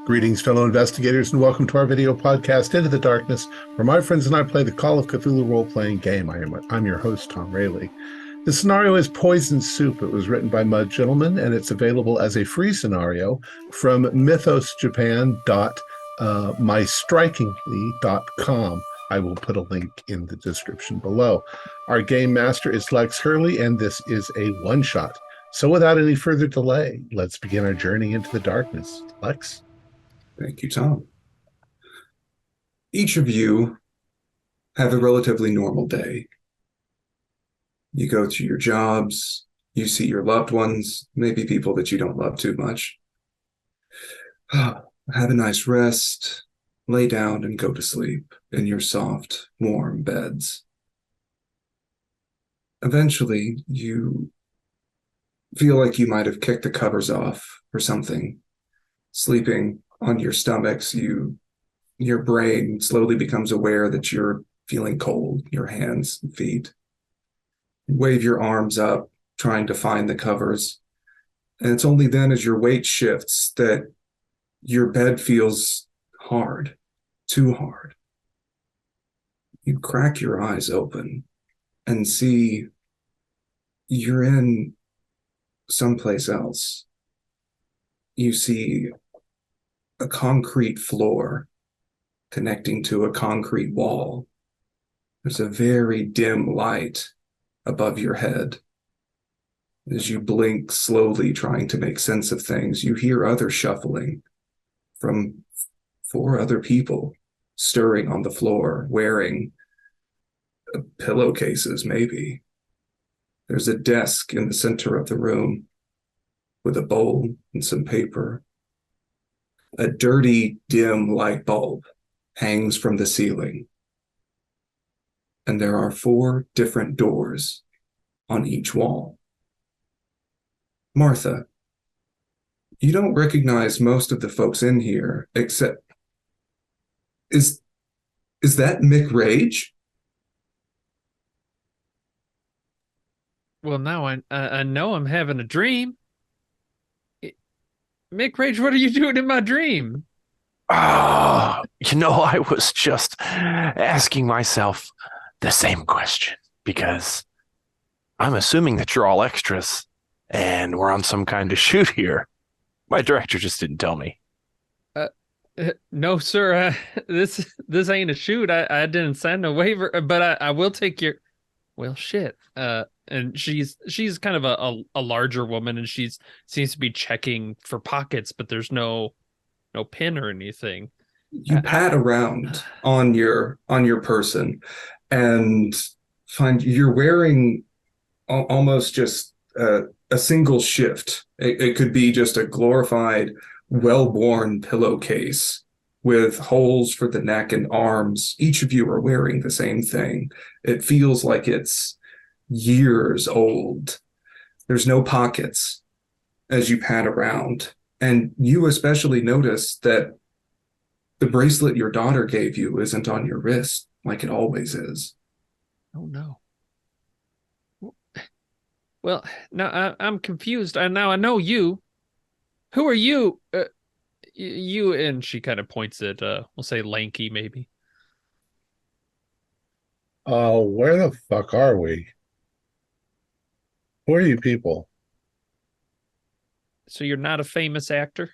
Greetings, fellow investigators, and welcome to our video podcast, Into the Darkness, where my friends and I play the Call of Cthulhu role-playing game. I'm your host, Thom Raley. The scenario is Poison Soup. It was written by Mud Gentleman, and it's available as a free scenario from mythosjapan.mystrikingly.com. I will put a link in the description below. Our game master is Lex Hurley, and this is a one-shot. So without any further delay, let's begin our journey into the darkness. Lex? Thank you, Tom. Each of you have a relatively normal day. You go to your jobs, you see your loved ones, maybe people that you don't love too much. Have a nice rest, lay down and go to sleep in your soft, warm beds. Eventually, you feel like you might have kicked the covers off or something. Sleeping on your stomachs, your brain slowly becomes aware that you're feeling cold, your hands and feet. You wave your arms up, trying to find the covers. And it's only then as your weight shifts that your bed feels hard, too hard. You crack your eyes open and see you're in someplace else. You see a concrete floor connecting to a concrete wall. There's a very dim light above your head. As you blink slowly, trying to make sense of things, you hear other shuffling from 4 other people stirring on the floor, wearing pillowcases, maybe. There's a desk in the center of the room with a bowl and some paper. A dirty, dim light bulb hangs from the ceiling. And there are 4 different doors on each wall. Martha, you don't recognize most of the folks in here, except... Is that Mick Rage? Well, now I know I'm having a dream. Mick Rage, what are you doing in my dream? I was just asking myself the same question, because I'm assuming that you're all extras and we're on some kind of shoot here. My director just didn't tell me. No, sir. This ain't a shoot. I didn't sign no waiver, but I will take your... Well, shit. And she's kind of a larger woman, and seems to be checking for pockets, but there's no pin or anything. You pat around on your person and find you're wearing almost just a single shift. It could be just a glorified, well-worn pillowcase with holes for the neck and arms. Each of you are wearing the same thing. It feels like it's years old. There's no pockets as you pat around. And you especially notice that the bracelet your daughter gave you isn't on your wrist like it always is. Oh, no. Well, now I'm confused. Now I know you. Who are you? You, and she kind of points at, we'll say lanky, maybe. Where the fuck are we? Who are you people? So you're not a famous actor?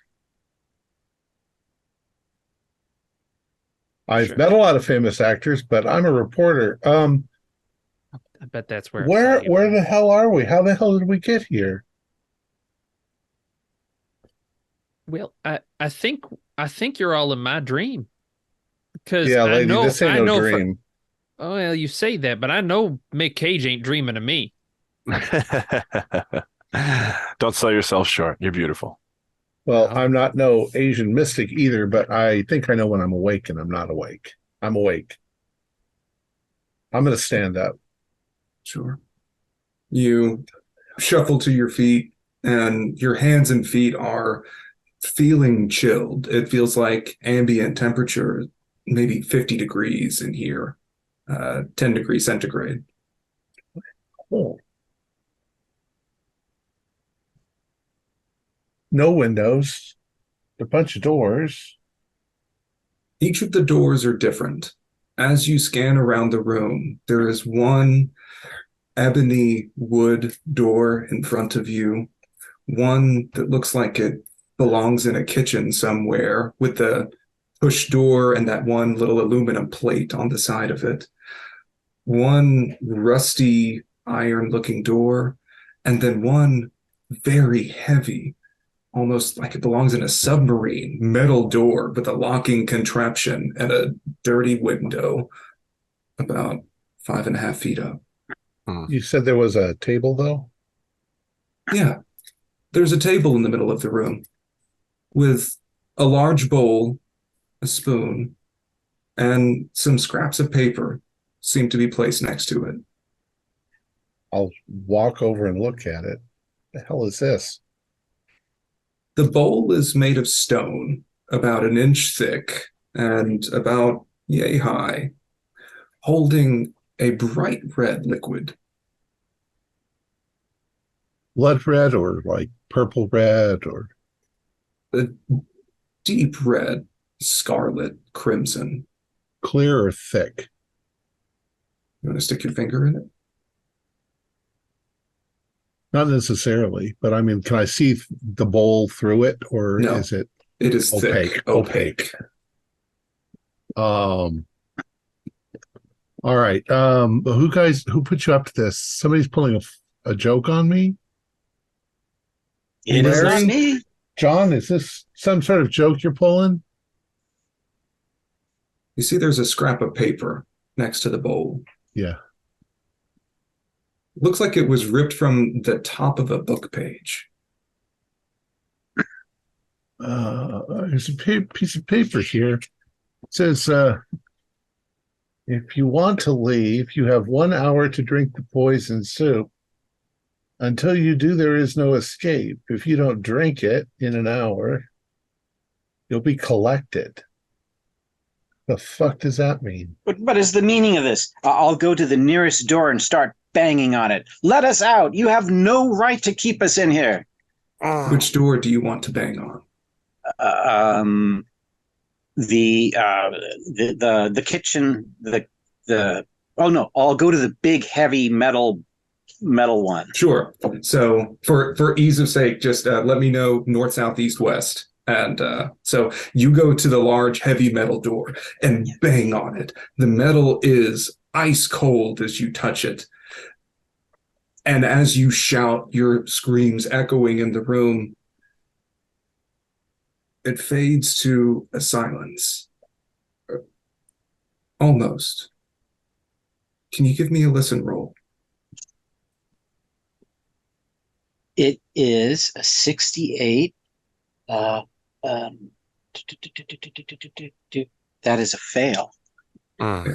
I've met a lot of famous actors, but I'm a reporter. I bet that's where Where the hell are we? How the hell did we get here? Well, I think you're all in my dream. Because yeah, lady, this ain't no dream. Oh, well, you say that, but I know Mick Cage ain't dreaming of me. Don't sell yourself short. You're beautiful. Well, I'm not no Asian mystic either, but I think I know when I'm awake and I'm not awake. I'm awake. I'm going to stand up. Sure. You shuffle to your feet, and your hands and feet are feeling chilled. It feels like ambient temperature, maybe 50 degrees in here, 10 degrees centigrade. Cool. No windows, a bunch of doors. Each of the doors are different. As you scan around the room, there is one ebony wood door in front of you, one that looks like it belongs in a kitchen somewhere with the push door and that one little aluminum plate on the side of it, one rusty iron-looking door, and then one very heavy, almost like it belongs in a submarine, metal door with a locking contraption and a dirty window about 5.5 feet up. You said there was a table, though? Yeah, there's a table in the middle of the room with a large bowl, a spoon, and some scraps of paper seem to be placed next to it. I'll walk over and look at it. The hell is this? The bowl is made of stone, about 1 inch thick and about yay high, holding a bright red liquid. Blood red or like purple red or A deep red, scarlet, crimson. clear or thick? You want to stick your finger in it? Not necessarily, but I mean, can I see the bowl through it, or No. is it It is opaque? thick, opaque. All right. Who put you up to this? Somebody's pulling a joke on me? It is not Larry? me. John, is this some sort of joke you're pulling? You see there's a scrap of paper next to the bowl. Yeah. Looks like it was ripped from the top of a book page. There's a piece of paper here. It says, if you want to leave, you have 1 hour to drink the poison soup. Until you do, there is no escape. If you don't drink it in an hour, you'll be collected. The fuck does that mean? What is the meaning of this? I'll go to the nearest door and start banging on it. Let us out. You have no right to keep us in here. Which door do you want to bang on? The kitchen, oh no, I'll go to the big heavy metal one. Sure. So for ease of sake, just let me know north, south, east, west. And so you go to the large heavy metal door and bang on it. The metal is ice cold as you touch it. And as you shout, your screams echoing in the room, it fades to a silence. Almost. Can you give me a listen roll? It is a 68. That is a fail. Okay.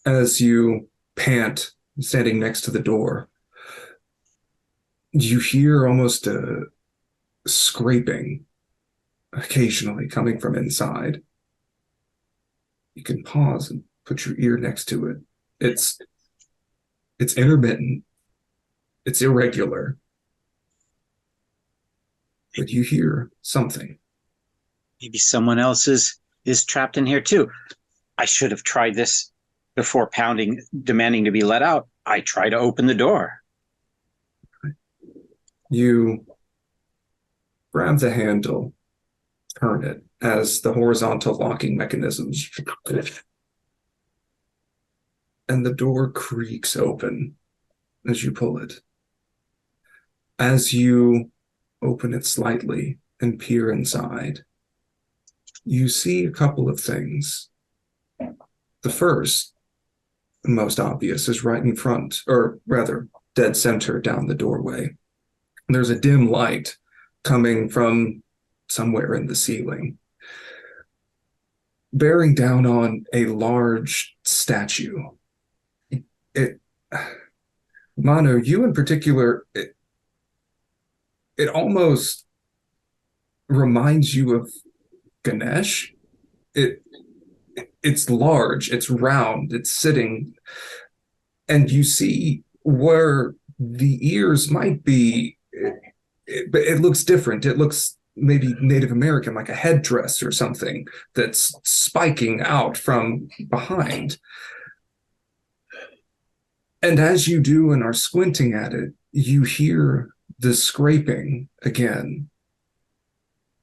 As you pant, standing next to the door, you hear almost a scraping occasionally coming from inside. You can pause and put your ear next to it. It's intermittent. It's irregular. But you hear something. Maybe someone else is trapped in here too. I should have tried this before pounding, demanding to be let out. I try to open the door. You grab the handle, turn it as the horizontal locking mechanisms, and the door creaks open as you pull it. As you open it slightly and peer inside, you see a couple of things. The first, and most obvious, is right in front, or rather, dead center down the doorway. There's a dim light coming from somewhere in the ceiling, bearing down on a large statue. It Manu, you in particular, it almost reminds you of Ganesh. It's large, it's round, it's sitting, and you see where the ears might be, but it looks different. It looks maybe Native American, like a headdress or something that's spiking out from behind. And as you do and are squinting at it, you hear the scraping again,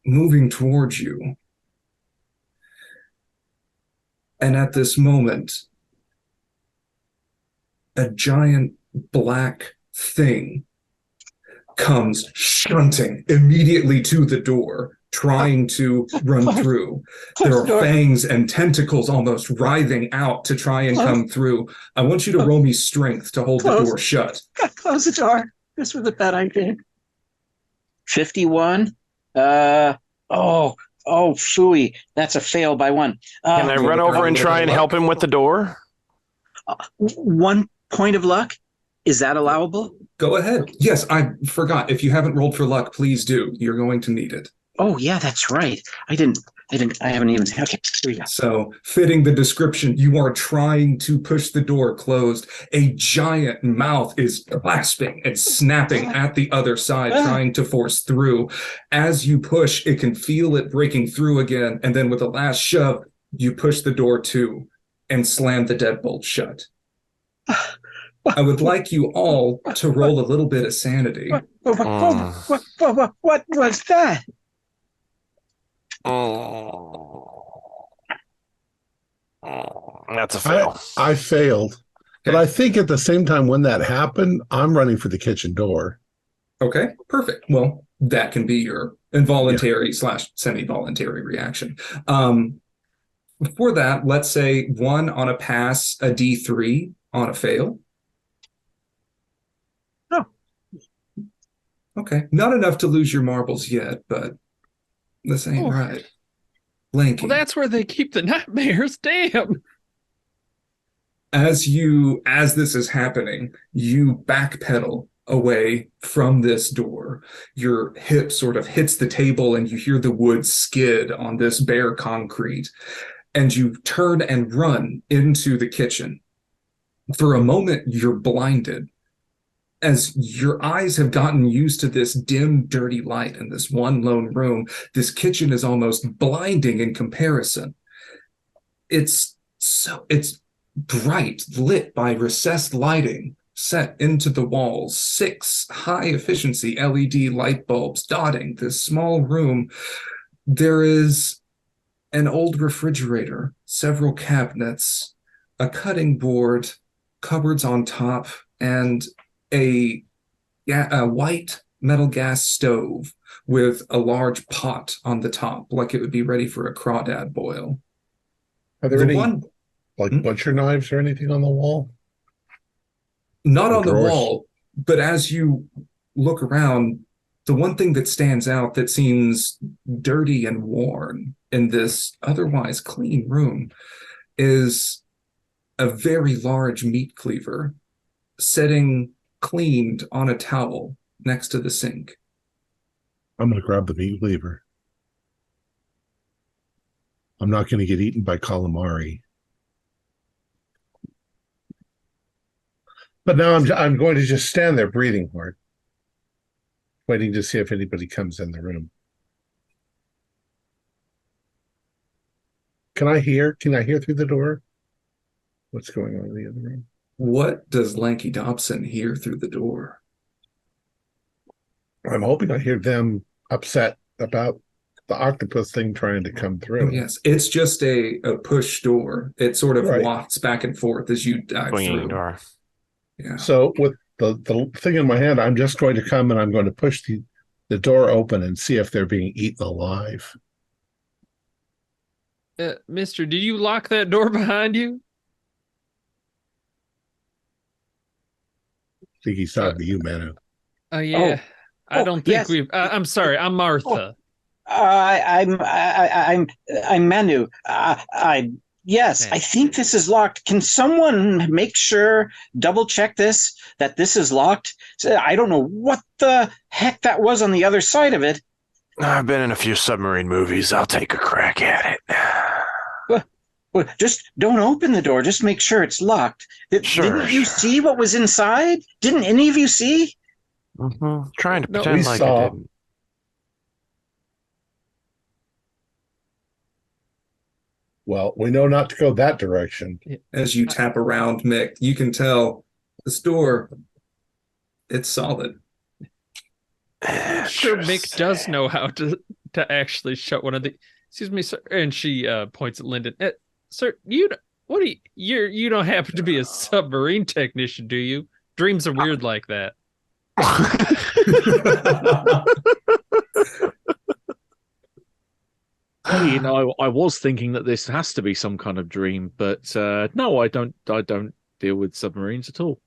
moving towards you. And at this moment, a giant black thing comes shunting immediately to the door, trying to run through. There are fangs and tentacles almost writhing out to try and come through. I want you to roll me strength to hold the door shut. Close the door. This was a bad idea. 51. Phooey. That's a fail by 1. Can I run over and try and help him with the door? 1 point of luck? Is that allowable? Go ahead. Yes, I forgot. If you haven't rolled for luck, please do. You're going to need it. Oh, yeah, that's right. I haven't even. Okay, here we go. So, fitting the description, you are trying to push the door closed. A giant mouth is clasping and snapping at the other side, trying to force through. As you push, it can feel it breaking through again. And then with the last shove, you push the door to and slam the deadbolt shut. I would like you all to roll a little bit of sanity. What was that? That's a fail. I failed. But I think at the same time when that happened, I'm running for the kitchen door. Okay, perfect. Well, that can be your involuntary / semi-voluntary reaction. For that, let's say 1 on a pass, a D3 on a fail. Oh. Okay, not enough to lose your marbles yet, but this ain't right. Lanky. Well, that's where they keep the nightmares. Damn. As this is happening, you backpedal away from this door. Your hip sort of hits the table and you hear the wood skid on this bare concrete. And you turn and run into the kitchen. For a moment, you're blinded. As your eyes have gotten used to this dim, dirty light in this one lone room, this kitchen is almost blinding in comparison. It's bright, lit by recessed lighting set into the walls, 6 high-efficiency LED light bulbs dotting this small room. There is an old refrigerator, several cabinets, a cutting board, cupboards on top, and a white metal gas stove with a large pot on the top, like it would be ready for a crawdad boil. Are there any butcher knives or anything on the wall? Not on the wall, but as you look around, the one thing that stands out that seems dirty and worn in this otherwise clean room is a very large meat cleaver sitting cleaned on a towel next to the sink. I'm going to grab the meat cleaver. I'm not going to get eaten by calamari. But now I'm going to just stand there breathing hard, waiting to see if anybody comes in the room. Can I hear through the door? What's going on in the other room? What does Lanky Dobson hear through the door? I'm hoping I hear them upset about the octopus thing trying to come through. Oh, yes. It's just a push door. It sort of wafts back and forth as you dive through. Door. Yeah. So with the thing in my hand, I'm just going to come and I'm going to push the door open and see if they're being eaten alive. Mister, did you lock that door behind you? I think he's talking to you, Manu. Yeah. I don't think we've. I'm sorry. I'm Martha. I'm Manu. Yes, I think this is locked. Can someone make sure, double check this, that this is locked? I don't know what the heck that was on the other side of it. I've been in a few submarine movies. I'll take a crack at it. Well, just don't open the door. Just make sure it's locked. Didn't you see what was inside? Didn't any of you see? Mm-hmm. Trying to No, pretend we like saw. I didn't. Well, we know not to go that direction. As you tap around, Mick, you can tell this door, it's solid. I'm sure Mick does know how to actually shut one of the. Excuse me, sir. And she points at Lyndon. Sir, you don't happen to be a submarine technician, do you? Dreams are weird like that. Well, you know, I was thinking that this has to be some kind of dream, but no, I don't deal with submarines at all.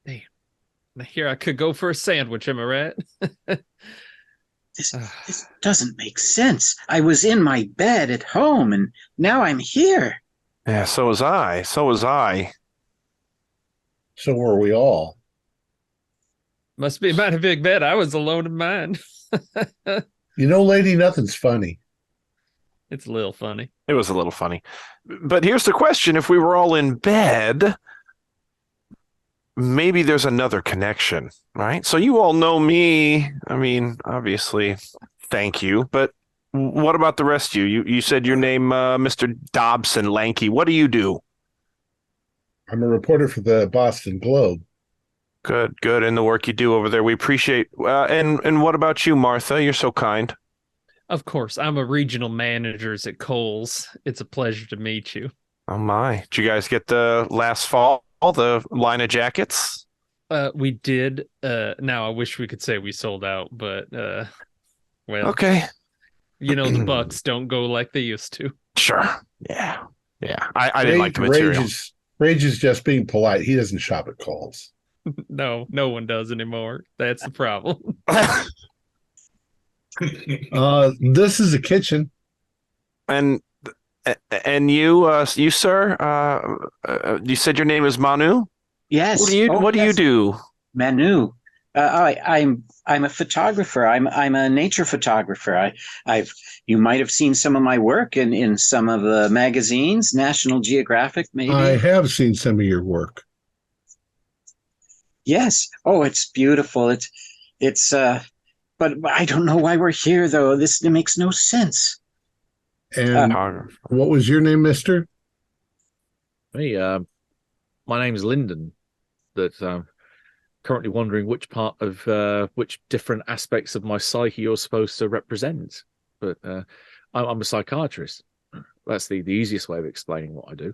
Damn. Here I could go for a sandwich, am I right? This doesn't make sense. I was in my bed at home, and now I'm here. Yeah, so was I. So were we all. Must be a mighty big bed. I was alone in mine. Lady, nothing's funny. It's a little funny. It was a little funny. But here's the question. If we were all in bed, maybe there's another connection, right? So you all know me. I mean, obviously, thank you. But what about the rest of you? You said your name, Mr. Dobson Lanky. What do you do? I'm a reporter for the Boston Globe. Good. And the work you do over there, we appreciate. And what about you, Martha? You're so kind. Of course, I'm a regional manager at Kohl's. It's a pleasure to meet you. Oh my! Did you guys get the last fall the line of jackets? We did. Now I wish we could say we sold out, but well, okay. The Bucks don't go like they used to. Sure. Yeah. I didn't like the material. Rage is just being polite. He doesn't shop at Kohl's. No one does anymore. That's the problem. This is a kitchen. And you, sir, you said your name is Manu? Yes. What do you do? Manu. I'm a photographer. I'm a nature photographer. You might have seen some of my work in some of the magazines, National Geographic, maybe. I have seen some of your work. Yes. Oh, it's beautiful. It's but I don't know why we're here though. This makes no sense. And what was your name, mister? Hey, my name's Lyndon. That currently wondering which part of which different aspects of my psyche you're supposed to represent. But I'm a psychiatrist. That's the easiest way of explaining what I do.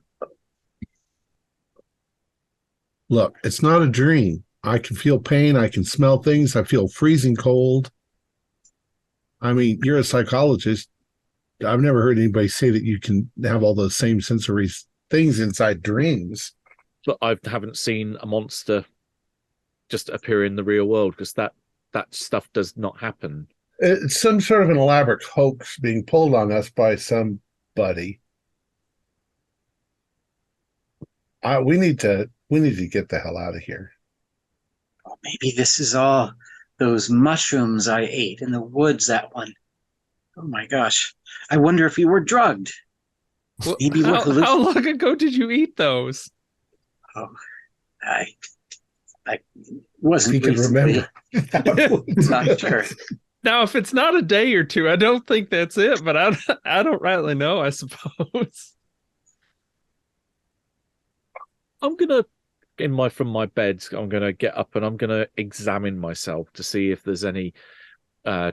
Look, it's not a dream. I can feel pain. I can smell things. I feel freezing cold. I mean, you're a psychologist. I've never heard anybody say that you can have all those same sensory things inside dreams. But I haven't seen a monster just appear in the real world, because that stuff does not happen. It's some sort of an elaborate hoax being pulled on us by somebody. We need to get the hell out of here. Oh, maybe this is all those mushrooms I ate in the woods that one. Oh my gosh. I wonder if you were drugged. Well, how long ago did you eat those? Oh, I wasn't. He can remember. Not sure. Now, if it's not a day or two, I don't think that's it, but I don't rightly know, I suppose. I'm gonna from my bed. I'm gonna get up and I'm gonna examine myself to see if there's any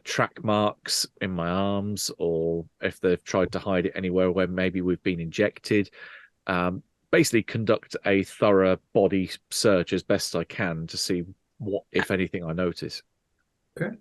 track marks in my arms, or if they've tried to hide it anywhere where maybe we've been injected. Basically, conduct a thorough body search as best I can to see what, if anything, I notice. Okay.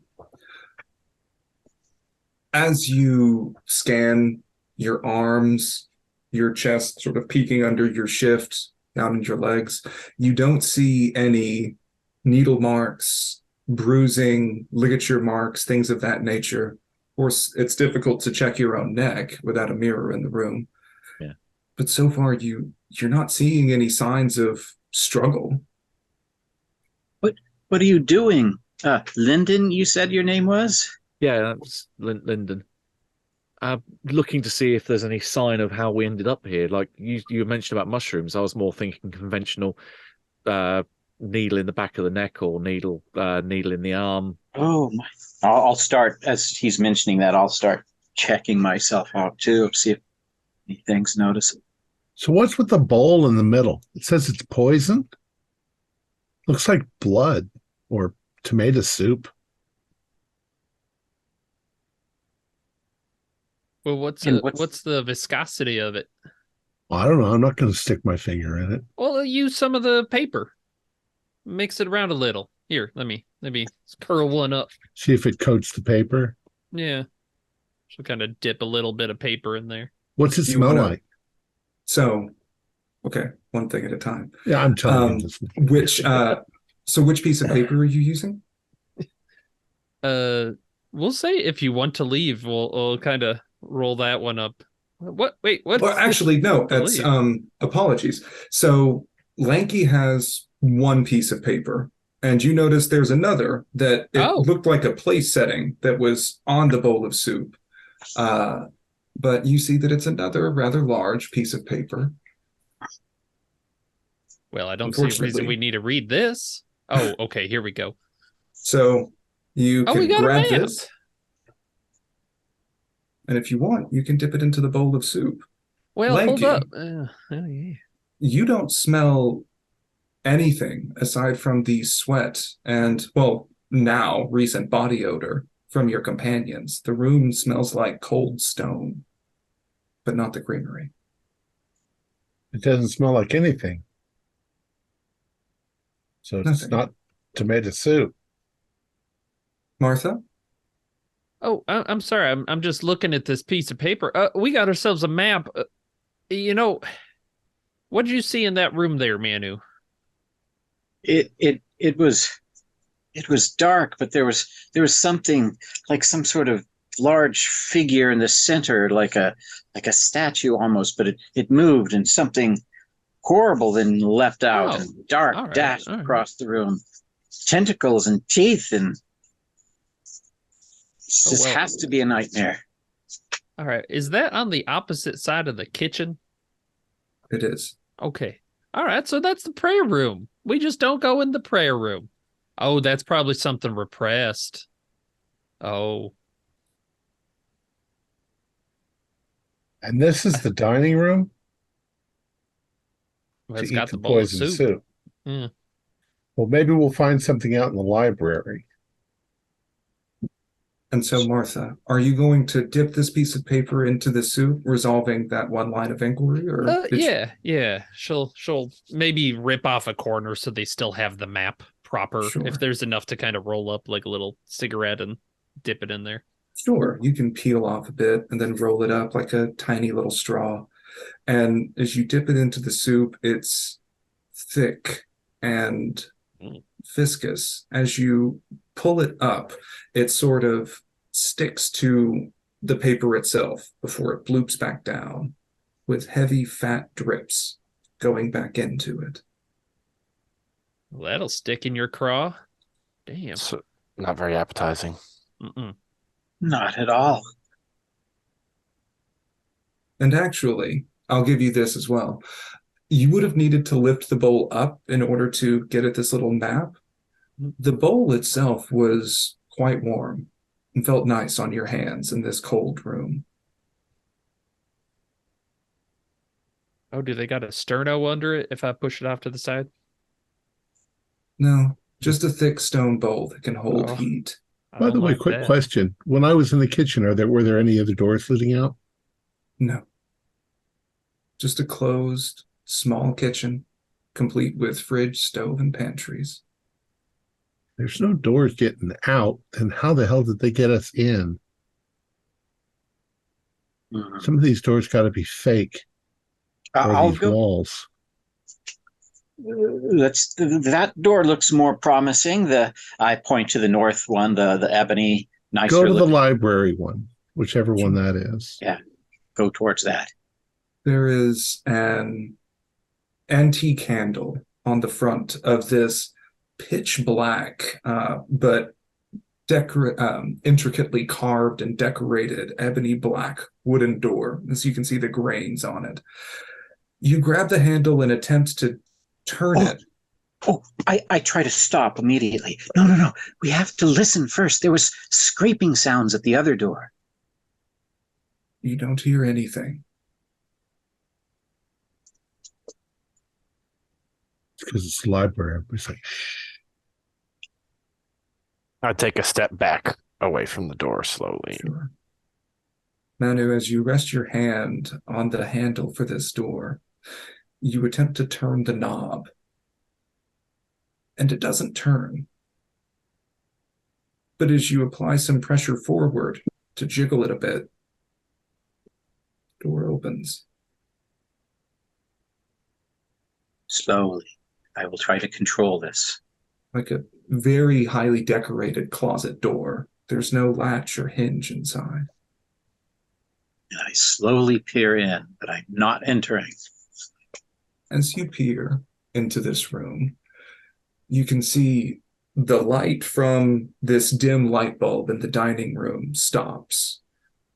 As you scan your arms, your chest sort of peeking under your shift, down in your legs, you don't see any needle marks, bruising, ligature marks, things of that nature course, it's difficult to check your own neck without a mirror in the room. Yeah. But so far, you're not seeing any signs of struggle. What are you doing? Lyndon, you said your name was? Yeah, that was Lyndon. Looking to see if there's any sign of how we ended up here. Like you mentioned about mushrooms, I was more thinking conventional needle in the back of the neck or needle in the arm. Oh my! I'll start as he's mentioning that. I'll start checking myself out too, see if anything's noticeable. So what's with the bowl in the middle? It says it's poison. Looks like blood or tomato soup. Well, what's the viscosity of it? I don't know. I'm not going to stick my finger in it. Well, use some of the paper. Mix it around a little. Here, let me curl one up. See if it coats the paper. Yeah. So kind of dip a little bit of paper in there. What's it smell like? So, okay, one thing at a time. Yeah, I'm telling you this. Which piece of paper are you using? We'll say if you want to leave, we'll kind of roll that one up. What? Wait, what? Well, actually, no. That's apologies. So Lanky has one piece of paper, and you notice there's another that looked like a place setting that was on the bowl of soup. But you see that it's another rather large piece of paper. Well, I don't see a reason we need to read this. Oh, okay, here we go. So you can grab this. And if you want, you can dip it into the bowl of soup. Well, Lanky, hold up. Yeah. You don't smell anything aside from the sweat and, well, now recent body odor from your companions. The room smells like cold stone, but not the creamery. It doesn't smell like anything. So it's not tomato soup. Martha? Oh, I'm sorry. I'm just looking at this piece of paper. We got ourselves a map. What did you see in that room there, Manu? It was dark, but there was something like some sort of large figure in the center, like a statue almost, but it moved and something horrible then leapt out and dark dashed across the room. Tentacles and teeth, and this has to be a nightmare. All right. Is that on the opposite side of the kitchen? It is. Okay. All right. So that's the prayer room. We just don't go in the prayer room. Oh, that's probably something repressed. Oh. And this is the dining room? Well, it's got the bowl of soup. Yeah. Well, maybe we'll find something out in the library. And so, Martha, are you going to dip this piece of paper into the soup, resolving that one line of inquiry? Or yeah. She'll maybe rip off a corner so they still have the map proper. Sure. If there's enough to kind of roll up like a little cigarette and dip it in there. Sure, you can peel off a bit and then roll it up like a tiny little straw. And as you dip it into the soup, it's thick and viscous. As you pull it up, it sort of sticks to the paper itself before it bloops back down with heavy fat drips going back into it. Well, that'll stick in your craw. Damn. So, not very appetizing. Mm-mm. Not at all. And actually, I'll give you this as well. You would have needed to lift the bowl up in order to get at this little map. The bowl itself was quite warm and felt nice on your hands in this cold room. Oh, do they got a sterno under it if I push it off to the side? No, just a thick stone bowl that can hold heat. By the way, quick question. When I was in the kitchen, were there any other doors leading out? No. Just a closed, small kitchen, complete with fridge, stove, and pantries. There's no doors getting out, then how the hell did they get us in? Some of these doors got to be fake. Or these walls. That door looks more promising. I point to the north one, the ebony nicer Go to the looking. library one, whichever one that is. Yeah, go towards that. There is an antique candle on the front of this pitch black, but intricately carved and decorated ebony black wooden door. As you can see the grains on it. You grab the handle and attempt to turn it. Oh, I try to stop immediately. No. We have to listen first. There was scraping sounds at the other door. You don't hear anything. Because it's the library. Everybody's like, shh. I take a step back away from the door slowly. Sure. Manu, as you rest your hand on the handle for this door, you attempt to turn the knob. And it doesn't turn. But as you apply some pressure forward to jiggle it a bit, the door opens. Slowly. I will try to control this. Like a very highly decorated closet door. There's no latch or hinge inside. And I slowly peer in, but I'm not entering. As you peer into this room, you can see the light from this dim light bulb in the dining room stops,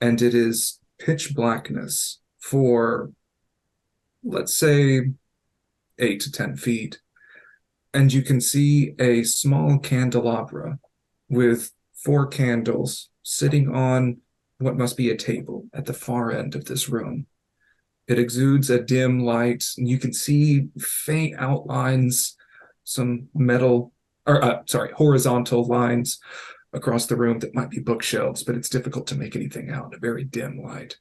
and it is pitch blackness for, let's say, 8 to 10 feet. And you can see a small candelabra with 4 candles sitting on what must be a table at the far end of this room. It exudes a dim light, and you can see faint outlines, some horizontal lines across the room that might be bookshelves, but it's difficult to make anything out in a very dim light.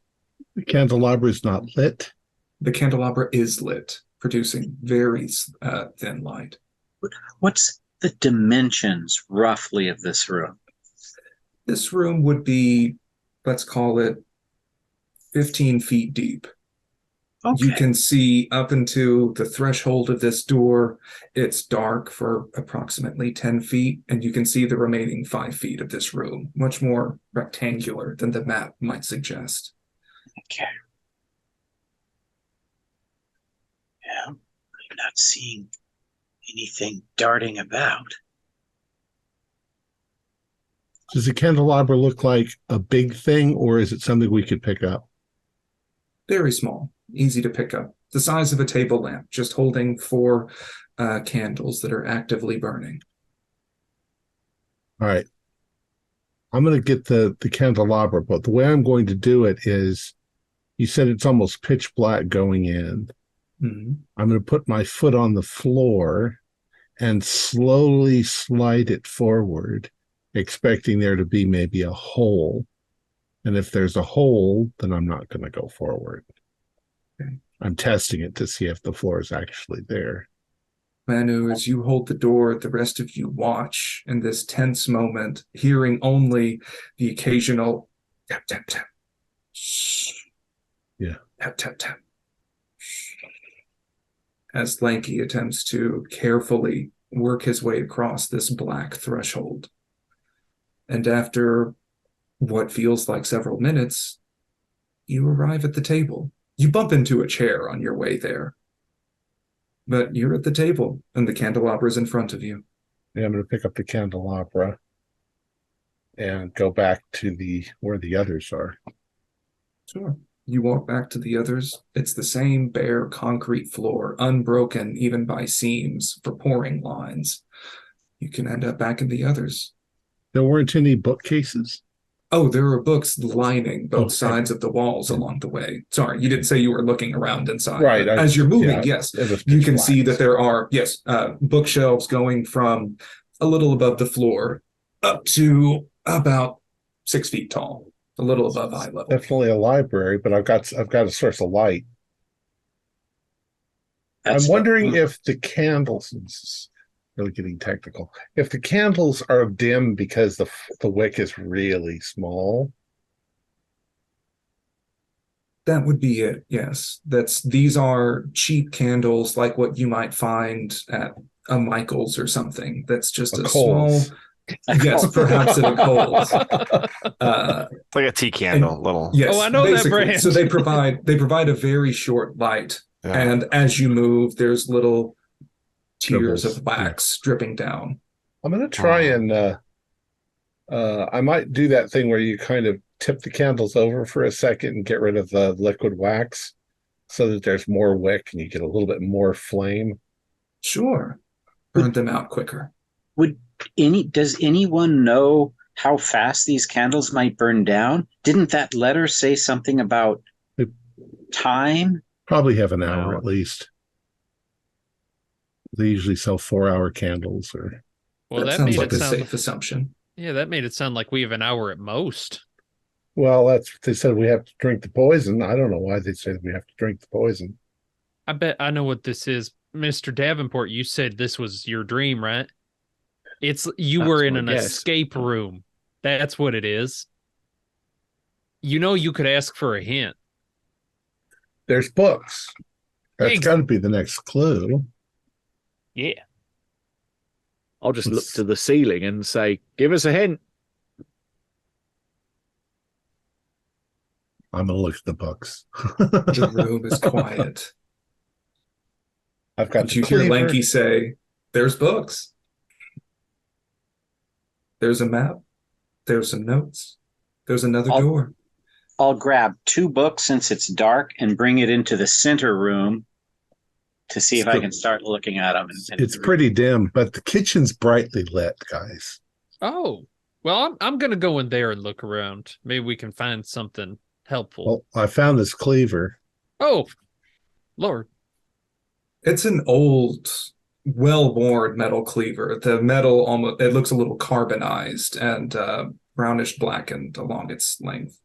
The candelabra is not lit. The candelabra is lit, producing very thin light. What's the dimensions, roughly, of this room? This room would be, let's call it, 15 feet deep. Okay. You can see up into the threshold of this door. It's dark for approximately 10 feet, and you can see the remaining 5 feet of this room, much more rectangular than the map might suggest. Okay. Yeah, I'm not seeing anything darting about. Does the candelabra look like a big thing, or is it something we could pick up? Very small, easy to pick up. The size of a table lamp, just holding 4 candles that are actively burning. All right. I'm going to get the candelabra, but the way I'm going to do it is, you said it's almost pitch black going in. Mm-hmm. I'm going to put my foot on the floor and slowly slide it forward, expecting there to be maybe a hole. And if there's a hole, then I'm not going to go forward. Okay. I'm testing it to see if the floor is actually there. Manu, as you hold the door, the rest of you watch in this tense moment, hearing only the occasional tap, tap, tap. Shh. Yeah. Tap, tap, tap. Shh. As Lanky attempts to carefully work his way across this black threshold. And after what feels like several minutes, you arrive at the table. You bump into a chair on your way there. But you're at the table, and the candelabra is in front of you. Yeah, I'm going to pick up the candelabra and go back to where the others are. Sure. You walk back to the others. It's the same bare concrete floor, unbroken even by seams for pouring lines. You can end up back in the others. There weren't any bookcases? Oh, there are books lining both sides of the walls along the way. Sorry, you didn't say you were looking around inside. Right. As you're moving, yes, you can see that there are, bookshelves going from a little above the floor up to about 6 feet tall, a little above eye level. Definitely a library, but I've got a source of light. I'm wondering if the candles, this is really getting technical, if the candles are dim because the wick is really small. That would be it, yes. These are cheap candles like what you might find at a Michael's or something. That's just a small Yes, perhaps in a cold. It's like a tea candle, little. Yes, Oh, I know that basically. brand. So they provide a very short light, Yeah. and as you move, there's little tears Dribbles. of wax dripping down. I'm gonna try and I might do that thing where you kind of tip the candles over for a second and get rid of the liquid wax so that there's more wick and you get a little bit more flame. Sure, burn them out quicker. Does anyone know how fast these candles might burn down? Didn't that letter say something about time? Probably have an hour Hour. at least. They usually sell 4-hour candles or Well, that that sounds made like it a sound. safe assumption. Yeah, that made it sound like we have an hour at most. well, that's what they said we have to drink the poison. I don't know why they said we have to drink the poison. I bet I know what this is. Mr. Davenport, you said this was your dream, right? You That's were in my an guess. escape room. That's what it is. You know, you could ask for a hint. There's books. That's Ex- got to be the next clue. Yeah. I'll just look Let's- to the ceiling and say, "Give us a hint." I'm gonna look at the books. The room is quiet. I've got But the you hear cleaver. Lanky say, "There's books. There's a map. There's some notes. There's another door." I'll grab 2 books since it's dark and bring it into the center room to see if I can start looking at them. It's pretty dim, but the kitchen's brightly lit, guys. Oh, well, I'm going to go in there and look around. Maybe we can find something helpful. Well, I found this cleaver. Oh, Lord. It's an old, well-worn metal cleaver. The metal it looks a little carbonized and brownish blackened along its length.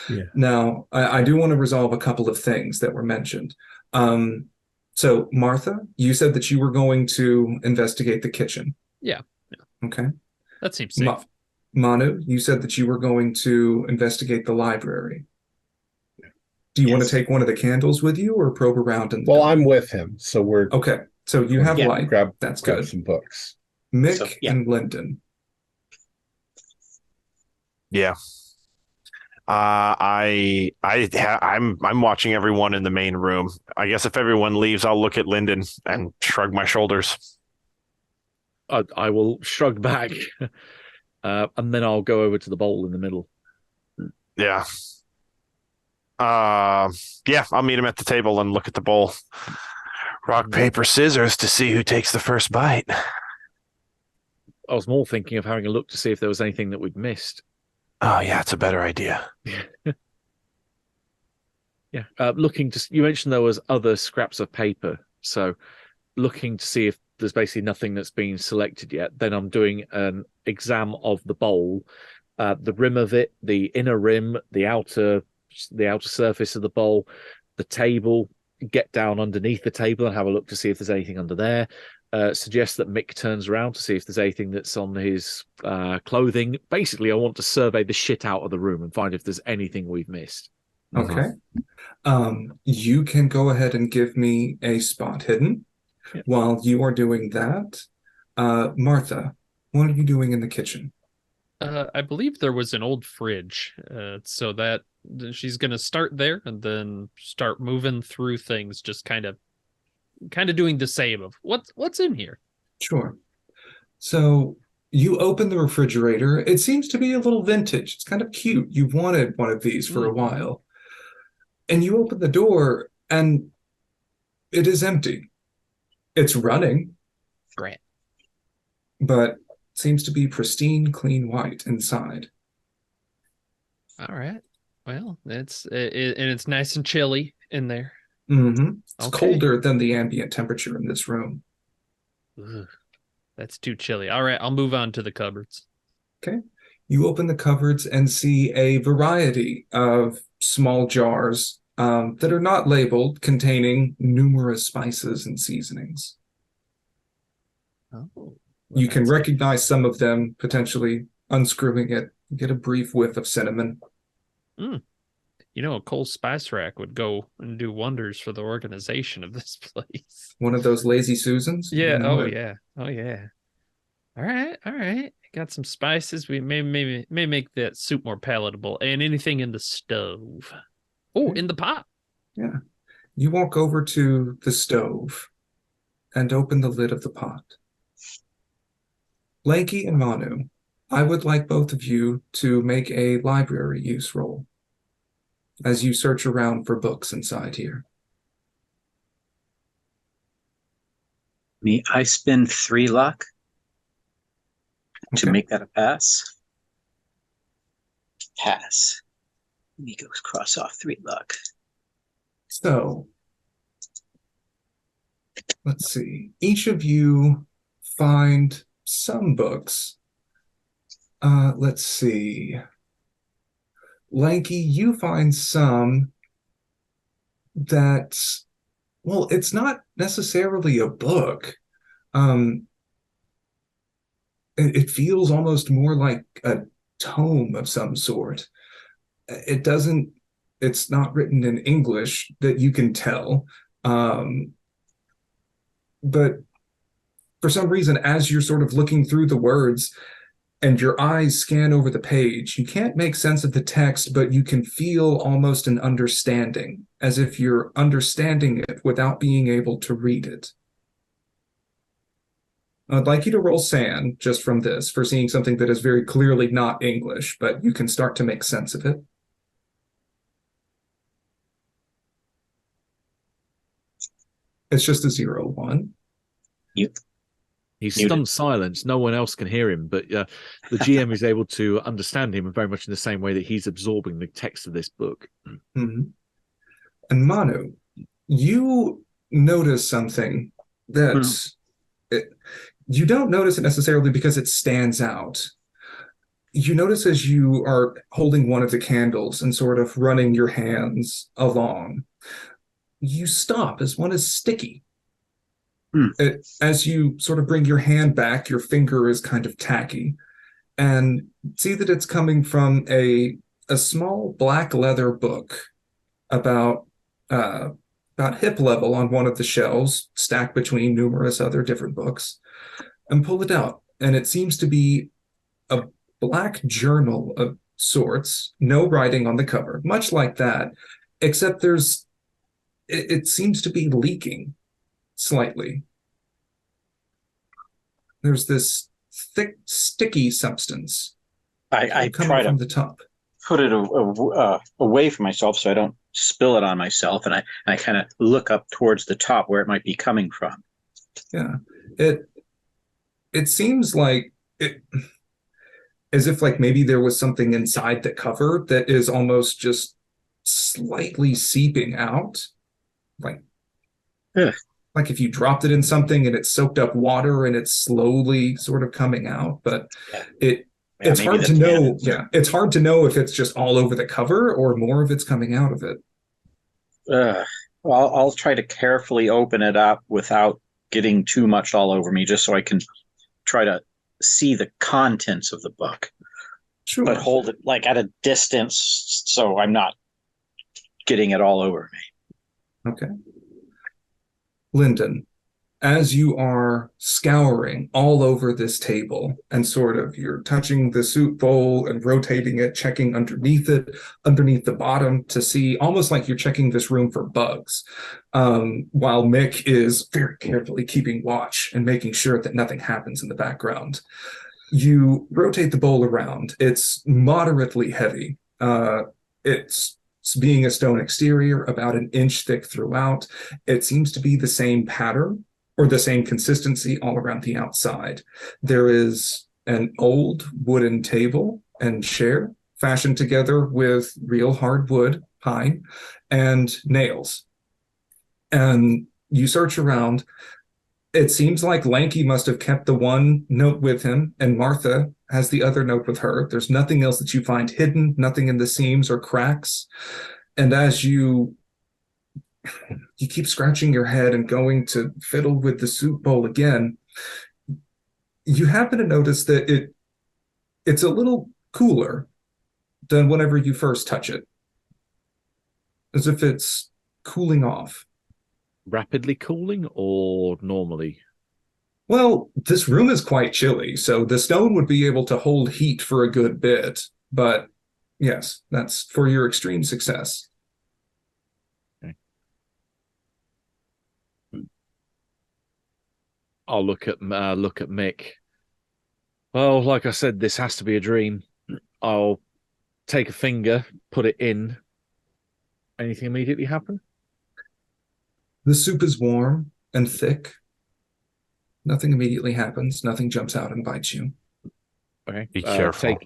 Yeah. Now, I do want to resolve a couple of things that were mentioned. So, Martha, you said that you were going to investigate the kitchen. Yeah. Okay. That seems safe. Manu, you said that you were going to investigate the library. Do you want to take one of the candles with you or probe around in the Well, dark? I'm with him, so we're Okay, so you have Yeah. light. grab That's grab good. some books. Mick So, yeah. and Lyndon. Yeah. I'm watching everyone in the main room. I guess if everyone leaves, I'll look at Lyndon and shrug my shoulders. I will shrug back, and then I'll go over to the bowl in the middle. Yeah. Yeah, I'll meet him at the table and look at the bowl. Rock, paper, scissors to see who takes the first bite. I was more thinking of having a look to see if there was anything that we'd missed. Oh, yeah, it's a better idea. Yeah, you mentioned there was other scraps of paper, so looking to see if there's basically nothing that's been selected yet. Then I'm doing an exam of the bowl, the rim of it, the inner rim, the outer surface of the bowl, the table. Get down underneath the table and have a look to see if there's anything under there. Suggest that Mick turns around to see if there's anything that's on his clothing. Basically, I want to survey the shit out of the room and find if there's anything we've missed. Okay. You can go ahead and give me a spot hidden. Yeah. While you are doing that, Martha, what are you doing in the kitchen? I believe there was an old fridge, so that she's going to start there and then start moving through things, just kind of doing the same of what's in here. Sure. So you open the refrigerator. It seems to be a little vintage. It's kind of cute. You've wanted one of these for a while. And you open the door and it is empty. It's running, Great. but seems to be pristine, clean white inside. All right. Well, and it's nice and chilly in there. Mm-hmm. It's Okay. colder than the ambient temperature in this room. Ugh, that's too chilly. All right, I'll move on to the cupboards. Okay. You open the cupboards and see a variety of small jars that are not labeled, containing numerous spices and seasonings. Oh, You can recognize some of them, potentially unscrewing it, get a brief whiff of cinnamon. a coal spice rack would go and do wonders for the organization of this place. One of those lazy Susans? Yeah. You know Oh it. yeah. Oh yeah. All right, all right. Got some spices. We may make that soup more palatable. And anything in the stove. Oh, Okay. in the pot. Yeah. You walk over to the stove and open the lid of the pot. Lanky and Manu, I would like both of you to make a library use roll as you search around for books inside here. I spend 3 luck to Okay. make that a pass. Pass. Let me go cross off 3 luck. So, let's see. Each of you find some books. Let's see. Lanky, you find some that, well, it's not necessarily a book. It feels almost more like a tome of some sort. It's not written in English that you can tell. But for some reason, as you're sort of looking through the words and your eyes scan over the page, you can't make sense of the text, but you can feel almost an understanding, as if you're understanding it without being able to read it. I'd like you to roll SAN just from this for seeing something that is very clearly not English, but you can start to make sense of it. It's just a 0-1. He's stunned silence. No one else can hear him, but the GM is able to understand him very much in the same way that he's absorbing the text of this book. Mm-hmm. And Manu, you notice something that you don't notice it necessarily because it stands out. You notice as you are holding one of the candles and sort of running your hands along, you stop as one is sticky. As you sort of bring your hand back, your finger is kind of tacky, and see that it's coming from a small black leather book about hip level on one of the shelves, stacked between numerous other different books, and pull it out. And it seems to be a black journal of sorts, no writing on the cover, much like that, except it seems to be leaking slightly. There's this thick, sticky substance I coming try from to the top. put it away from myself so I don't spill it on myself, and I kind of look up towards the top where it might be coming from. Yeah, it seems like as if like maybe there was something inside the cover that is almost just slightly seeping out, like like if you dropped it in something and it soaked up water and it's slowly sort of coming out, but it's hard to know. Yeah, it's hard to know if it's just all over the cover or more of it's coming out of it. Well, I'll try to carefully open it up without getting too much all over me, just so I can try to see the contents of the book. Sure. But hold it like at a distance so I'm not getting it all over me. Okay. Lyndon, as you are scouring all over this table and sort of you're touching the soup bowl and rotating it, checking underneath the bottom to see, almost like you're checking this room for bugs, while Mick is very carefully keeping watch and making sure that nothing happens in the background. You rotate the bowl around. It's moderately heavy. It's being a stone exterior, about an inch thick throughout. It seems to be the same pattern or the same consistency all around the outside. There is an old wooden table and chair fashioned together with real hardwood, pine, and nails. And you search around. It seems like Lanky must have kept the one note with him, and Martha has the other note with her. There's nothing else that you find hidden, nothing in the seams or cracks. And as you keep scratching your head and going to fiddle with the soup bowl again, you happen to notice that it's a little cooler than whenever you first touch it, as if it's cooling off. Rapidly cooling or normally? Well, this room is quite chilly, so the stone would be able to hold heat for a good bit. But yes, that's for your extreme success. Okay. I'll look at Mick. Well, like I said, this has to be a dream. I'll take a finger, put it in. Anything immediately happen? The soup is warm and thick. Nothing immediately happens. Nothing jumps out and bites you. Okay. Be careful.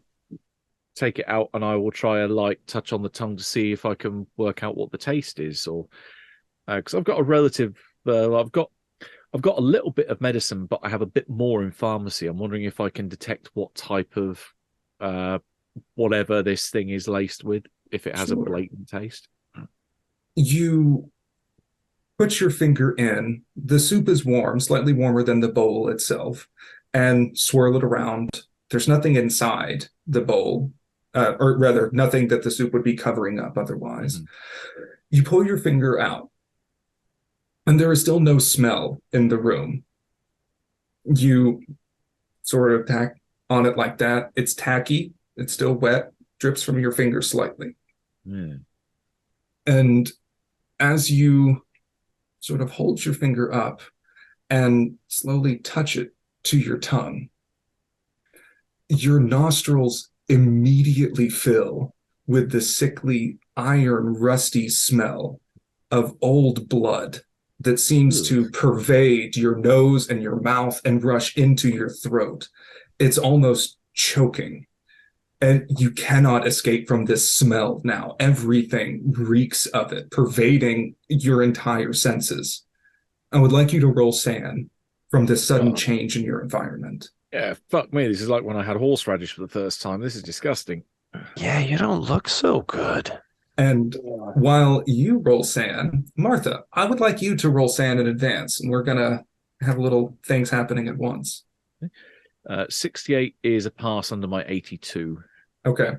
Take it out, and I will try a light touch on the tongue to see if I can work out what the taste is, or because I've got a relative. I've got a little bit of medicine, but I have a bit more in pharmacy. I'm wondering if I can detect what type of whatever this thing is laced with, if it has a blatant taste. You put your finger in. The soup is warm, slightly warmer than the bowl itself, and swirl it around. There's nothing inside the bowl, or rather, nothing that the soup would be covering up otherwise. Mm-hmm. You pull your finger out, and there is still no smell in the room. You sort of tack on it like that. It's tacky. It's still wet. Drips from your finger slightly. Mm. And as you sort of hold your finger up and slowly touch it to your tongue, your nostrils immediately fill with the sickly, iron, rusty smell of old blood that seems to pervade your nose and your mouth and rush into your throat. It's almost choking. And you cannot escape from this smell now. Everything reeks of it, pervading your entire senses. I would like you to roll SAN from this sudden change in your environment. Yeah, fuck me. This is like when I had horseradish for the first time. This is disgusting. Yeah, you don't look so good. And while you roll SAN, Martha, I would like you to roll SAN in advance, and we're going to have little things happening at once. 68 is a pass under my 82. Okay.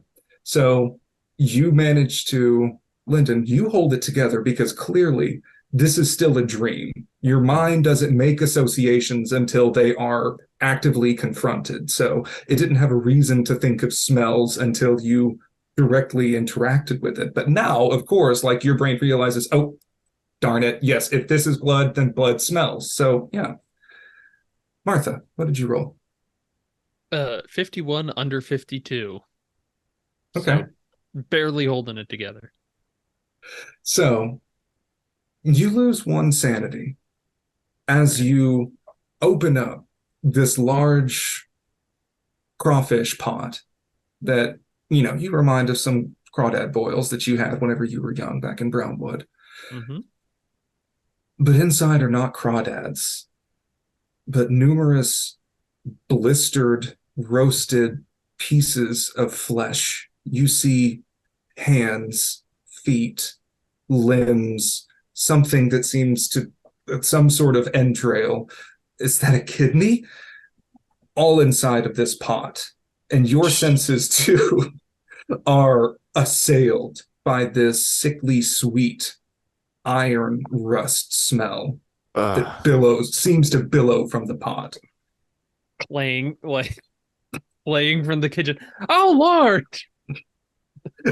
So you managed to, Lyndon, you hold it together because clearly this is still a dream. Your mind doesn't make associations until they are actively confronted. So it didn't have a reason to think of smells until you directly interacted with it. But now, of course, like your brain realizes, oh, darn it. Yes, if this is blood, then blood smells. So yeah. Martha, what did you roll? 51 under 52. Okay. So barely holding it together. So you lose one sanity as you open up this large crawfish pot that, you know, you remind of some crawdad boils that you had whenever you were young back in Brownwood. Mm-hmm. But inside are not crawdads, but numerous blistered, roasted pieces of flesh. You see hands, feet, limbs, something that seems to some sort of entrail. Is that a kidney? All inside of this pot. And your senses too are assailed by this sickly sweet iron rust smell that seems to billow from the pot. Playing from the kitchen. Oh Lord!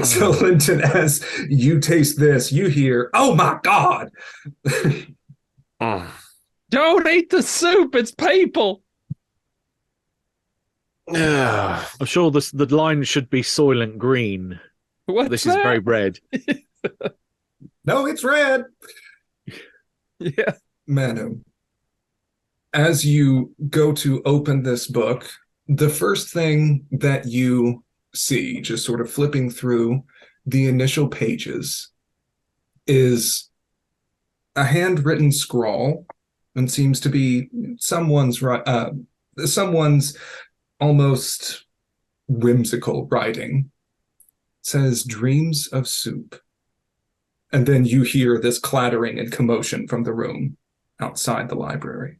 So Linton, as you taste this, you hear, "Oh my God!" Don't eat the soup. It's people. I'm sure the line should be Soylent Green. What's is very red. No, it's red. Yeah. Manu, as you go to open this book, the first thing that you see, just sort of flipping through the initial pages, is a handwritten scrawl, and seems to be someone's almost whimsical writing. It says, "Dreams of Soup." And then you hear this clattering and commotion from the room outside the library.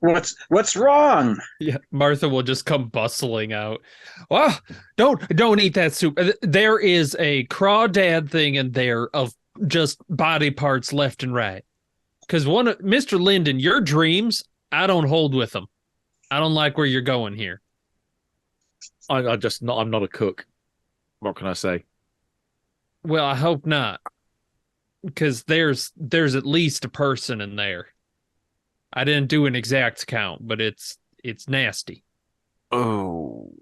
What's wrong? Yeah, Martha will just come bustling out. Well, don't eat that soup. There is a crawdad thing in there of just body parts left and right. Because Mr. Linden, your dreams, I don't hold with them. I don't like where you're going here. I'm not a cook. What can I say? Well, I hope not. Because there's at least a person in there. I didn't do an exact count, but it's nasty. Oh.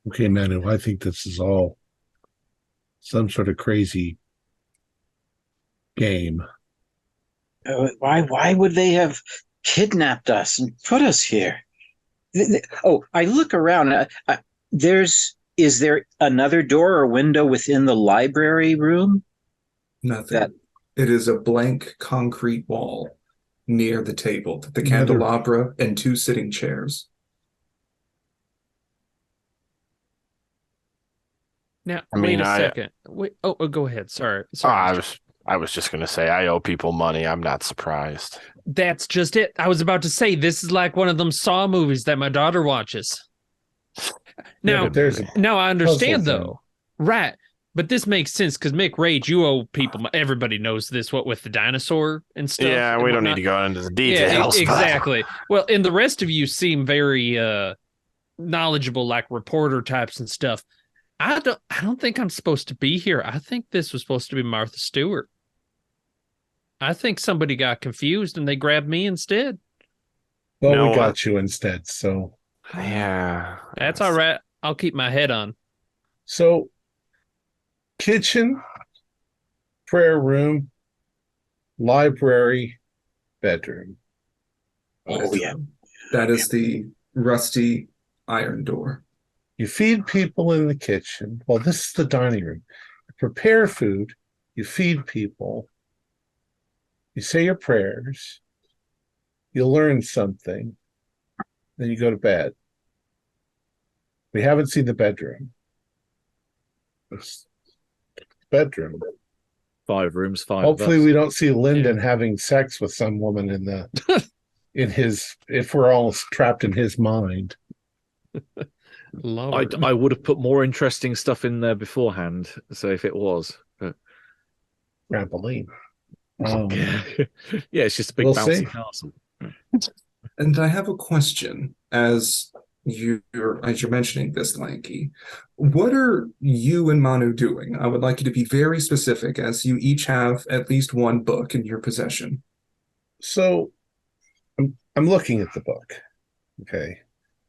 Okay, Manu, I think this is all some sort of crazy game. Why would they have kidnapped us and put us here? Oh, I look around. Is there another door or window within the library room? Nothing. It is a blank concrete wall near the table, the Another- candelabra, and 2 sitting chairs. Now, I mean, wait a second. Wait. Oh, go ahead. Sorry. I was just gonna say I owe people money. I'm not surprised. That's just it. I was about to say this is like one of them Saw movies that my daughter watches. Now, but there's a now I understand puzzle though, right? But this makes sense because Mick Rage, you owe people. Everybody knows this. What with the dinosaur and stuff. Yeah, and we don't whatnot. need to go into the Yeah, details. but- exactly. Well, and the rest of you seem very knowledgeable, like reporter types and stuff. I don't think I'm supposed to be here. I think this was supposed to be Martha Stewart. I think somebody got confused and they grabbed me instead. well, No, we got you instead. So Yeah, That's all right. I'll keep my head on. kitchen, prayer room, library, bedroom. Oh, yeah. That is the rusty iron door. You feed people in the kitchen. Well, this is the dining room. You prepare food. You feed people. You say your prayers. You learn something. Then you go to bed. We haven't seen the bedroom. Bedroom. 5 rooms, 5 Hopefully of us. we don't see Lyndon having sex with some woman in the if we're all trapped in his mind. Lord. I would have put more interesting stuff in there beforehand. So if it was, but Trampoline. yeah, it's just a big We'll bouncy see. castle. And I have a question as you're mentioning this, Lanky. What are you and Manu doing? I would like you to be very specific, as you each have at least one book in your possession. So I'm looking at the book. Okay.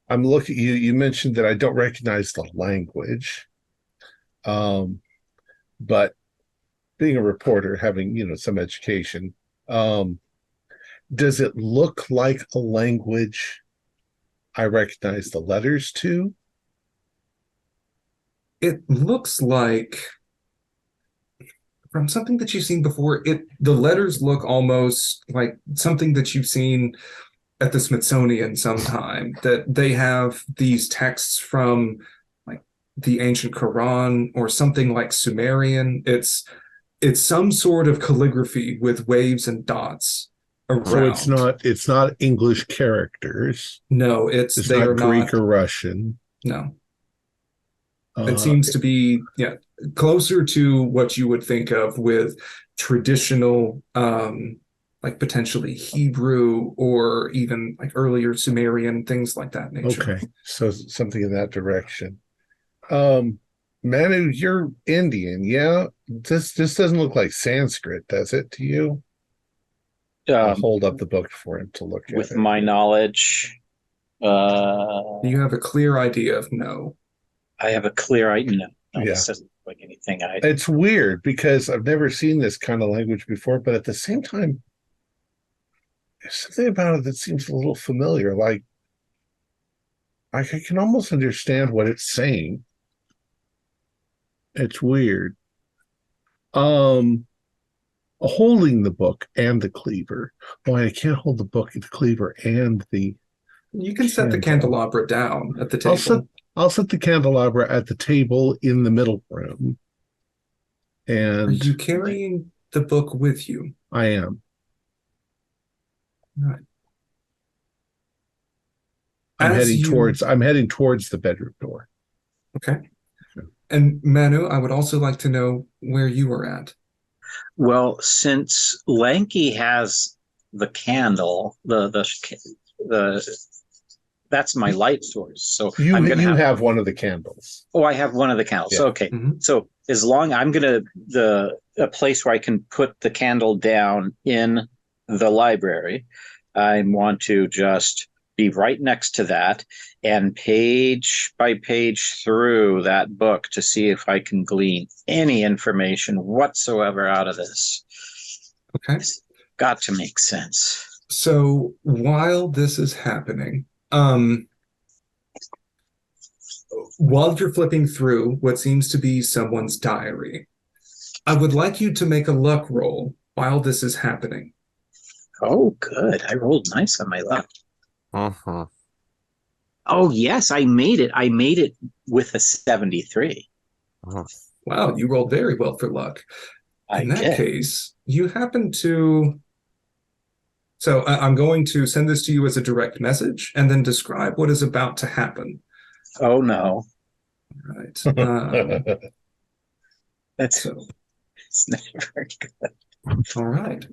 I'm looking you mentioned that I don't recognize the language. But being a reporter, having, some education, does it look like a language I recognize the letters to? It looks like, from something that you've seen before, the letters look almost like something that you've seen at the Smithsonian sometime, that they have these texts from like the ancient Quran or something like Sumerian. It's some sort of calligraphy with waves and dots around. So it's not English characters. No, It's they not are Greek not. or Russian. No, it seems to be closer to what you would think of with traditional like potentially Hebrew or even like earlier Sumerian, things like that nature. Okay, so something in that direction. Manu, you're Indian, yeah? This doesn't look like Sanskrit, does it to you? I'll hold up the book for him to look at With it. my knowledge, You have a clear idea of no. I have a clear idea. No, Yeah. this doesn't look like anything. It's weird because I've never seen this kind of language before, but at the same time, there's something about it that seems a little familiar. Like I can almost understand what it's saying. It's weird. Holding the book and the cleaver. Boy, I can't hold the book, the cleaver, and the. You can set the Candle. candelabra down at the table. I'll set the candelabra at the table in the middle room. Are And you carrying the book with you? I am. Right. I'm As heading you- towards the bedroom door. Okay. And Manu, I would also like to know where you are at. Well, since Lanky has the candle, the that's my light source. So I'm gonna have one of the candles. Oh, I have one of the candles. Yeah. Okay. So as long I'm gonna a place where I can put the candle down in the library, I want to just be right next to that and page by page through that book to see if I can glean any information whatsoever out of this. Okay. It's got to make sense. So while this is happening, while you're flipping through what seems to be someone's diary, I would like you to make a luck roll while this is happening. Oh, good. I rolled nice on my luck. Uh-huh. Oh, yes, I made it. I made it with a 73. Uh-huh. Wow, you rolled very well for luck. In that case, you happen to... So I'm going to send this to you as a direct message and then describe what is about to happen. Oh, no. Right. It's never very good. All right.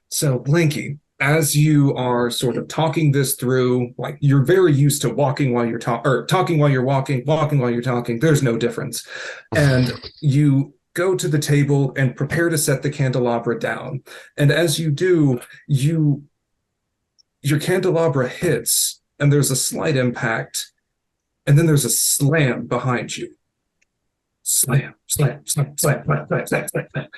So, Blinky, as you are sort of talking this through, like you're very used to walking while you're talking, or talking while you're walking while you're talking. There's no difference. And you go to the table and prepare to set the candelabra down. And as you do, your candelabra hits, and there's a slight impact, and then there's a slam behind you. Slam, slam, slam, slam, slam, slam, slam, slam, slam.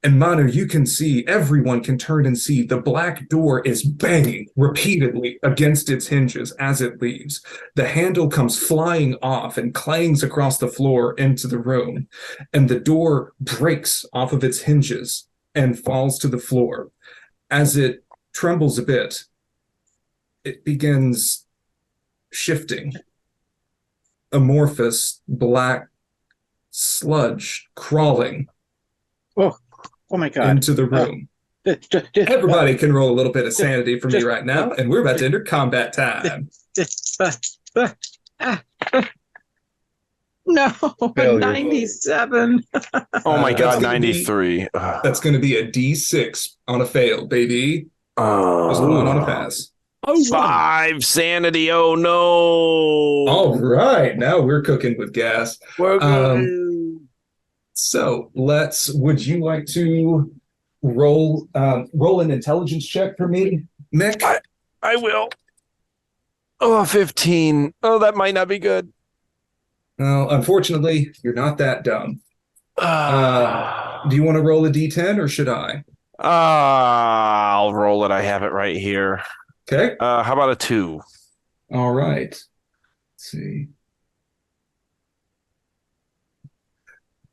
And Manu, you can see, everyone can turn and see, the black door is banging repeatedly against its hinges as it leaves. The handle comes flying off and clangs across the floor into the room. And the door breaks off of its hinges and falls to the floor. As it trembles a bit, it begins shifting. Amorphous black sludge crawling Oh my God. into the room. Everybody can roll a little bit of sanity for me right now, and we're about to enter combat time. No, Failure. 97. Oh my That's God, gonna be- 93. That's going to be a D6 on a fail, baby. Just one on a pass. Oh, 5 sanity. Oh no. All right, now we're cooking with gas. We're So would you like to roll an intelligence check for me, Mick? I will. Oh, 15. Oh, that might not be good. Well, unfortunately, you're not that dumb. Do you want to roll a D10 or should I? I'll roll it. I have it right here. Okay. How about a 2? All right. Let's see.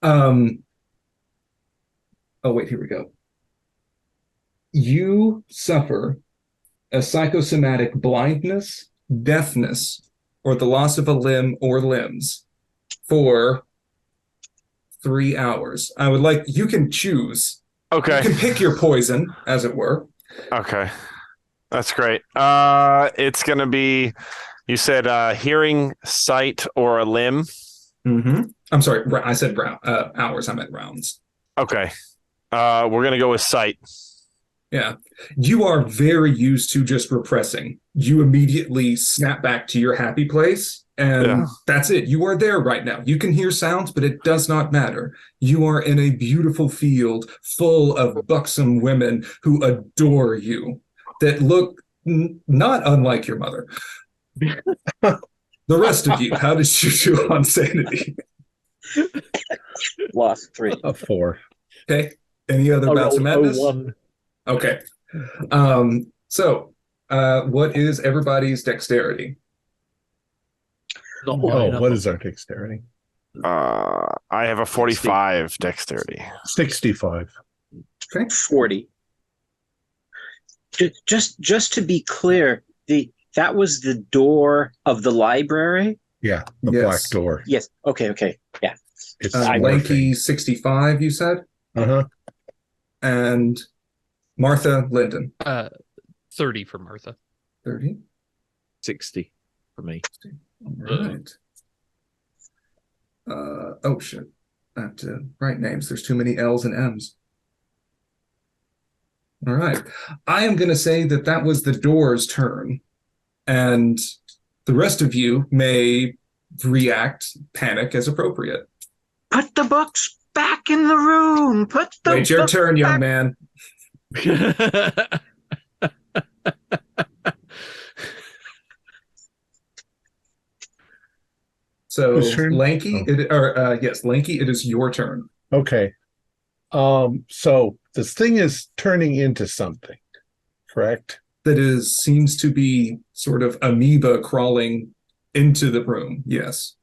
Oh, wait, here we go. You suffer a psychosomatic blindness, deafness, or the loss of a limb or limbs for 3 hours. You can choose. Okay. You can pick your poison, as it were. Okay. That's great. It's going to be, you said hearing, sight, or a limb. Mm-hmm. I'm sorry, I said hours. I meant rounds. Okay. We're going to go with sight. Yeah. You are very used to just repressing. You immediately snap back to your happy place, and that's it. You are there right now. You can hear sounds, but it does not matter. You are in a beautiful field full of buxom women who adore you, that look not unlike your mother. The rest of you, how did you do on sanity? Lost 3. A 4. Okay. Any other bouts of madness? 1. Okay. So what is everybody's dexterity? Not What is our dexterity? I have a 45 dexterity. 65. Okay. 40. Just to be clear, that was the door of the library? Yeah, the Yes. black door. Yes. Okay. Yeah. It's Lanky 65, you said? Uh-huh. And Martha Linden. 30 for Martha. 30. 60 for me. All right. Oh shit. I have to write names. There's too many L's and M's. All right. I am going to say that that was the door's turn. And the rest of you may react, panic as appropriate. Put the books back in the room. Put the Wait your books turn, young back. man. So, Whose turn? Lanky, yes, Lanky, it is your turn. Okay. So this thing is turning into something, correct? That seems to be sort of amoeba crawling into the room. Yes.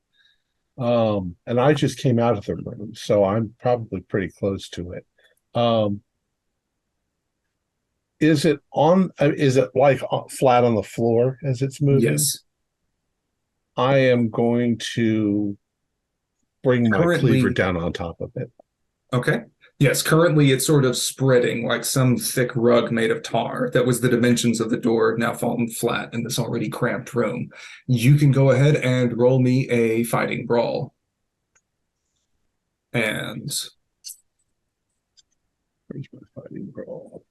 And I just came out of the room, so I'm probably pretty close to it. Is it like flat on the floor as it's moving? Yes. I am going to bring my cleaver down on top of it. Okay. Yes, currently it's sort of spreading like some thick rug made of tar. That was the dimensions of the door, now fallen flat in this already cramped room. You can go ahead and roll me a fighting brawl. And where's my fighting brawl?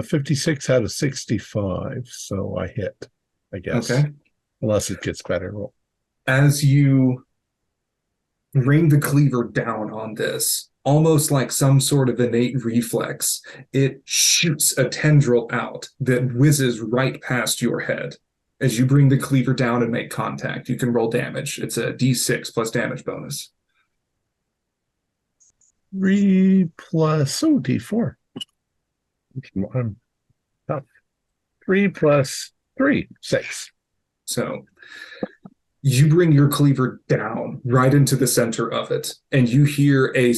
56 out of 65, so I hit, I guess. Okay. Unless it gets better roll. As you bring the cleaver down on this, almost like some sort of innate reflex, it shoots a tendril out that whizzes right past your head. As you bring the cleaver down and make contact, you can roll damage. It's a d6 plus damage bonus. 3 plus d4. I'm tough. 3 plus 3, 6. So you bring your cleaver down right into the center of it, and you hear a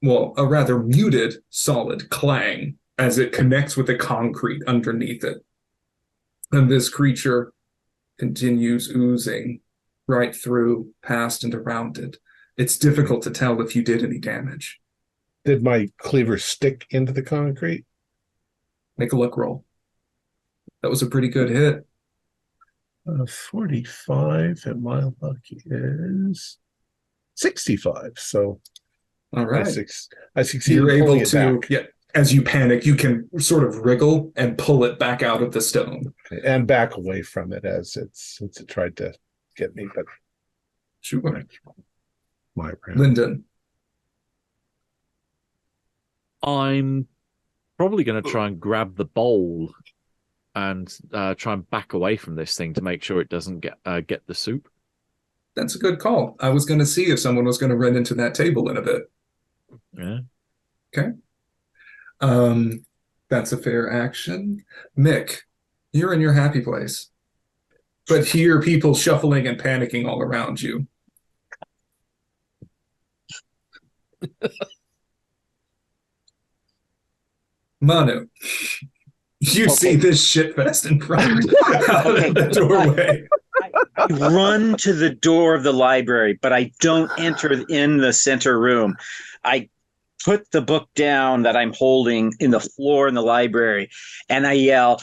rather muted solid clang as it connects with the concrete underneath it. And this creature continues oozing right through, past and around it. It's difficult to tell if you did any damage. Did my cleaver stick into the concrete? Make a luck roll. That was a pretty good hit. 45, and my luck is 65. So, all right, I succeeded. You're able to, as you panic, you can sort of wriggle and pull it back out of the stone and back away from it as it tried to get me. But sure, my round. Lyndon, I'm probably going to try and grab the bowl and try and back away from this thing to make sure it doesn't get the soup. That's a good call. I was going to see if someone was going to run into that table in a bit. Yeah. Okay. That's a fair action. Mick, you're in your happy place, but hear people shuffling and panicking all around you. Manu, you see this shitfest in front out of the doorway. I run to the door of the library, but I don't enter in the center room. I put the book down that I'm holding in the floor in the library, and I yell,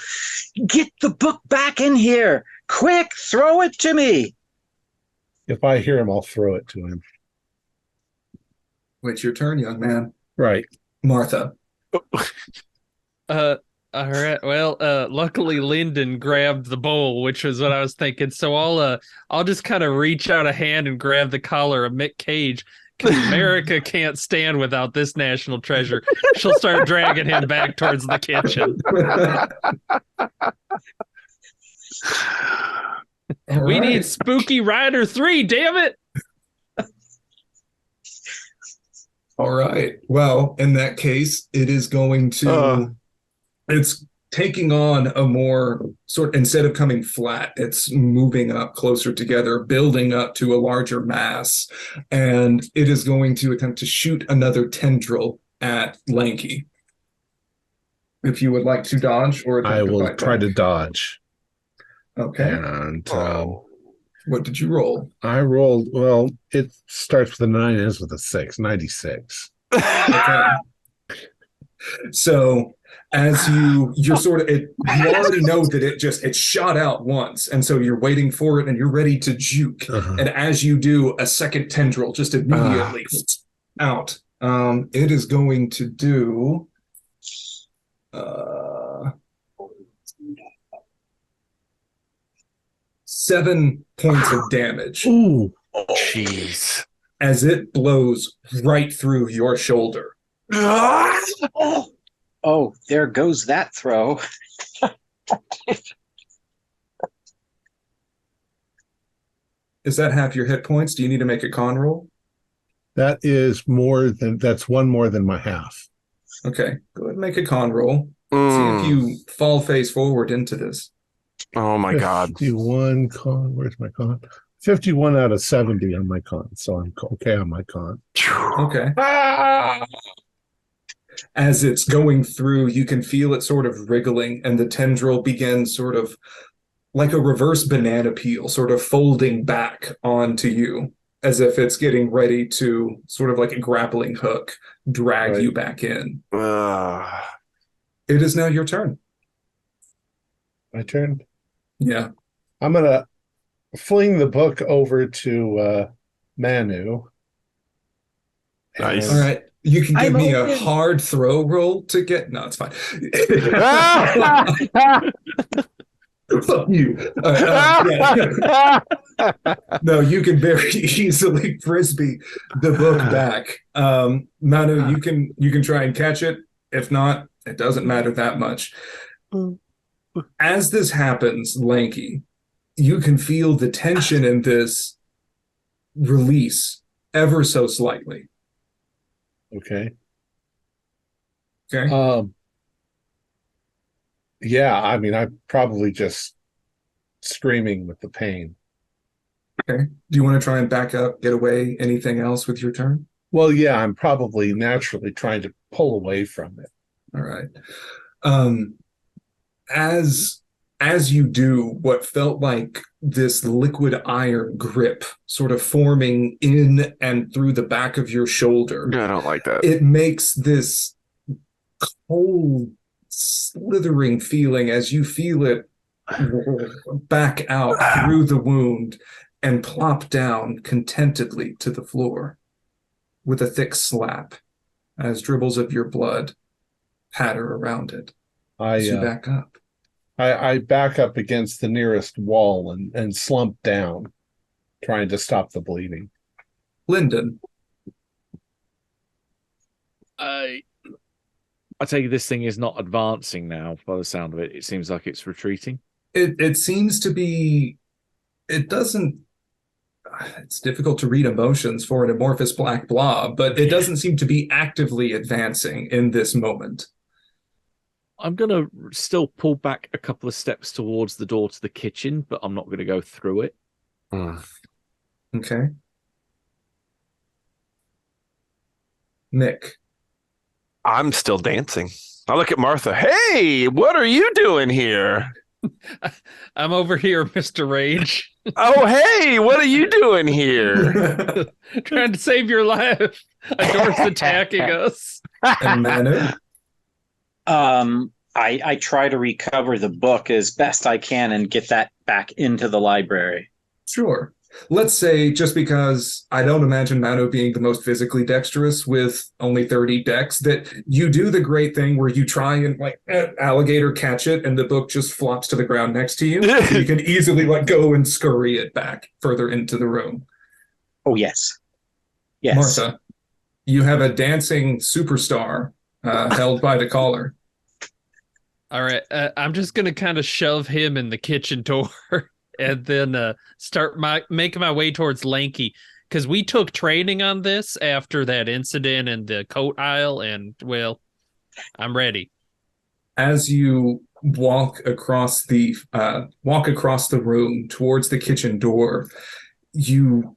"Get the book back in here! Quick, throw it to me!" If I hear him, I'll throw it to him. It's your turn, young man. Right. Martha. All right. Well, luckily Lyndon grabbed the bowl, which was what I was thinking. So I'll just kind of reach out a hand and grab the collar of Mick Cage, because America can't stand without this national treasure. She'll start dragging him back towards the kitchen. We need Spooky Rider 3, damn it! All right. Well, in that case, it is going to... It's taking on a more instead of coming flat, it's moving up closer together, building up to a larger mass, and it is going to attempt to shoot another tendril at Lanky. If you would like to dodge or I will try to dodge. Okay. And what did you roll? I rolled, well, it starts with a 9 and ends with a 6, 96. Okay. So As you're sort of, you already know that it shot out once, and so you're waiting for it and you're ready to juke. And as you do, a second tendril just immediately out. It is going to do 7 points of damage. Ooh. Jeez. As it blows right through your shoulder. Oh, there goes that throw. Is that half your hit points? Do you need to make a con roll? That's one more than my half. Okay, go ahead and make a con roll. See if you fall face forward into this. Oh my God. 51 con. Where's my con? 51 out of 70 on my con, so I'm okay on my con. Okay. As it's going through, you can feel it sort of wriggling, and the tendril begins sort of like a reverse banana peel, sort of folding back onto you, as if it's getting ready to, sort of like a grappling hook, drag you back in. It is now your turn. My turn? Yeah. I'm going to fling the book over to Manu. Nice. All right. You can give me a hard throw roll to get... No, it's fine. Fuck you. No, you can very easily frisbee the book back. Manu, you can try and catch it. If not, it doesn't matter that much. As this happens, Lanky, you can feel the tension in this release ever so slightly. Okay. Okay. Yeah, I mean, I'm probably just screaming with the pain. Okay. Do you want to try and back up, get away, anything else with your turn? Well, yeah, I'm probably naturally trying to pull away from it. All right. As you do, what felt like this liquid iron grip sort of forming in and through the back of your shoulder. I don't like that. It makes this cold, slithering feeling as you feel it back out through the wound and plop down contentedly to the floor with a thick slap as dribbles of your blood patter around it as you back up. I back up against the nearest wall and slump down, trying to stop the bleeding. Lyndon. I take it this thing is not advancing now by the sound of it. It seems like it's retreating. It seems to be... It doesn't... It's difficult to read emotions for an amorphous black blob, but it doesn't seem to be actively advancing in this moment. I'm going to still pull back a couple of steps towards the door to the kitchen, but I'm not going to go through it. Okay. Nick. I'm still dancing. I look at Martha. Hey, what are you doing here? I'm over here, Mr. Rage. Oh, hey, what are you doing here? Trying to save your life. A door's attacking us. And Manu? I try to recover the book as best I can and get that back into the library. Sure. Let's say, just because I don't imagine Manu being the most physically dexterous with only 30 dex, that you do the great thing where you try and, like, alligator catch it and the book just flops to the ground next to you. So you can easily, like, go and scurry it back further into the room. Oh, yes. Yes. Martha, you have a dancing superstar held by the collar. All right. I'm just going to kind of shove him in the kitchen door. And then start making my way towards Lanky, because we took training on this after that incident in the coat aisle, and, well, I'm ready. As you walk across the room towards the kitchen door, you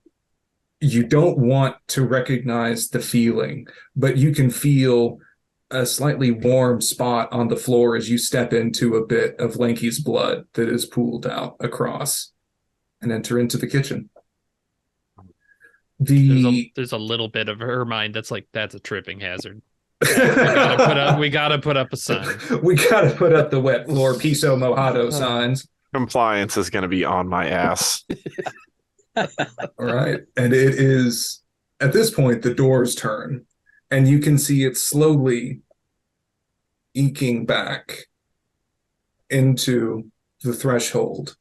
don't want to recognize the feeling, but you can feel a slightly warm spot on the floor as you step into a bit of Lanky's blood that is pooled out across and enter into the kitchen. There's a little bit of her mind that's like, that's a tripping hazard. We gotta put up a sign. We gotta put up the wet floor piso mojado signs. Compliance is going to be on my ass. All right. And it is, at this point, the doors turn, and you can see it slowly eking back into the threshold.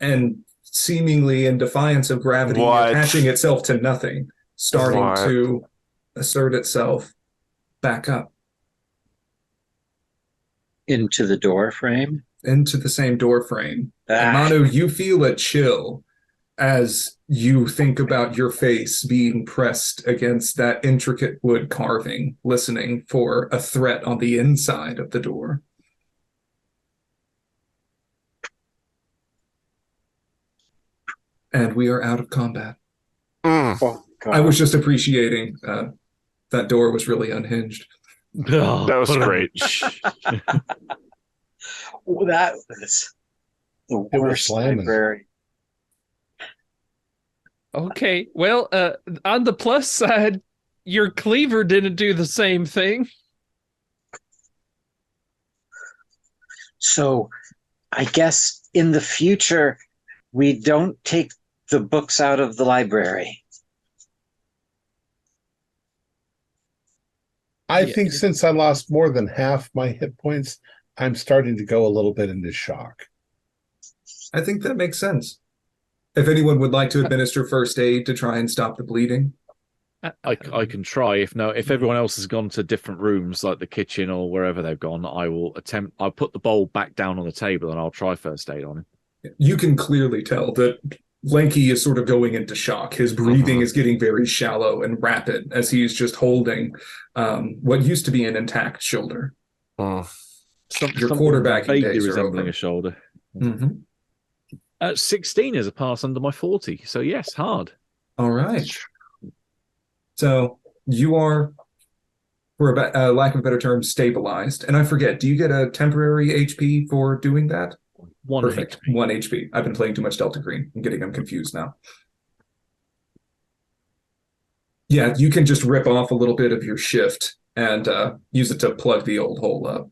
And seemingly in defiance of gravity, attaching itself to nothing, starting to assert itself back up. Into the door frame? Into the same door frame. And Manu, you feel a chill as you think about your face being pressed against that intricate wood carving, listening for a threat on the inside of the door. And we are out of combat. Oh, God. I was just appreciating that door was really unhinged. Oh, That was great. Oh, that was the was worst slamming. library. Okay, well, on the plus side, your cleaver didn't do the same thing. So I guess in the future, we don't take the books out of the library. I think since I lost more than half my hit points, I'm starting to go a little bit into shock. I think that makes sense. If anyone would like to administer first aid to try and stop the bleeding. I can try. If everyone else has gone to different rooms, like the kitchen or wherever they've gone, I'll put the bowl back down on the table and I'll try first aid on him. You can clearly tell that Lanky is sort of going into shock. His breathing is getting very shallow and rapid as he's just holding what used to be an intact shoulder. Your quarterbacking vaguely days are resembling over. a shoulder. Mm-hmm. 16 is a pass under my 40, so yes, hard. All right. So you are, for lack of a better term, stabilized. And I forget, do you get a temporary HP for doing that? 1 Perfect. HP. 1 HP. I've been playing too much Delta Green. I'm getting them confused now. Yeah, you can just rip off a little bit of your shift and use it to plug the old hole up.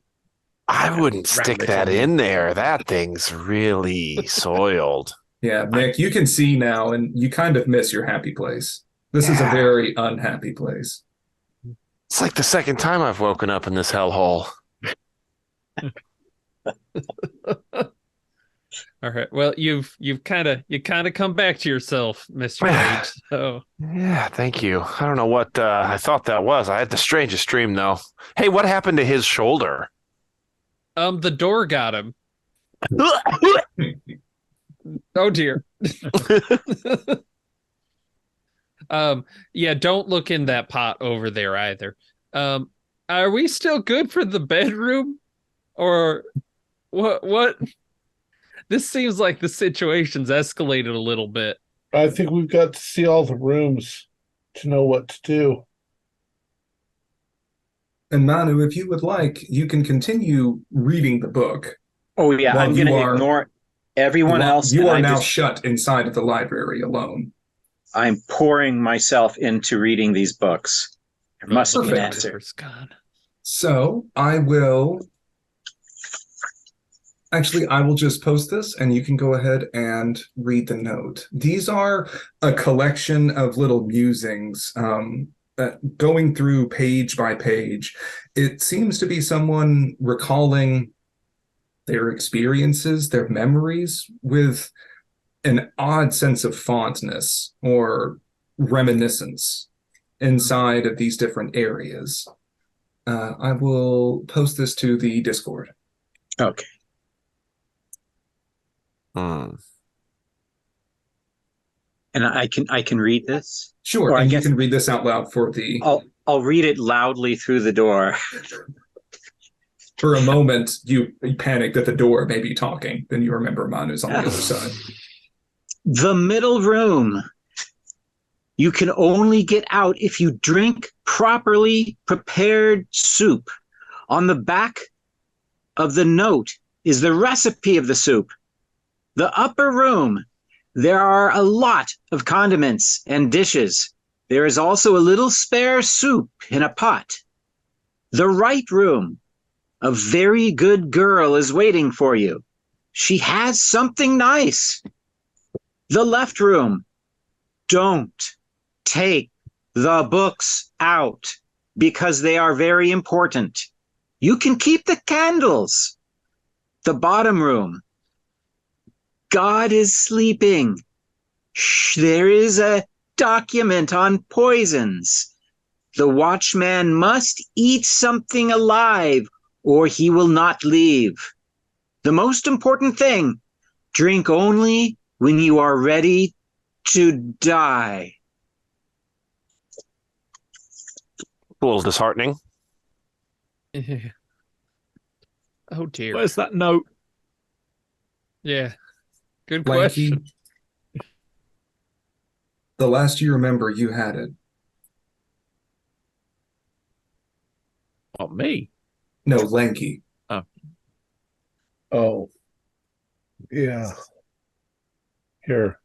I wouldn't stick that in there. That thing's really soiled. Yeah, Nick, you can see now, and you kind of miss your happy place. This is a very unhappy place. It's like the second time I've woken up in this hellhole. All right. Well, you kind of come back to yourself, Mr. Wade. So Yeah, thank you. I don't know what I thought that was. I had the strangest dream, though. Hey, what happened to his shoulder? the door got him. Oh dear. Yeah, don't look in that pot over there either. Are we still good for the bedroom? Or what? This seems like the situation's escalated a little bit. I think we've got to see all the rooms to know what to do. And Manu, if you would like, you can continue reading the book. Oh, yeah, While I'm going to ignore everyone else. You and are I now just- shut inside of the library alone. I'm pouring myself into reading these books. There must be an Perfect. answer. Door's gone. So I will just post this and you can go ahead and read the note. These are a collection of little musings going through page by page. It seems to be someone recalling their experiences, their memories with an odd sense of fondness or reminiscence inside of these different areas. I will post this to the Discord. Okay. Hmm. And I can read this? Sure, Or I and you guess- can read this out loud for the... I'll read it loudly through the door. For a moment, you panic that the door may be talking. Then you remember Manu's on the other side. The middle room. You can only get out if you drink properly prepared soup. On the back of the note is the recipe of the soup. The upper room. There are a lot of condiments and dishes. There is also a little spare soup in a pot. The right room. A very good girl is waiting for you. She has something nice. The left room. Don't take the books out because they are very important. You can keep the candles. The bottom room. God is sleeping. Shh, there is a document on poisons. The watchman must eat something alive or he will not leave. The most important thing, drink only when you are ready to die. A little disheartening. Oh dear. Where's that note? Yeah. Good Lanky, question. the last you remember, you had it. Not me. No, Lanky. Oh, yeah. Here.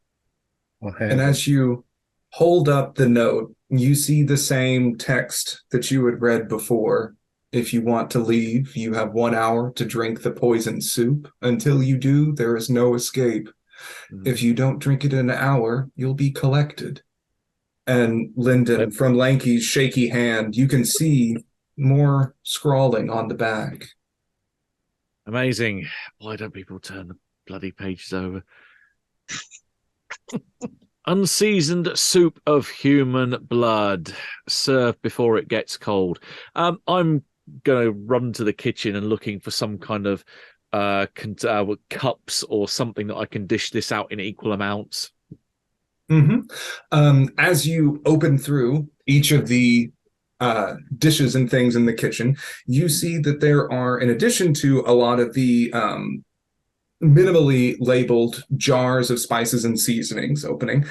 I'll hand And it. as you hold up the note, you see the same text that you had read before. If you want to leave, you have 1 hour to drink the poison soup. Until you do, there is no escape. If you don't drink it in an hour, you'll be collected. And Lyndon, Yep. from Lanky's shaky hand, you can see more scrawling on the back. Amazing. Why don't people turn the bloody pages over? Unseasoned soup of human blood, served before it gets cold. I'm going to run to the kitchen and looking for some kind of cups or something that I can dish this out in equal amounts. As you open through each of the dishes and things in the kitchen, you see that there are, in addition to a lot of the minimally labeled jars of spices and seasonings opening,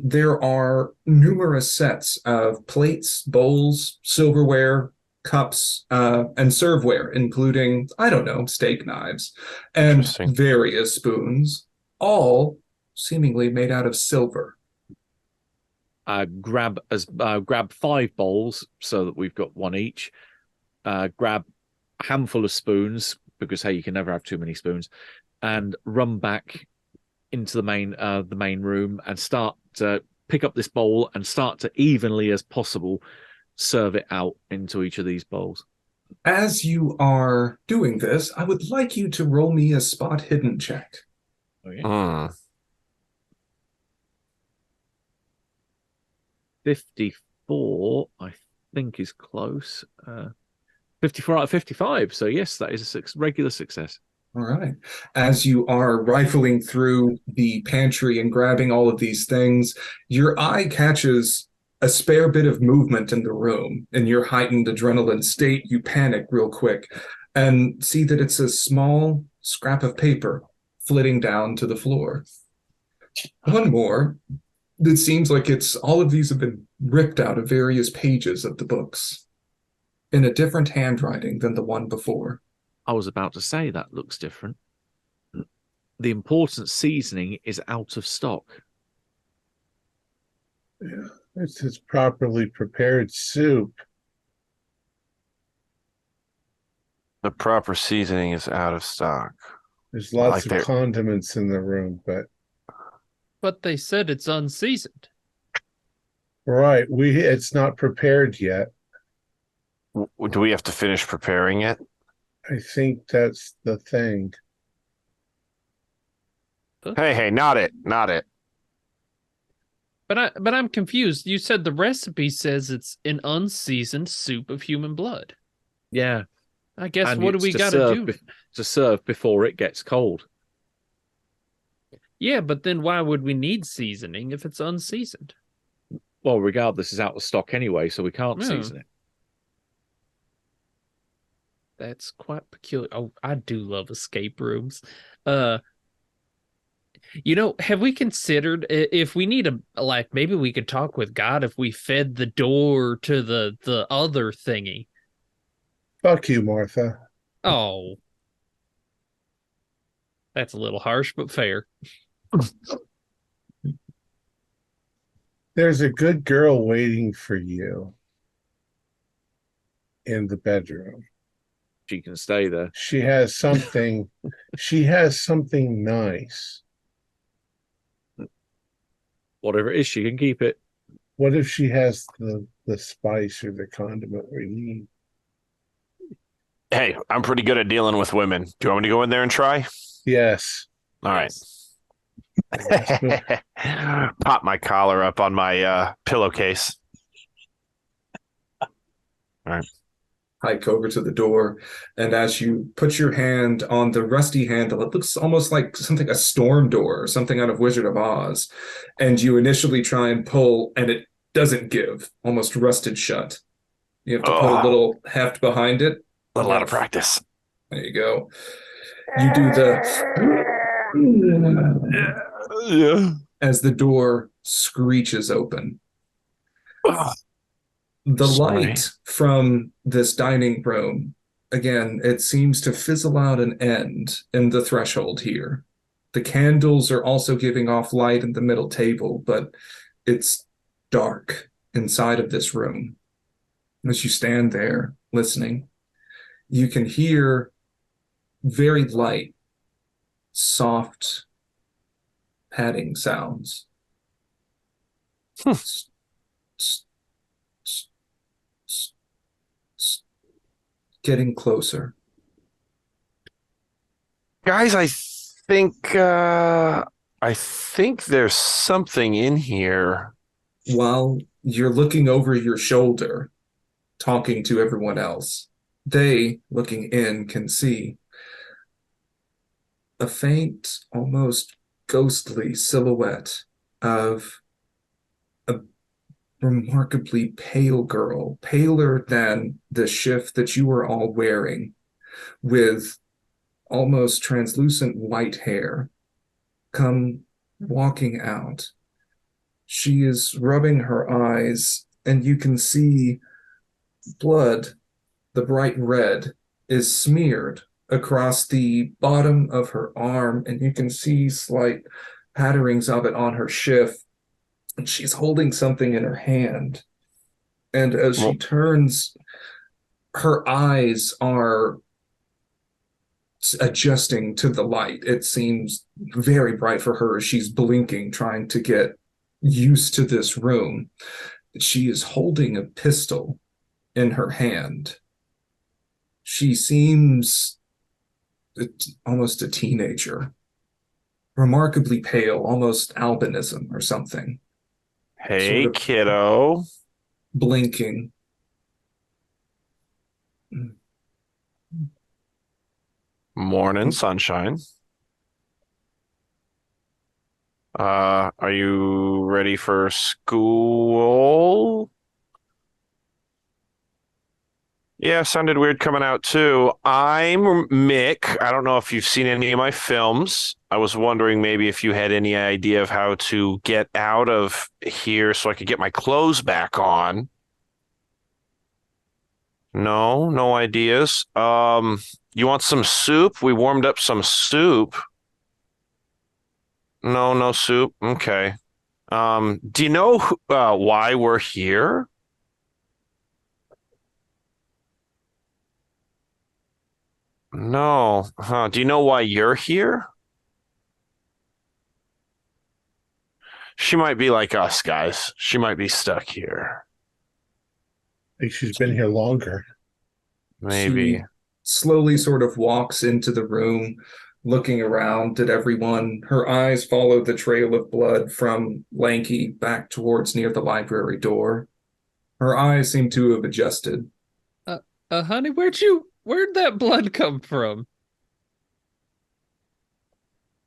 there are numerous sets of plates, bowls, silverware, cups, and serveware, including, I don't know, steak knives and Interesting. various spoons, all seemingly made out of silver. Grab 5 bowls so that we've got one each. Grab a handful of spoons because hey, you can never have too many spoons, and run back into the main room and start to pick up this bowl and start to evenly as possible serve it out into each of these bowls. As you are doing this, I would like you to roll me a spot hidden check. Okay. Hmm. 54, I think, is close. 54 out of 55. So yes, that is a regular success. All right. As you are rifling through the pantry and grabbing all of these things, your eye catches a spare bit of movement in the room. In your heightened adrenaline state, you panic real quick and see that it's a small scrap of paper flitting down to the floor. One more. It seems like all of these have been ripped out of various pages of the books in a different handwriting than the one before. I was about to say that looks different. The important seasoning is out of stock. Yeah, this is properly prepared soup. The proper seasoning is out of stock. There's lots Like of condiments in the room, but they said it's unseasoned. right, it's not prepared yet. Do we have to finish preparing it? I think that's the thing. Hey, not it. But I'm confused. You said the recipe says it's an unseasoned soup of human blood. Yeah. I guess And what do it's we to got to serve do? to serve before it gets cold. Yeah, but then why would we need seasoning if it's unseasoned? Well, regardless, it's out of stock anyway, so we can't Yeah. season it. That's quite peculiar. Oh, I do love escape rooms. Have we considered if we need maybe we could talk with God if we fed the door to the other thingy? Fuck you, Martha. Oh. That's a little harsh, but fair. There's a good girl waiting for you in the bedroom. She can stay there. She has something. She has something nice. Whatever it is, she can keep it. What if she has the spice or the condiment we need? Hey, I'm pretty good at dealing with women. Do you want me to go in there and try? Yes. All right. Yes. Pop my collar up on my pillowcase. All right. Hike over to the door, and as you put your hand on the rusty handle, it looks almost like something, a storm door or something out of Wizard of Oz, and you initially try and pull, and it doesn't give, almost rusted shut. You have to put a little heft behind it. A lot of practice. There you go. You do the as the door screeches open. The light from this dining room, again, it seems to fizzle out and end in the threshold here. The candles are also giving off light in the middle table, but it's dark inside of this room. As you stand there listening, you can hear very light, soft padding sounds. Getting closer. Guys, I think there's something in here. While you're looking over your shoulder, talking to everyone else, they, looking in, can see a faint, almost ghostly silhouette of a remarkably pale girl, paler than the shift that you are all wearing, with almost translucent white hair, come walking out. She is rubbing her eyes, and you can see blood, the bright red, is smeared across the bottom of her arm, and you can see slight patterings of it on her shift. And she's holding something in her hand. And as she turns, her eyes are adjusting to the light. It seems very bright for her as she's blinking, trying to get used to this room. She is holding a pistol in her hand. She seems almost a teenager, remarkably pale, almost albinism or something. Hey, sort of kiddo. Blinking. Morning, sunshine. Are you ready for school? Yeah, sounded weird coming out too. I'm Mick. I don't know if you've seen any of my films. I was wondering maybe if you had any idea of how to get out of here so I could get my clothes back on. No ideas. You want some soup? We warmed up some soup. No soup. Okay. Do you know why we're here? No. Huh. Do you know why you're here? She might be like us, guys. She might be stuck here. I think she's been here longer. Maybe. She slowly sort of walks into the room, looking around at everyone. Her eyes follow the trail of blood from Lanky back towards near the library door. Her eyes seem to have adjusted. Honey, where'd that blood come from?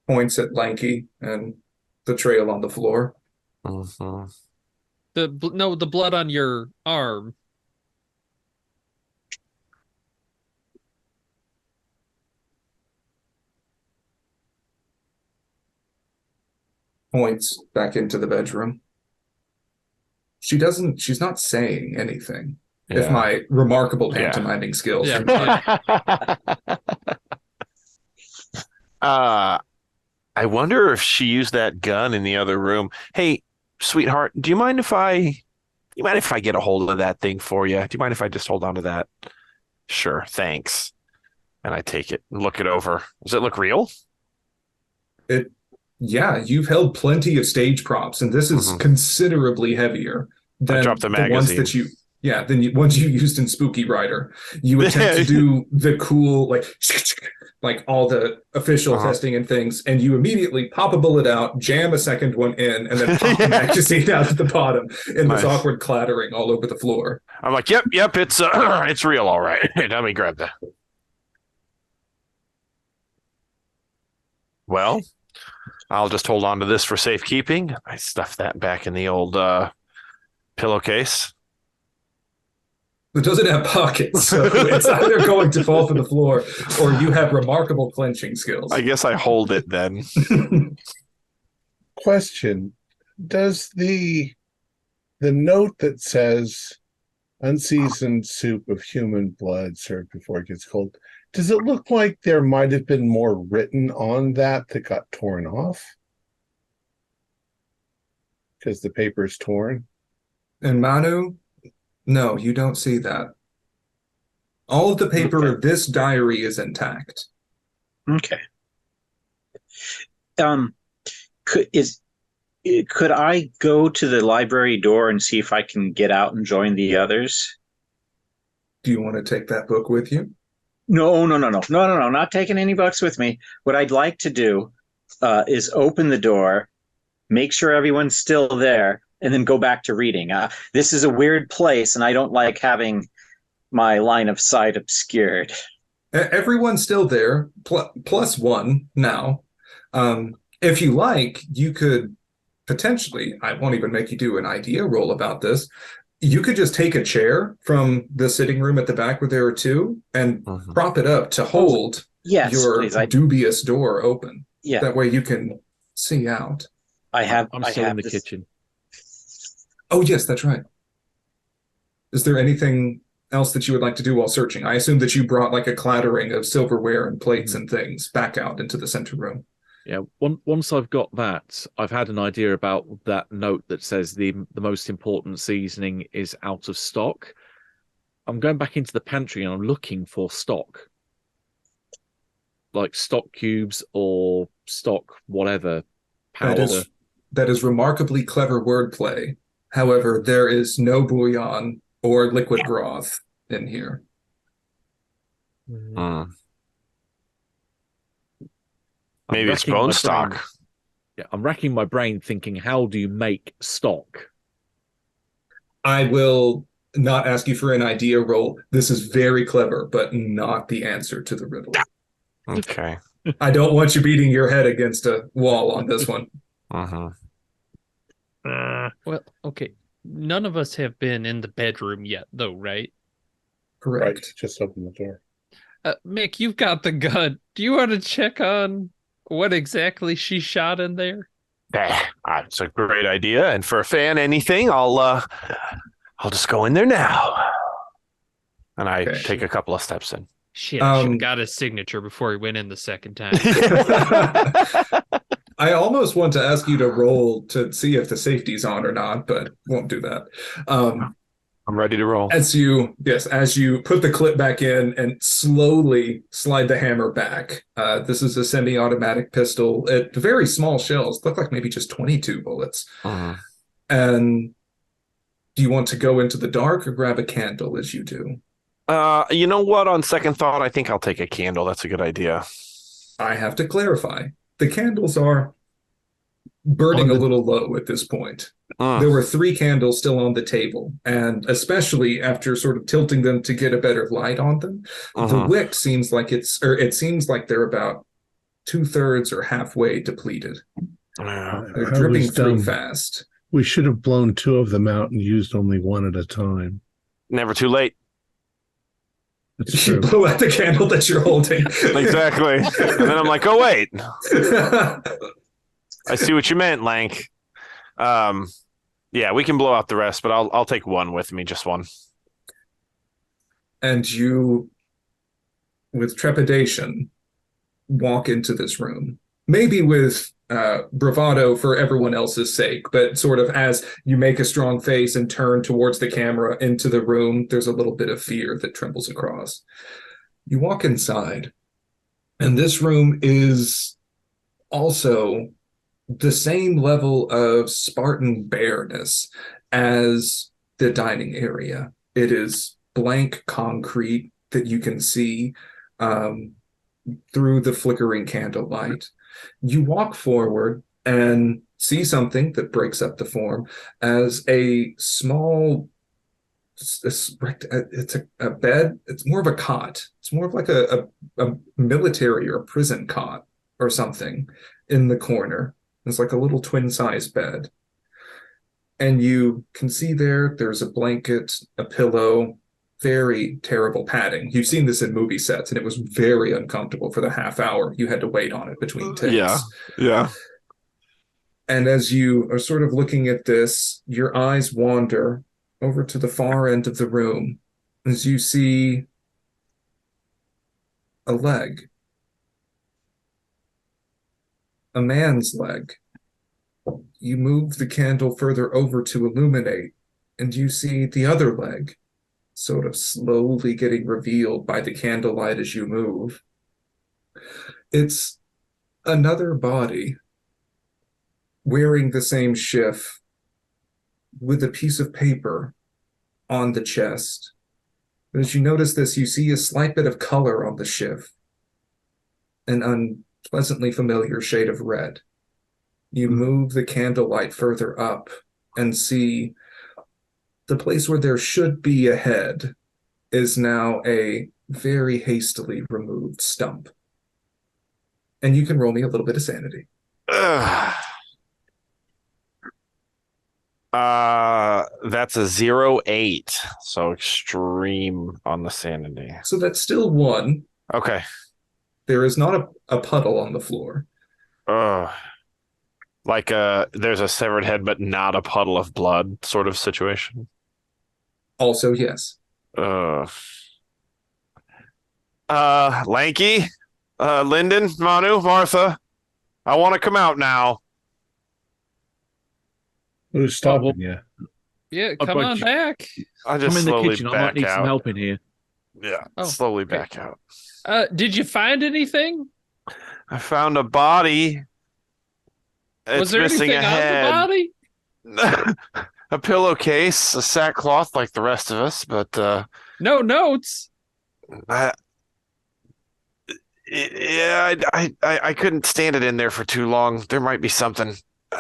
Points at Lanky and the trail on the floor. Mm-hmm. The blood on your arm. Points back into the bedroom. She's not saying anything. Yeah. If my remarkable pantomiming skills. Yeah. I wonder if she used that gun in the other room. Hey, sweetheart, do you mind if I get a hold of that thing for you? Do you mind if I just hold on to that? Sure, thanks. And I take it and look it over. Does it look real? Yeah, you've held plenty of stage props, and this is considerably heavier than the ones that ones you used in Spooky Rider. You attempt to do the cool, like all the official testing and things, and you immediately pop a bullet out, jam a second one in, and then pop the magazine out at the bottom in this awkward clattering all over the floor. I'm like, yep, it's real, all right. Let me grab that. Well, I'll just hold on to this for safekeeping. I stuff that back in the old pillowcase. It doesn't have pockets, so it's either going to fall to the floor or you have remarkable clenching skills. I guess I hold it then. Question: does the note that says unseasoned soup of human blood served before it gets cold, does it look like there might have been more written on that got torn off? Because the paper is torn? And Manu, no, you don't see that. All of the paper of this diary is intact. Okay. Could I go to the library door and see if I can get out and join the others? Do you want to take that book with you? No, not taking any books with me. What I'd like to do is open the door, make sure everyone's still there, and then go back to reading. This is a weird place, and I don't like having my line of sight obscured. Everyone's still there, plus one now. If you like, you could potentially, I won't even make you do an idea roll about this, you could just take a chair from the sitting room at the back where there are two and prop it up to hold your dubious door open. Yeah. That way you can see out. I'm still in the kitchen. Oh, yes, that's right. Is there anything else that you would like to do while searching? I assume that you brought like a clattering of silverware and plates and things back out into the center room. Yeah, once I've got that, I've had an idea about that note that says the most important seasoning is out of stock. I'm going back into the pantry and I'm looking for stock. Like stock cubes or stock whatever powder. That is remarkably clever wordplay. However, there is no bouillon or liquid broth in here. Maybe it's bone stock. Yeah, I'm racking my brain thinking, how do you make stock? I will not ask you for an idea roll. This is very clever, but not the answer to the riddle. Okay. I don't want you beating your head against a wall on this one. Well, okay. None of us have been in the bedroom yet, though, right? Correct. Right, just open the door. Mick, you've got the gun. Do you want to check on what exactly she shot in there? It's a great idea, and for a fan, anything, I'll just go in there now. And I take a couple of steps in. Shit, I should have got his signature before he went in the second time. I almost want to ask you to roll to see if the safety's on or not, but won't do that. I'm ready to roll. As you put the clip back in and slowly slide the hammer back. This is a semi-automatic pistol at very small shells. Look like maybe just 22 bullets. And do you want to go into the dark or grab a candle as you do? You know what? On second thought, I think I'll take a candle. That's a good idea. I have to clarify. The candles are burning a little low at this point. There were 3 candles still on the table, and especially after sort of tilting them to get a better light on them, the wick seems like it seems like they're about 2/3 or halfway depleted. They're dripping through fast. We should have blown 2 of them out and used only one at a time. Never too late. That's You true. blow out the candle that you're holding. Exactly. And then I'm like, oh, wait. I see what you meant, Lank. Yeah, we can blow out the rest, but I'll take one with me, just one. And you, with trepidation, walk into this room. Maybe with bravado for everyone else's sake, but sort of as you make a strong face and turn towards the camera into the room, there's a little bit of fear that trembles across. You walk inside, and this room is also the same level of Spartan bareness as the dining area. It is blank concrete that you can see through the flickering candlelight. You walk forward and see something that breaks up the form as a small, it's a bed. It's more of a cot. It's more of like a military or a prison cot or something in the corner. It's like a little twin-size bed. And you can see there's a blanket, a pillow, very terrible padding. You've seen this in movie sets, and it was very uncomfortable for the half hour you had to wait on it between takes. Yeah. And as you are sort of looking at this, your eyes wander over to the far end of the room as you see a leg. A man's leg. You move the candle further over to illuminate, and you see the other leg sort of slowly getting revealed by the candlelight as you move. It's another body wearing the same shift with a piece of paper on the chest. But as you notice this, you see a slight bit of color on the shift, an unpleasantly familiar shade of red. You move the candlelight further up and see the place where there should be a head is now a very hastily removed stump. And you can roll me a little bit of sanity. That's a 0-8, so extreme on the sanity. So that's still 1. Okay. There is not a puddle on the floor. Like there's a severed head, but not a puddle of blood sort of situation. Also, yes. Lanky, Lyndon, Manu, Martha, I want to come out now. Who's stopping you? Yeah, come on back. I just I'm in the slowly kitchen. I back might need out. some help in here. Yeah, Oh, slowly okay. back out. Did you find anything? I found a body. Was there missing anything a head. on the body? A pillowcase, a sackcloth like the rest of us, but No notes. I couldn't stand it in there for too long. There might be something.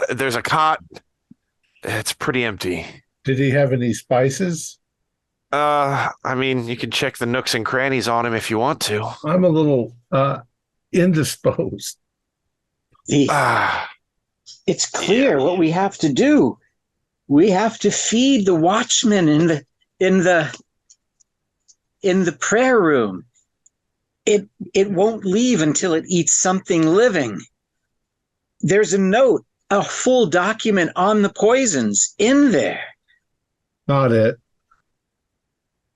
There's a cot. It's pretty empty. Did he have any spices? I mean, you can check the nooks and crannies on him if you want to. I'm a little indisposed. It's clear what we have to do. We have to feed the watchmen in the prayer room. It won't leave until it eats something living. There's a note, a full document on the poisons in there. Not it.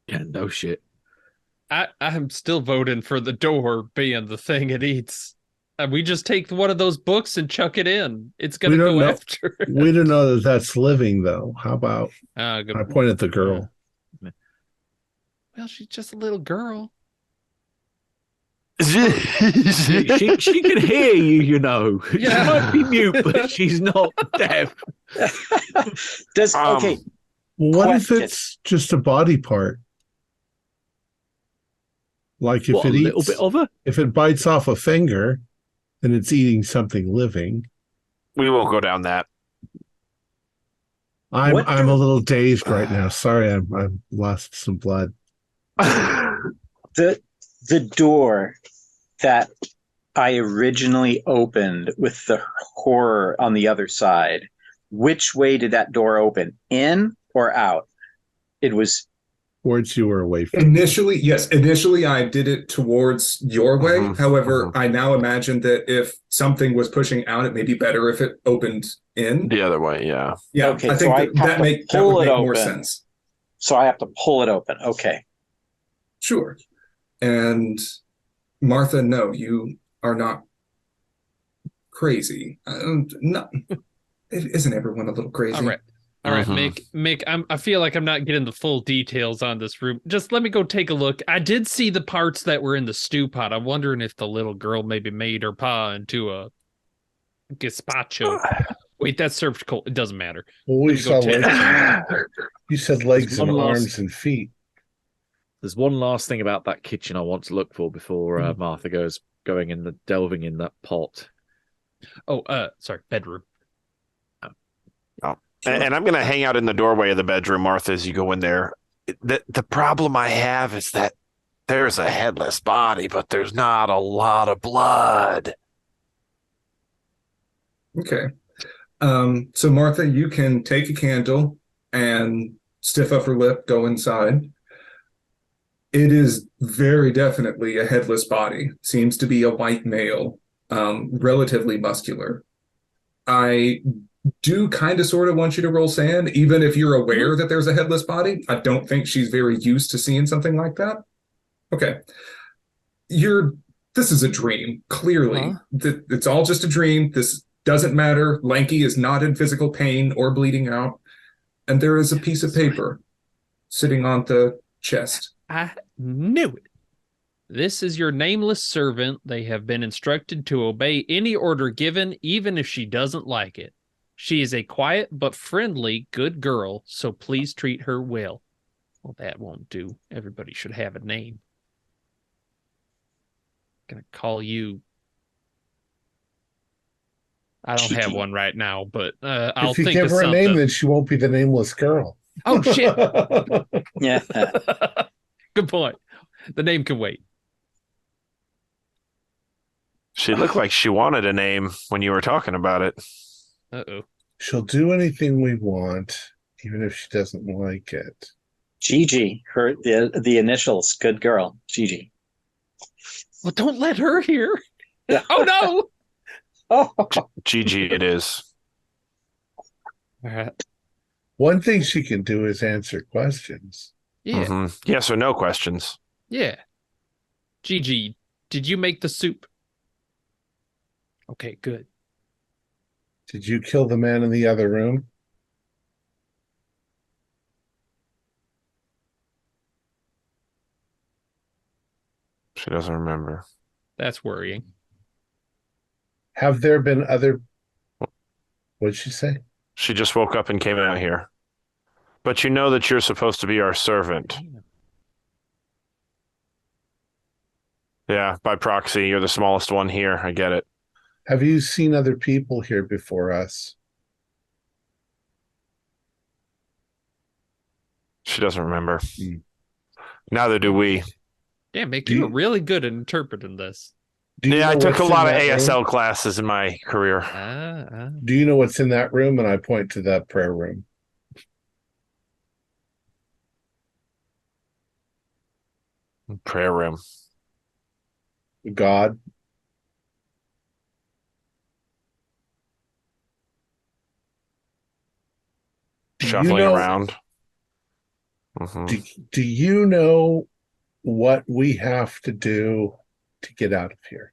Yeah, no shit. I'm still voting for the door being the thing it eats. We just take one of those books and chuck it in. It's going to go after it. We don't know that that's living, though. How about I point at the girl? Well, she's just a little girl. she can hear you, you know. Yeah. She might be mute, but she's not deaf. Okay. What if it's just a body part? Like if a little bit of her? If it bites off a finger, then it's eating something living. We won't go down that. I'm a little dazed right now. Sorry, I've lost some blood. The door that I originally opened with the horror on the other side, which way did that door open? In or out? It was towards you or away from Initially, yes. Initially, I did it towards your way. Mm-hmm. However, I now imagine that if something was pushing out, it may be better if it opened in. The other way, yeah. Yeah, Okay, I think that would make more sense. So I have to pull it open. Okay. Sure. And Martha, no, you are not crazy. Not, isn't everyone a little crazy? All right, Mick. I feel like I'm not getting the full details on this room. Just let me go take a look. I did see the parts that were in the stew pot. I'm wondering if the little girl maybe made her pa into a gazpacho. Wait, that's served cold. It doesn't matter. Well, we saw legs. You said legs and arms and feet. There's one last thing about that kitchen I want to look for before Martha goes delving in that pot. Oh, sorry, bedroom. Oh. And I'm going to hang out in the doorway of the bedroom, Martha, as you go in there. The problem I have is that there's a headless body, but there's not a lot of blood. Okay. So Martha, you can take a candle and stiff upper lip, go inside. It is very definitely a headless body. Seems to be a white male, relatively muscular. I do kind of sort of want you to roll sand, even if you're aware that there's a headless body. I don't think she's very used to seeing something like that. Okay. This is a dream, clearly. It's all just a dream. This doesn't matter. Lanky is not in physical pain or bleeding out. And there is a piece of paper sitting on the chest. I knew it. This is your nameless servant. They have been instructed to obey any order given, even if she doesn't like it. She is a quiet but friendly, good girl, so please treat her well. Well, that won't do. Everybody should have a name. I'm gonna call you. I don't have one right now, but I'll think of something. If you give her a name, then she won't be the nameless girl. Oh, shit. Yeah. Good point. The name can wait. She looked like she wanted a name when you were talking about it. Uh-oh. She'll do anything we want, even if she doesn't like it. Gigi, the initials, good girl, Gigi. Well, don't let her hear. Oh, no. Oh, Gigi it is. All right. One thing she can do is answer questions. Yeah. Mm-hmm. Yes or no questions. Yeah. Gigi, did you make the soup? Okay, good. Did you kill the man in the other room? She doesn't remember. That's worrying. Have there been other... What'd she say? She just woke up and came out here. But you know that you're supposed to be our servant. Yeah, by proxy, you're the smallest one here. I get it. Have you seen other people here before us? She doesn't remember. Neither do we. Yeah, Mick, you were really good at interpreting this. Yeah, I took a lot of ASL classes in my career. Do you know what's in that room? And I point to that prayer room. Prayer room. God. Shuffling around. Mm-hmm. Do you know what we have to do to get out of here?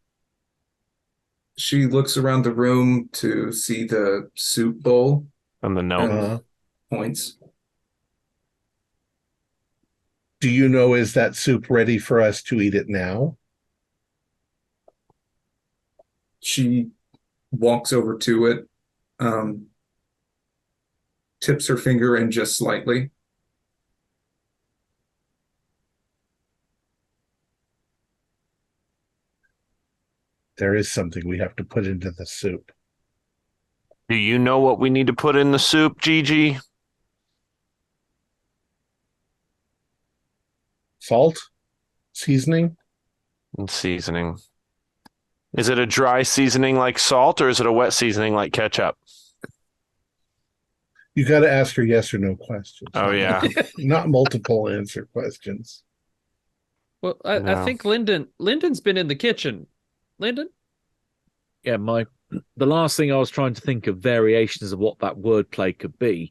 She looks around the room to see the soup bowl. And the note. Points. Do you know, is that soup ready for us to eat it now? She walks over to it, tips her finger in just slightly. There is something we have to put into the soup. Do you know what we need to put in the soup, Gigi? Salt? Seasoning? And seasoning. Is it a dry seasoning like salt, or is it a wet seasoning like ketchup? You got to ask her yes or no questions. Oh, yeah. Not multiple answer questions. Well, I think Lyndon's been in the kitchen. Lyndon? Yeah, the last thing I was trying to think of variations of what that wordplay could be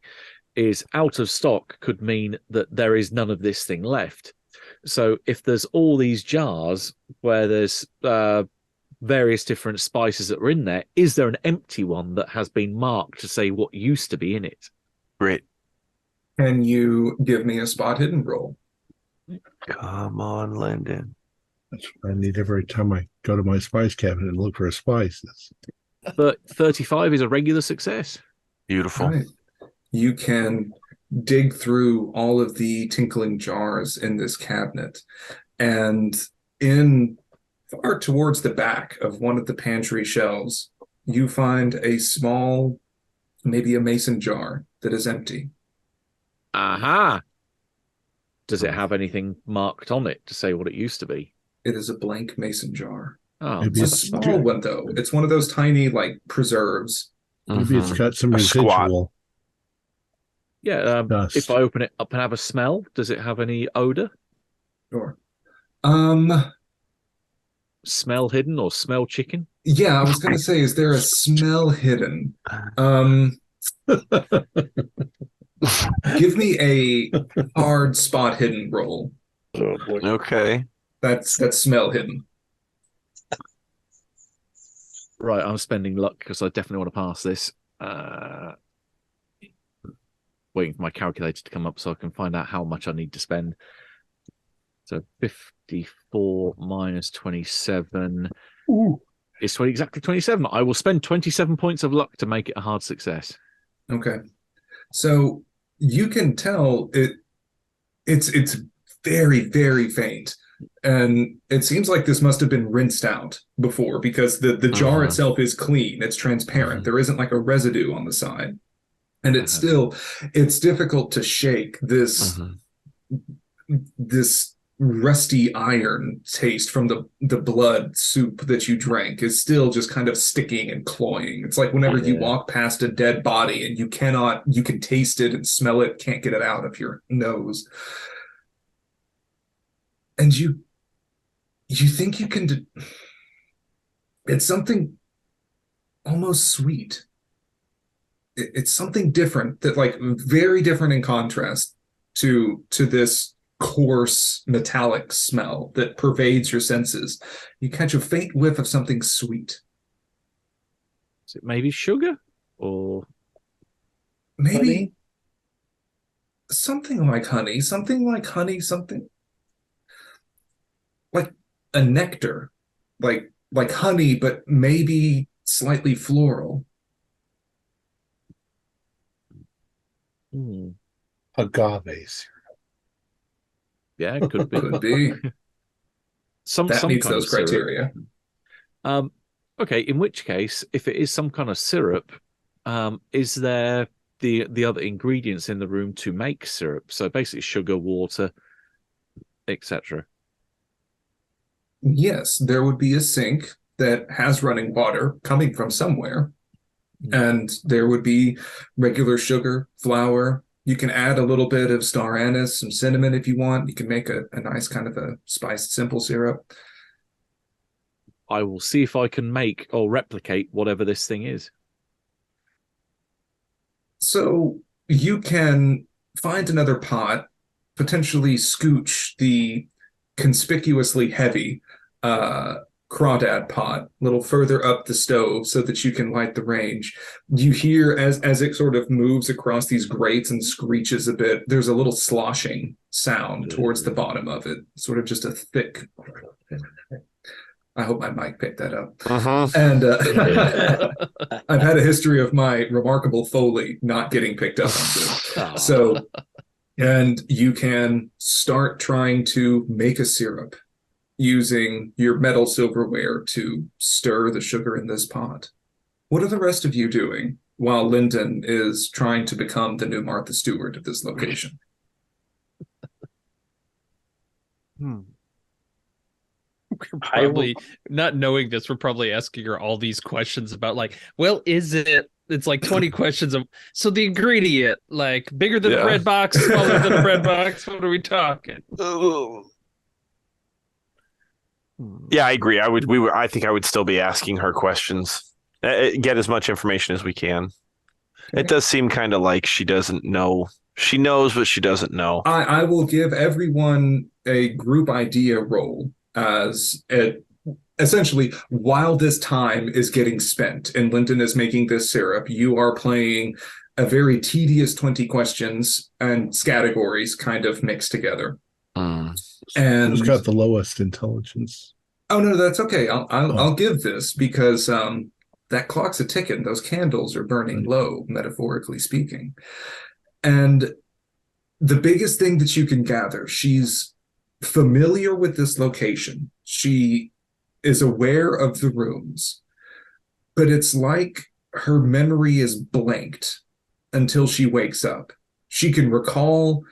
is out of stock could mean that there is none of this thing left. So if there's all these jars where there's various different spices that were in there. Is there an empty one that has been marked to say what used to be in it? Great. Can you give me a spot hidden roll? Come on, Lyndon. That's what I need every time I go to my spice cabinet and look for a spice. But 35 is a regular success. Beautiful. Right. You can dig through all of the tinkling jars in this cabinet, and in far towards the back of one of the pantry shelves, you find a small, maybe a mason jar that is empty. Aha! Does it have anything marked on it to say what it used to be? It is a blank mason jar. Oh, Maybe It's a it's small one, though. It's one of those tiny, like, preserves. Maybe it's Mhm. got some A squat. residual. yeah. Dust. If I open it up and have a smell, does it have any odor? Sure. Smell hidden or smell chicken? Yeah, I was going to say, is there a smell hidden? Give me a hard spot hidden roll. Okay. That's smell hidden. Right, I'm spending luck because I definitely want to pass this. Waiting for my calculator to come up so I can find out how much I need to spend. So 54 minus 27 is exactly 27. I will spend 27 points of luck to make it a hard success. Okay. So you can tell it's very, very faint. And it seems like this must have been rinsed out before, because the jar itself is clean. It's transparent. There isn't like a residue on the side. And it's difficult to shake this rusty iron taste from the blood soup that you drank is still just kind of sticking and cloying. It's like whenever you walk past a dead body and you can taste it and smell it, can't get it out of your nose. And you think you can it's something almost sweet. It's something different, that like very different in contrast to this coarse metallic smell that pervades your senses. You catch a faint whiff of something sweet. Is it maybe sugar or Maybe honey? something like honey, something like a nectar, like honey, but maybe slightly floral. Agave syrup. Yeah, it could be. Could be. some That meets kind those of syrup. criteria. Okay, in which case, if it is some kind of syrup, is there the other ingredients in the room to make syrup? So basically sugar, water, etc. Yes, there would be a sink that has running water coming from somewhere. And there would be regular sugar, flour. You can add a little bit of star anise, some cinnamon if you want. You can make a nice kind of a spiced simple syrup. I will see if I can make or replicate whatever this thing is. So you can find another pot, potentially scooch the conspicuously heavy crawdad pot a little further up the stove so that you can light the range. You hear as it sort of moves across these grates and screeches a bit, there's a little sloshing sound towards the bottom of it, sort of just a thick. I hope my mic picked that up. And I've had a history of my remarkable Foley not getting picked up on. So, and you can start trying to make a syrup using your metal silverware to stir the sugar in this pot. What are the rest of you doing while Lyndon is trying to become the new Martha Stewart of this location? Probably not knowing this, we're probably asking her all these questions about like, well, it's like 20 questions of, so the ingredient, like bigger than the bread box, smaller than the bread box, what are we talking? Yeah, I agree. I think I would still be asking her questions. Get as much information as we can. Okay. It does seem kind of like she doesn't know. She knows, but she doesn't know. I will give everyone a group idea roll as essentially, while this time is getting spent and Linton is making this syrup, you are playing a very tedious 20 questions and categories kind of mixed together. And who's got the lowest intelligence? Oh no, that's okay. I'll give this because that clock's a ticking. Those candles are burning low, metaphorically speaking. And the biggest thing that you can gather, she's familiar with this location. She is aware of the rooms, but it's like her memory is blanked until she wakes up. She can recall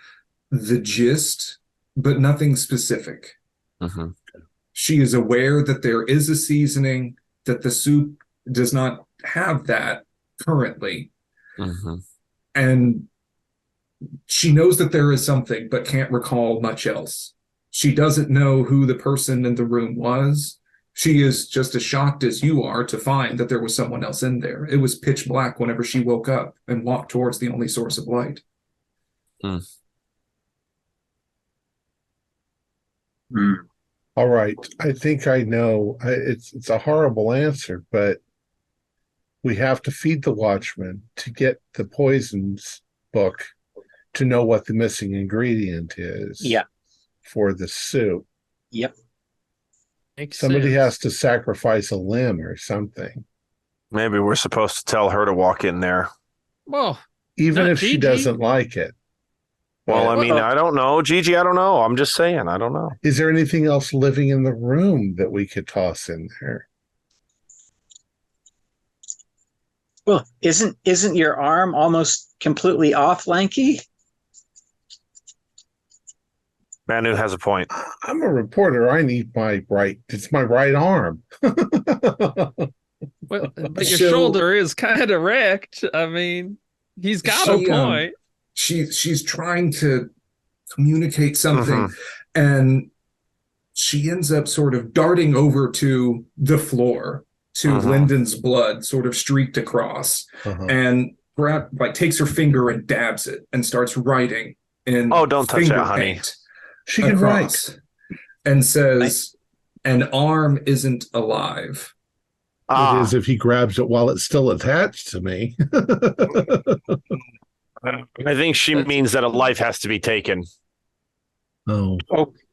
the gist, but nothing specific. She is aware that there is a seasoning, that the soup does not have that currently. And she knows that there is something, but can't recall much else. She doesn't know who the person in the room was. She is just as shocked as you are to find that there was someone else in there. It was pitch black whenever she woke up and walked towards the only source of light. All right. I think I know. It's a horrible answer, but we have to feed the Watchman to get the poisons book to know what the missing ingredient is. Yeah. For the soup. Yep. Somebody has to sacrifice a limb or something. Maybe we're supposed to tell her to walk in there. Well, even if Gigi. she doesn't like it. Well, I mean, I don't know. Gigi, I don't know. I'm just saying, I don't know. Is there anything else living in the room that we could toss in there? Well, isn't your arm almost completely off, Lanky? Manu has a point. I'm a reporter. I need it's my right arm. Well, but your shoulder is kind of wrecked. I mean, he's got a point. She's trying to communicate something, and she ends up sort of darting over to the floor to Lyndon's blood sort of streaked across, and takes her finger and dabs it and starts writing in don't touch that, honey. Paint. She can write. And says, an arm isn't alive. It is if he grabs it while it's still attached to me. I think she means that a life has to be taken. Oh,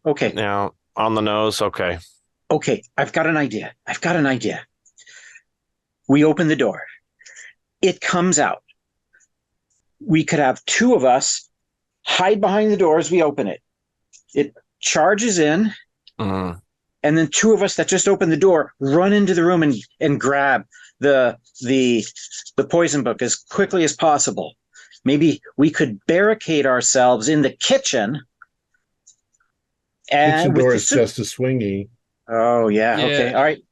okay. Now, on the nose, okay. Okay, I've got an idea. We open the door. It comes out. We could have two of us hide behind the door as we open it. It charges in, and then two of us that just opened the door run into the room and grab the poison book as quickly as possible. Maybe we could barricade ourselves in the kitchen. And kitchen door is just a swingy. Oh yeah. Okay. All right.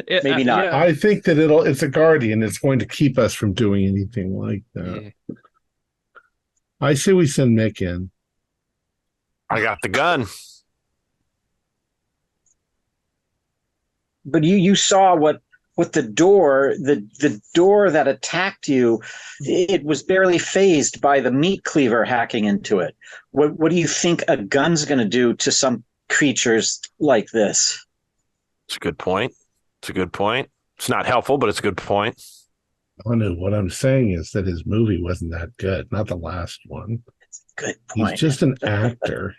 Maybe not. Yeah. I think that it's a guardian. It's going to keep us from doing anything like that. Yeah. I say we send Mick in. I got the gun. But you saw what the door that attacked you, it was barely phased by the meat cleaver hacking into it. What do you think a gun's going to do to some creatures like this? It's a good point. It's not helpful, but it's a good point. I know what I'm saying is that his movie wasn't that good, not the last one. That's a good point. He's just an actor.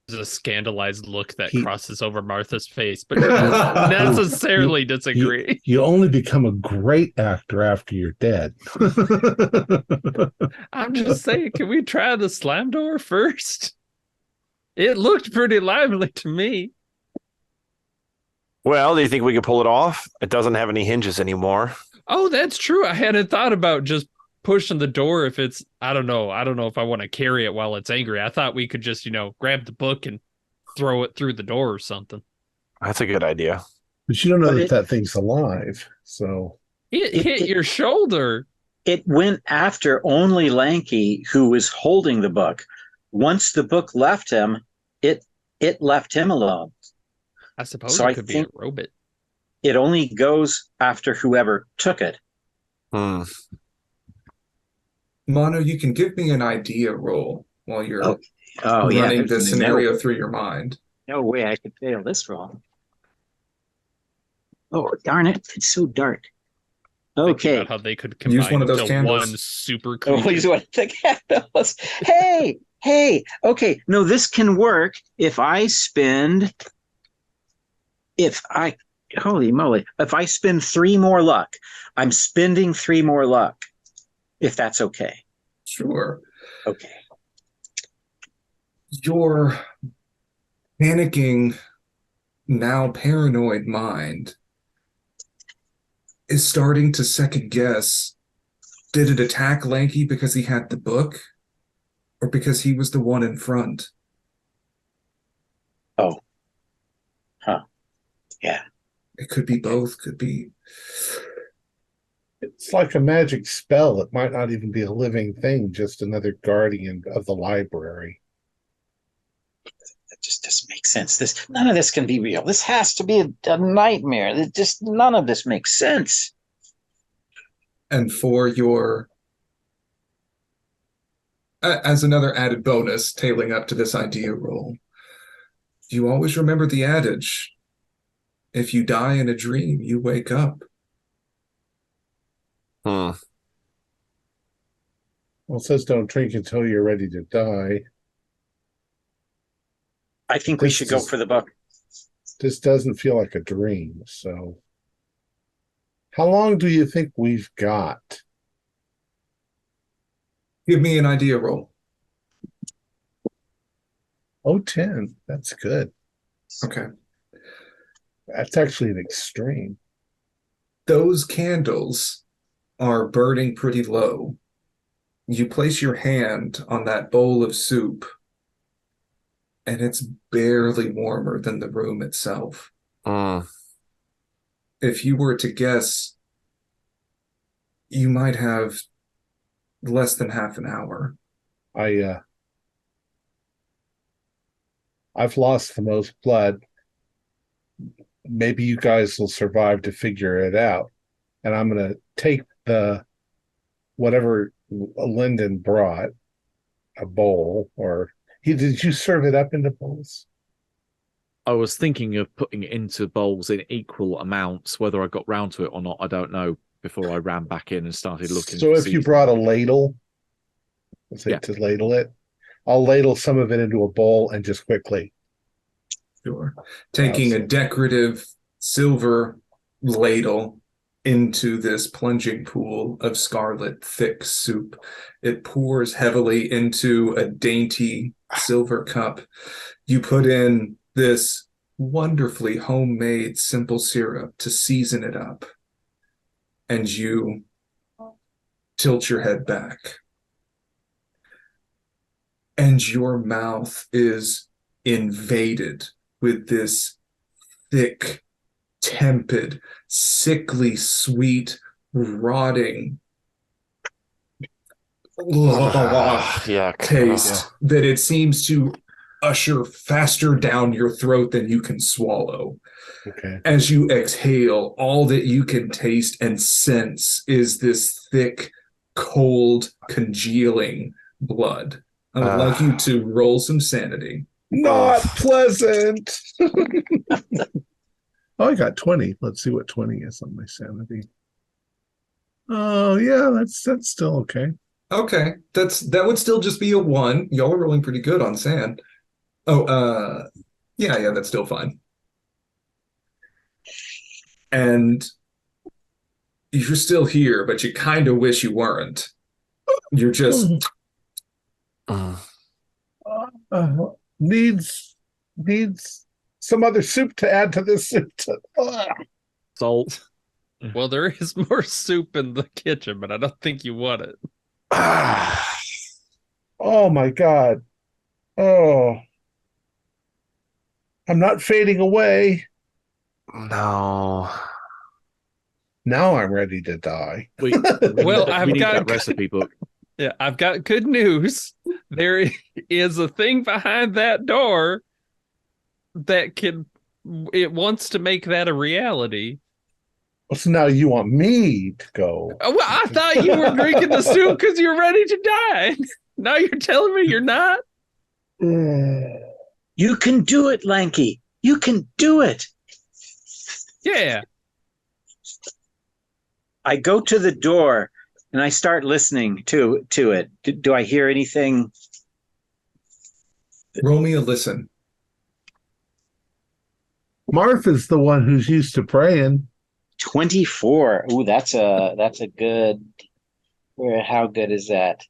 There's a scandalized look that crosses over Martha's face, but doesn't necessarily disagree. You only become a great actor after you're dead. I'm just saying, can we try the slam door first? It looked pretty lively to me. Well, do you think we could pull it off? It doesn't have any hinges anymore. Oh, that's true. I hadn't thought about just pushing the door if it's, I don't know if I want to carry it while it's angry. I thought we could just, grab the book and throw it through the door or something. That's a good idea. But you don't know that thing's alive, so. It hit your shoulder. It went after only Lanky, who was holding the book. Once the book left him, it left him alone. I suppose it could be a robot. It only goes after whoever took it. Mono, you can give me an idea roll while you're Oh, yeah. running there's this scenario through your mind. No way I could fail this roll. Oh, darn it. It's so dark. Thinking Okay. about how they could Use combine one of those into candles. one super Oh, creature. please, what the candles. Hey. Okay. No, this can work if I spend. Holy moly. If I spend 3 more luck, I'm spending 3 more luck. If that's okay. Sure. Okay. Your panicking, now paranoid mind is starting to second guess, did it attack Lanky because he had the book or because he was the one in front? Oh. Huh. Yeah. It could be both, could be. It's like a magic spell. It might not even be a living thing, just another guardian of the library. That just doesn't make sense. None of this can be real. This has to be a nightmare. None of this makes sense. And for your, as another added bonus, tailing up to this idea roll, you always remember the adage, if you die in a dream, you wake up. Hmm. Well, it says don't drink until you're ready to die. I think we This should go is- for the book. This doesn't feel like a dream, so. How long do you think we've got? Give me an idea roll. Oh, 10. That's good. Okay. That's actually an extreme. Those candles are burning pretty low. You place your hand on that bowl of soup, and it's barely warmer than the room itself. If you were to guess, you might have less than half an hour. I've lost the most blood. Maybe you guys will survive to figure it out. And I'm going to take the whatever Lyndon brought, a bowl, or did you serve it up into bowls? I was thinking of putting it into bowls in equal amounts. Whether I got round to it or not, I don't know. Before I ran back in and started looking. So if you brought a ladle, Yeah. to ladle it, I'll ladle some of it into a bowl and just quickly. Sure. Taking a decorative silver ladle into this plunging pool of scarlet, thick soup. It pours heavily into a dainty silver cup. You put in this wonderfully homemade simple syrup to season it up. And you tilt your head back. And your mouth is invaded with this thick, tepid, sickly sweet, rotting taste that it seems to usher faster down your throat than you can swallow. Okay. As you exhale, all that you can taste and sense is this thick, cold, congealing blood. I would like you to roll some sanity. Not pleasant. Oh, I got 20. Let's see what 20 is on my sanity. Oh, yeah, that's still okay. Okay, that would still just be a 1. Y'all are rolling pretty good on sand. Oh, yeah, that's still fine. And you're still here, but you kind of wish you weren't. You're just needs some other soup to add to this soup. Salt. Well, there is more soup in the kitchen, but I don't think you want it. Oh my God. Oh. I'm not fading away. No. Now I'm ready to die. We I've need got that recipe book. Yeah, I've got good news. There is a thing behind that door that it wants to make that a reality. So now you want me to go. Oh, well, I thought you were drinking the soup because you're ready to die. Now you're telling me you're not? You can do it, Lanky. You can do it. Yeah. I go to the door and I start listening to it. Do I hear anything? Roll me a listen. Martha's the one who's used to praying. 24. Ooh, that's a good. How good is that?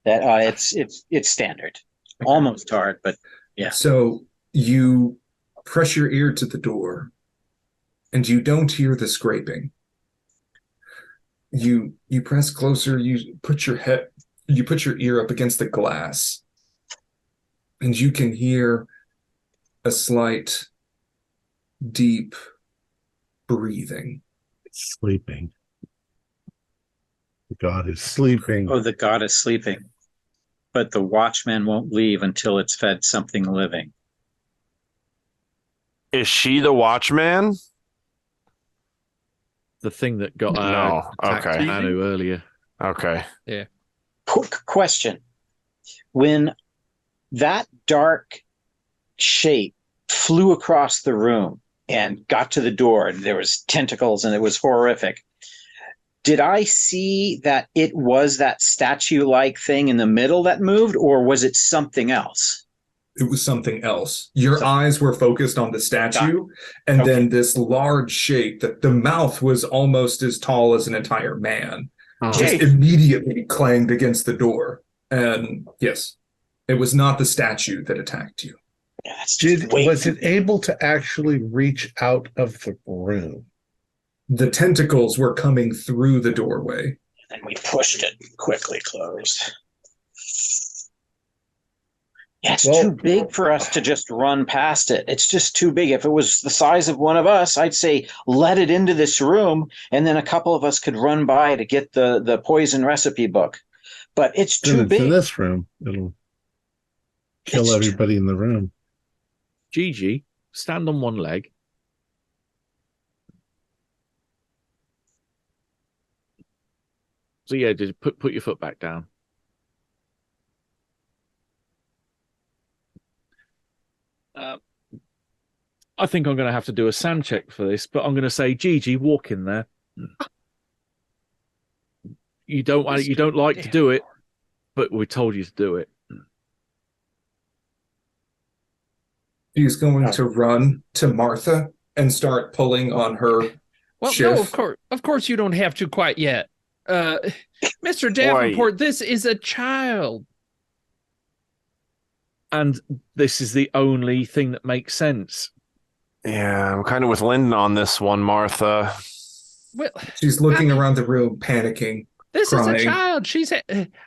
It's standard. Almost hard, but yeah. So you press your ear to the door and you don't hear the scraping. You press closer, you put your ear up against the glass, and you can hear a slight, deep breathing. It's sleeping. The god is sleeping. Oh, the god is sleeping. But the watchman won't leave until it's fed something living. Is she the watchman? The thing that got No. attacked Okay. Anu earlier. Okay. Quick question. When that dark shape flew across the room and got to the door, and there was tentacles and it was horrific, did I see that it was that statue-like thing in the middle that moved, or was it something else? It was something else. Your eyes were focused on the statue, and then this large shape that the mouth was almost as tall as an entire man, just immediately clanged against the door. And yes, it was not the statue that attacked you. Yeah, that's just Was it able to actually reach out of the room? The tentacles were coming through the doorway. And we pushed it quickly closed. Yeah, it's too big for us to just run past it. It's just too big. If it was the size of one of us, I'd say let it into this room, and then a couple of us could run by to get the poison recipe book. But it's too big. In this room, it'll kill everybody in the room. Gigi, stand on one leg. So yeah, just put your foot back down. I think I'm going to have to do a sound check for this, but I'm going to say, Gigi, walk in there. You don't like to do it, but we told you to do it. She's going to run to Martha and start pulling on her. Well, shift. no, of course you don't have to quite yet. Mr. Davenport, this is a child. And this is the only thing that makes sense. Yeah, I'm kind of with Lyndon on this one, Martha. Well, She's looking around the room, panicking. this crying. is a child.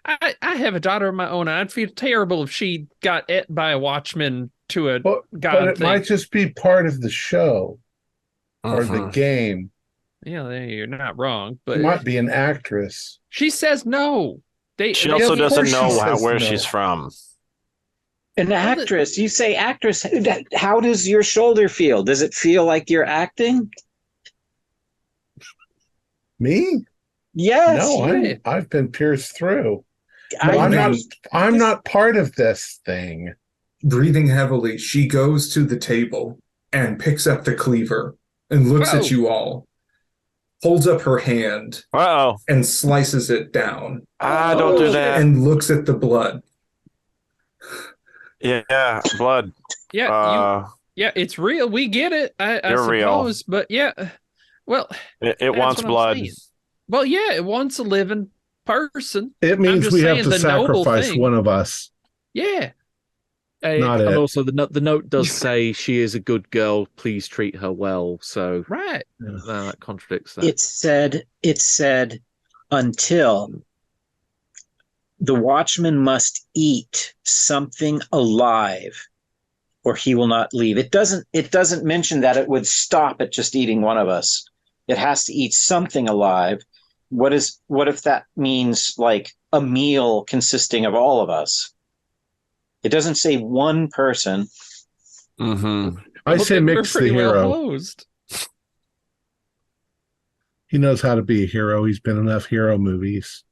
I have a daughter of my own. I'd feel terrible if she got ate by a watchman to a But god it thing. might just be part of the show or the game. Yeah, you're not wrong, but It might be an actress. she says no. She also of doesn't course know she says where no. she's from. An actress. You say actress. How does your shoulder feel? Does it feel like you're acting? Me? Yes. No, I've been pierced through. I I'm not part of this thing. Breathing heavily, she goes to the table and picks up the cleaver and looks at you all, holds up her hand and slices it down. Don't do that. And looks at the blood. Yeah, blood. Yeah, yeah, it's real. We get it. I suppose, but yeah, well, it wants blood. Well, yeah, it wants a living person. It means we have to sacrifice one of us. Yeah. Not and it. also the note does say she is a good girl. Please treat her well. So right, that contradicts that. It said until the watchman must eat something alive, or he will not leave. It doesn't mention that it would stop at just eating one of us. It has to eat something alive. What if that means like a meal consisting of all of us? It doesn't say one person. I say Mick's the hero. He knows how to be a hero. He's been in enough hero movies.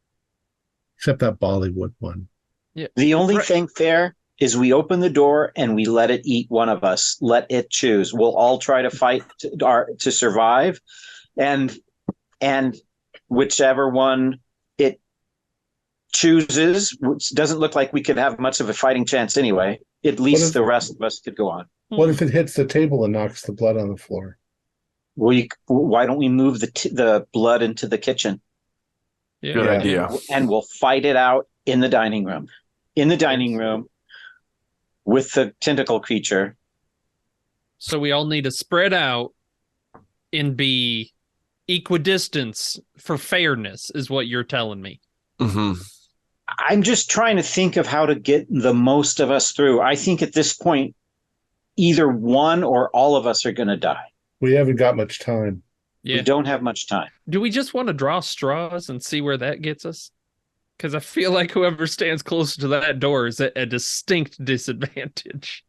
Except that Bollywood one. Yeah. The only thing fair is we open the door and we let it eat one of us. Let it choose. We'll all try to fight to survive, and whichever one it chooses, which doesn't look like we could have much of a fighting chance anyway. At least the rest of us could go on. What if it hits the table and knocks the blood on the floor? Why don't we move the blood into the kitchen? Yeah. Good idea. And we'll fight it out in the dining room. In the dining room with the tentacle creature. So we all need to spread out and be equidistance for fairness, is what you're telling me. Mm-hmm. I'm just trying to think of how to get the most of us through. I think at this point, either one or all of us are going to die. We haven't got much time. Yeah. We don't have much time. Do we just want to draw straws and see where that gets us? Because I feel like whoever stands closer to that door is at a distinct disadvantage.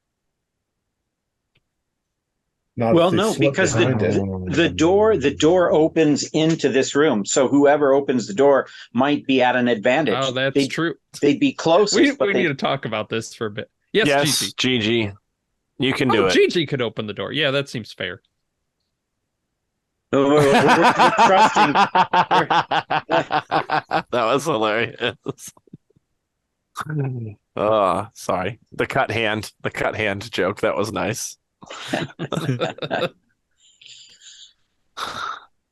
Not Well, if they no, slip because behind it. the door opens into this room. So whoever opens the door might be at an advantage. Oh, that's true. They'd be closest. We need to talk about this for a bit. Yes, Gigi. Gigi. You can do it. Gigi could open the door. Yeah, that seems fair. We're trusting. That was hilarious. Oh, sorry. The cut hand joke. That was nice.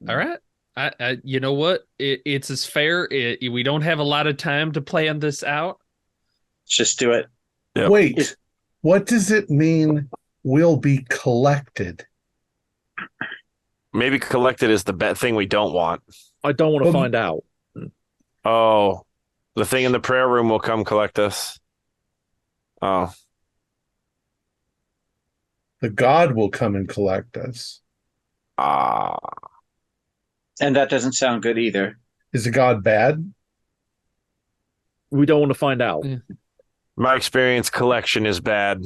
All right. I you know what? It's as fair. We don't have a lot of time to plan this out. Just do it. Yep. Wait, what does it mean will be collected? Maybe collected is the thing we don't want. I don't want to find out. Oh, the thing in the prayer room will come collect us. Oh. The god will come and collect us. Ah. And that doesn't sound good either. Is the god bad? We don't want to find out. Yeah. My experience, collection is bad.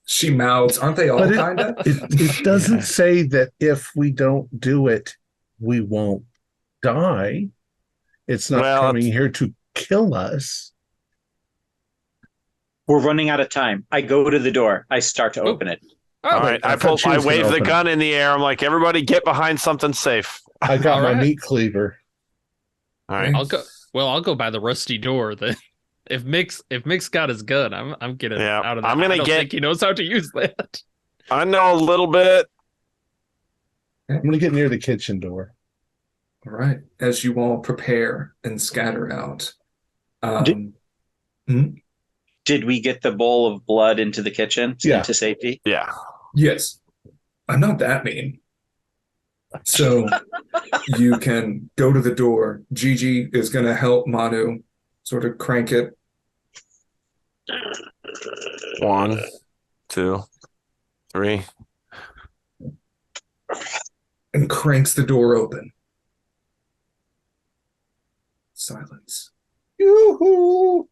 She mouths, aren't they all But kind of? it doesn't say that if we don't do it, we won't die. It's not coming here to kill us. We're running out of time. I go to the door. I start to open it. All right, I wave the gun in the air. I'm like, everybody get behind something safe. I got All my right. meat cleaver. All right. I'll go by the rusty door then. If Mick's got his gun, I'm getting out of that. I don't think he knows how to use that. I know a little bit. I'm gonna get near the kitchen door. All right. As you all prepare and scatter out. Did we get the bowl of blood into the kitchen into safety? Yeah. Yes. I'm not that mean. So you can go to the door. Gigi is going to help Manu sort of crank it. 1, 2, 3. And cranks the door open. Silence. Yoo-hoo!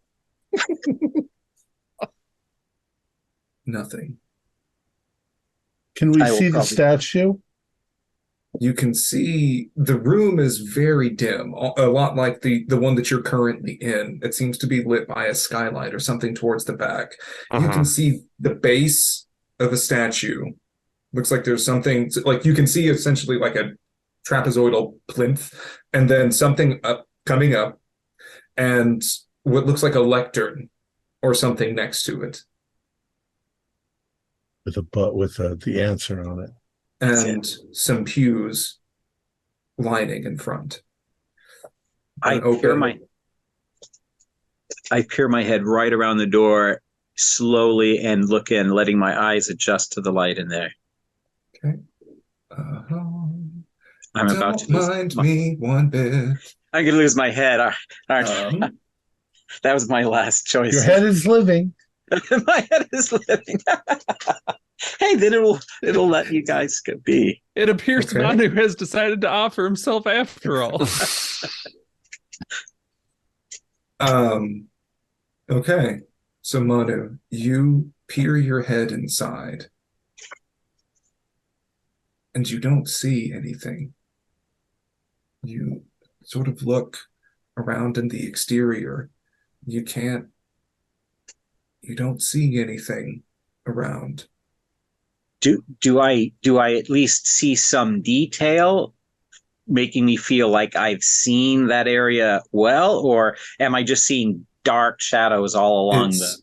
Nothing. Can we see the statue? You can see the room is very dim, a lot like the one that you're currently in. It seems to be lit by a skylight or something towards the back. You can see the base of a statue. Looks like there's something, like you can see essentially like a trapezoidal plinth, and then something coming up, and what looks like a lectern or something next to it. With the answer on it. And some pews lining in front. I peer my head right around the door slowly and look in, letting my eyes adjust to the light in there. Okay. I'm about to mind me one bit. I'm gonna lose my head. That was my last choice. Your head is living. My head is living. Hey, then it'll let you guys be. It appears Manu has decided to offer himself after all. Okay. So Manu, you peer your head inside. And you don't see anything. You sort of look around in the exterior. You can't You don't see anything around. Do I at least see some detail making me feel like I've seen that area well, or am I just seeing dark shadows all along It's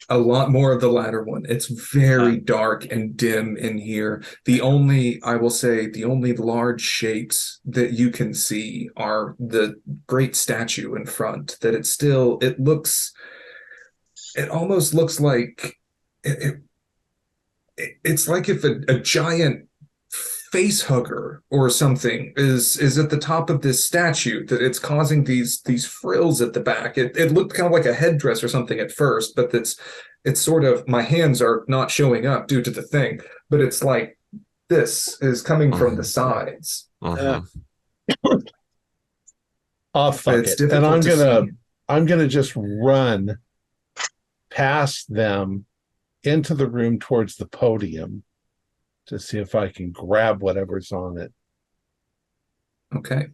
a lot more of the latter one. It's very dark and dim in here. I will say, the only large shapes that you can see are the great statue in front. That it almost looks like it's like if a giant face hugger or something is at the top of this statue, that it's causing these frills at the back. It looked kind of like a headdress or something at first, but it's sort of, my hands are not showing up due to the thing, but it's like this is coming from the sides. Fuck It's it. And difficult I'm gonna just run past them into the room towards the podium to see if I can grab whatever's on it. Okay.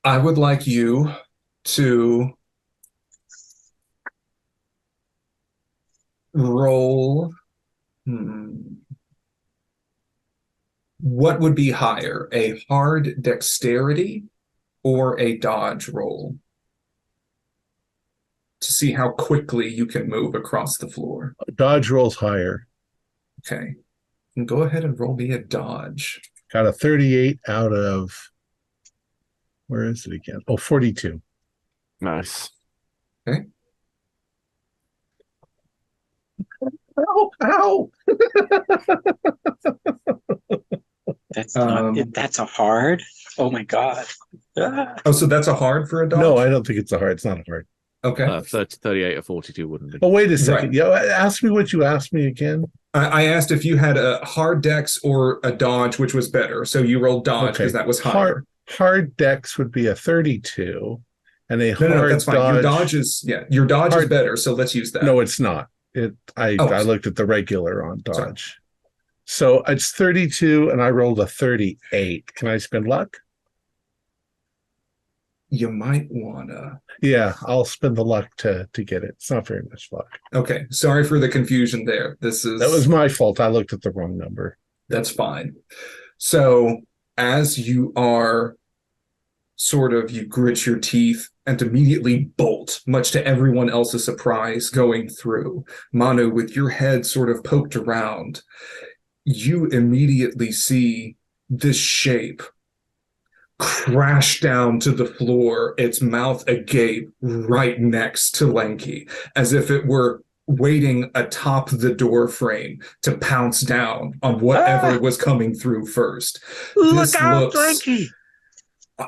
I would like you to roll. What would be higher, a hard dexterity or a dodge roll? To see how quickly you can move across the floor. Dodge rolls higher. Okay. And go ahead and roll me a dodge. Got a 38 out of, where is it again? Oh, 42. Nice. Okay. Ow! That's that's a hard. Oh my god. Oh, so that's a hard for a dodge? No, I don't think it's a hard. It's not a hard. Okay. 38 or 42 wouldn't be. Oh, wait a second. Right. Yeah, ask me what you asked me again. I asked if you had a hard dex or a dodge, which was better. So you rolled dodge because that was higher. Hard dex would be a 32, and a hard No, that's fine. dodge. Your dodge is better. So let's use that. No, it's not. I looked at the regular on dodge. Sorry. So it's 32, and I rolled a 38. Can I spend luck? You might wanna. Yeah, I'll spend the luck to get it. It's not very much luck. Okay, sorry for the confusion there. That was my fault. I looked at the wrong number. That's fine. So as you are you grit your teeth and immediately bolt, much to everyone else's surprise, going through. Manu, with your head sort of poked around, you immediately see this shape crash down to the floor, its mouth agape, right next to Lanky, as if it were waiting atop the door frame to pounce down on whatever was coming through first. Look out, Lanky!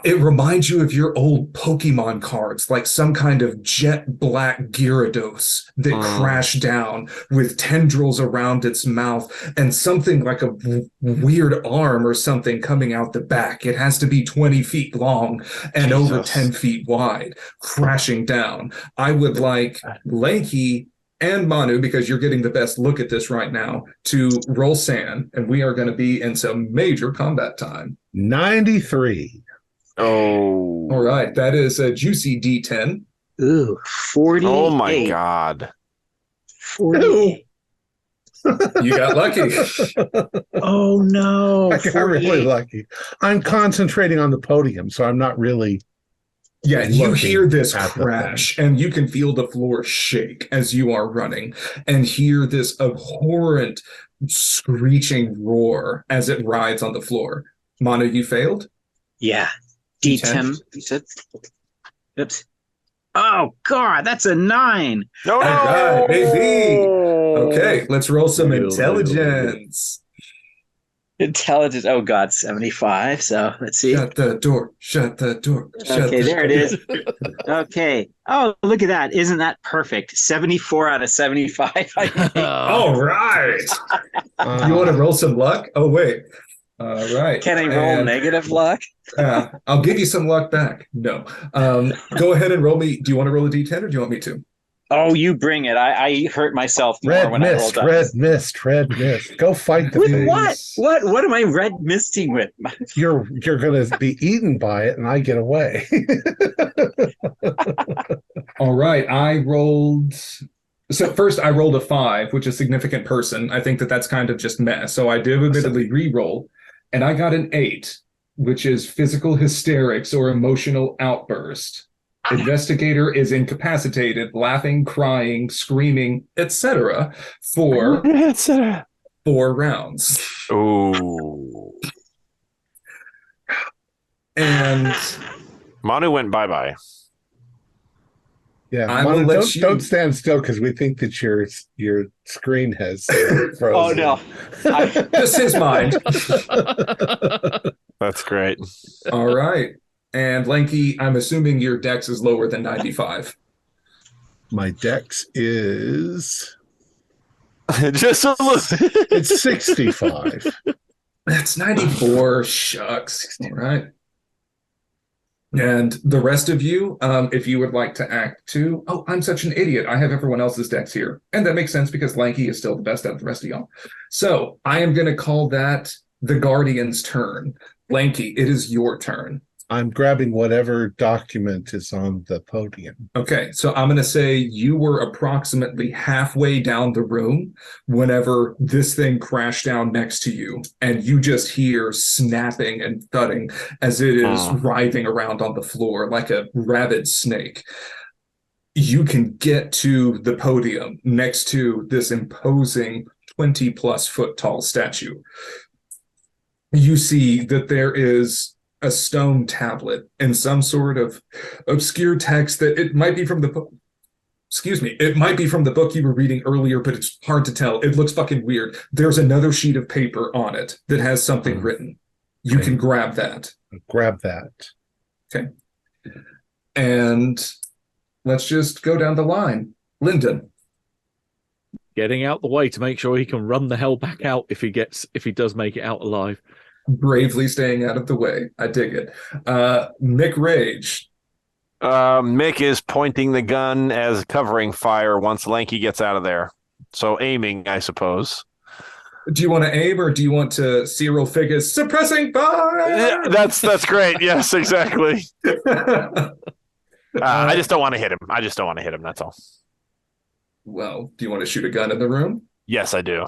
It reminds you of your old Pokemon cards, like some kind of jet black Gyarados that crashed down with tendrils around its mouth and something like a weird arm or something coming out the back. It has to be 20 feet long and over 10 feet wide, crashing down. I would like Lanky and Manu, because you're getting the best look at this right now, to roll sand, and we are going to be in some major combat time. 93. Oh. All right. That is a juicy D10. Ooh, 48. Oh my god. 48. You got lucky. Oh no. I got really lucky. I'm concentrating on the podium, so I'm not really. Yeah, you looking hear this at the crash, and you can feel the floor shake as you are running, and hear this abhorrent screeching roar as it rides on the floor. Manu, you failed? Yeah. D10, you said? Oops. Oh, God, that's a 9. No, All right, baby. Oh. Okay, let's roll some intelligence. Intelligence. Oh, God, 75. So let's see. Shut the door. Shut the door. Okay, there it is. Okay. Oh, look at that. Isn't that perfect? 74 out of 75. I think. All right. You want to roll some luck? Oh, wait. All right. Can I roll negative luck? I'll give you some luck back. No. Go ahead and roll me. Do you want to roll a D10 or do you want me to? Oh, you bring it. I hurt myself more when I rolled up. Red mist. Go fight the With thing. What am I red misting with? You're going to be eaten by it, and I get away. All right. I rolled So first I rolled a 5, which is significant person. I think that's kind of just meh. So I did admittedly re-roll, and I got an 8, which is physical hysterics or emotional outburst. Investigator is incapacitated, laughing, crying, screaming, etc. for 4 rounds. Ooh. And Manu went bye-bye. Yeah, I Manu, will let don't stand still because we think that your screen has frozen. Oh no. just his mind. That's great. All right. And Lanky, I'm assuming your dex is lower than 95. My dex is Just a little. it's 65. That's 94. Shucks. All right. And the rest of you, if you would like to act too. Oh, I'm such an idiot. I have everyone else's dex here. And that makes sense because Lanky is still the best out of the rest of y'all. So I am going to call that the Guardian's turn. Lanky, it is your turn. I'm grabbing whatever document is on the podium. Okay, so I'm going to say you were approximately halfway down the room whenever this thing crashed down next to you, and you just hear snapping and thudding as it is writhing around on the floor like a rabid snake. You can get to the podium next to this imposing 20-plus foot tall statue. You see that there is a stone tablet and some sort of obscure text that it might be from the book. Excuse me. It might be from the book you were reading earlier, but it's hard to tell. It looks fucking weird. There's another sheet of paper on it that has something written. You can grab that. Grab that. Okay. And let's just go down the line. Lyndon. Getting out the way to make sure he can run the hell back out if he does make it out alive. Bravely staying out of the way. I dig it. Mick Rage. Mick is pointing the gun as covering fire once Lanky gets out of there. So aiming, I suppose. Do you want to aim or do you want to Cyril Figgis suppressing fire? Yeah, that's great. Yes, exactly. I just don't want to hit him. That's all. Well, do you want to shoot a gun in the room? Yes, I do.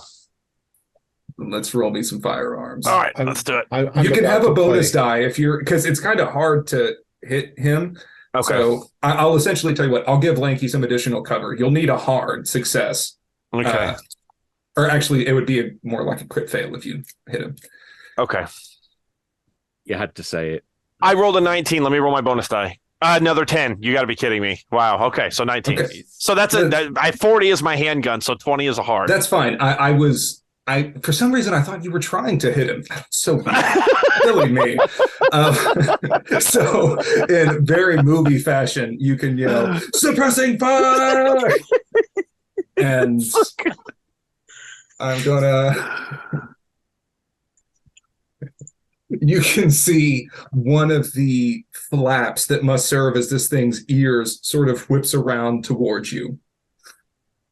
Let's roll me some firearms. All right, let's do it. You can have a bonus die if you're, because it's kind of hard to hit him. Okay. So I'll essentially tell you what, I'll give Lanky some additional cover. You'll need a hard success. Okay. Or actually, it would be more like a crit fail if you hit him. Okay. You had to say it. I rolled a 19. Let me roll my bonus die. Another 10. You got to be kidding me. Wow. Okay, so 19. Okay. So that's 40 is my handgun, so 20 is a hard. That's fine. I for some reason I thought you were trying to hit him. So silly me. So in very movie fashion, you can yell "suppressing fire," and I'm gonna. You can see one of the flaps that must serve as this thing's ears sort of whips around towards you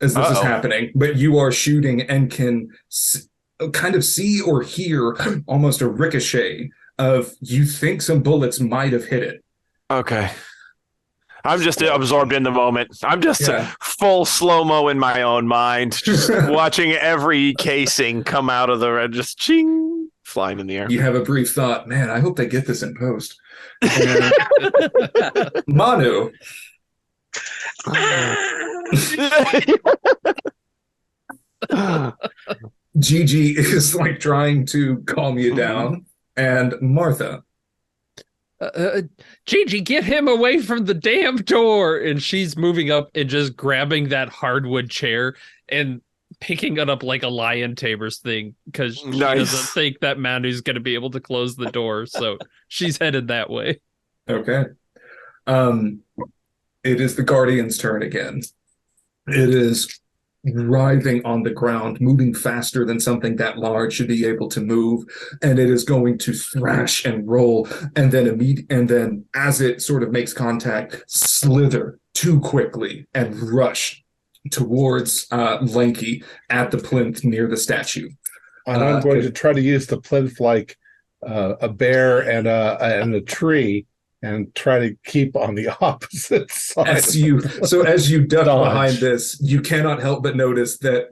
as this is happening, but you are shooting and can kind of see or hear almost a ricochet of you think some bullets might have hit it. Okay. I'm just absorbed in the moment. I'm just full slow-mo in my own mind, just watching every casing come out of the just ching, flying in the air. You have a brief thought, man, I hope they get this in post. And Manu. Gigi is like trying to calm you down, and Martha. Gigi, get him away from the damn door! And she's moving up and just grabbing that hardwood chair and picking it up like a lion tamer's thing because she doesn't think that Manu's going to be able to close the door, so she's headed that way. Okay. It is the Guardian's turn again. It is writhing on the ground, moving faster than something that large should be able to move, and it is going to thrash and roll, and then as it sort of makes contact, slither too quickly and rush towards Lanky at the plinth near the statue. And I'm going to try to use the plinth like a bear and a tree and try to keep on the opposite side. As you duck Dodge. behind this, you cannot help but notice that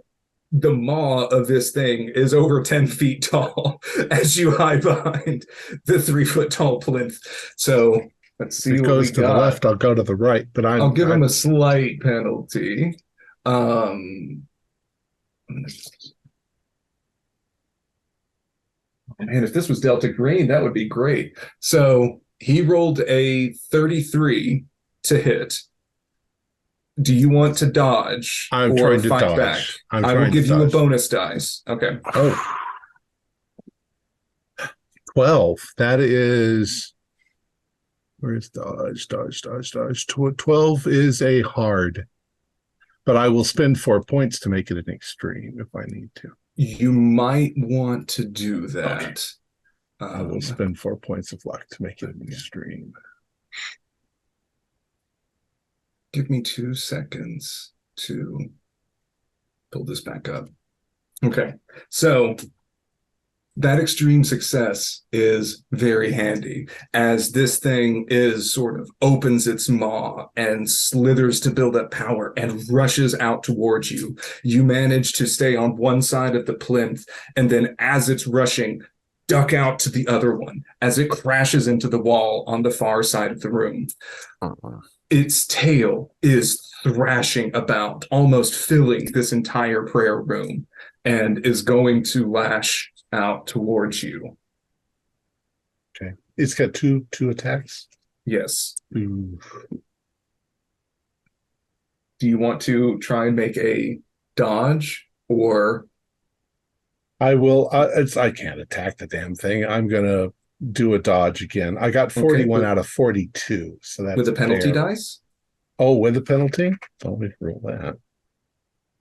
the maw of this thing is over 10 feet tall as you hide behind the 3-foot tall plinth. So let's see. If it goes to the left, I'll go to the right, but I'll give him a slight penalty. Man, if this was Delta Green, that would be great. So he rolled a 33 to hit. Do you want to dodge I'm or trying to fight dodge. back? I'm I will trying to give you a dodge. bonus dice. Okay. Oh. 12. That is... Where's dodge? 12 is a hard. But I will spend 4 points to make it an extreme if I need to. You might want to do that. Okay. I will spend 4 points of luck to make it an extreme. Give me 2 seconds to pull this back up. Okay, so that extreme success is very handy as this thing is sort of opens its maw and slithers to build up power and rushes out towards you. You manage to stay on one side of the plinth, and then as it's rushing, duck out to the other one as it crashes into the wall on the far side of the room. Its tail is thrashing about, almost filling this entire prayer room, and is going to lash out towards you. Okay. It's got two attacks. Yes. Ooh. Do you want to try and make a dodge, or... I will. I can't attack the damn thing. I'm going to do a dodge again. I got 41 out of 42. So that's with a penalty fair. dice? Oh, with a penalty? Let me roll that.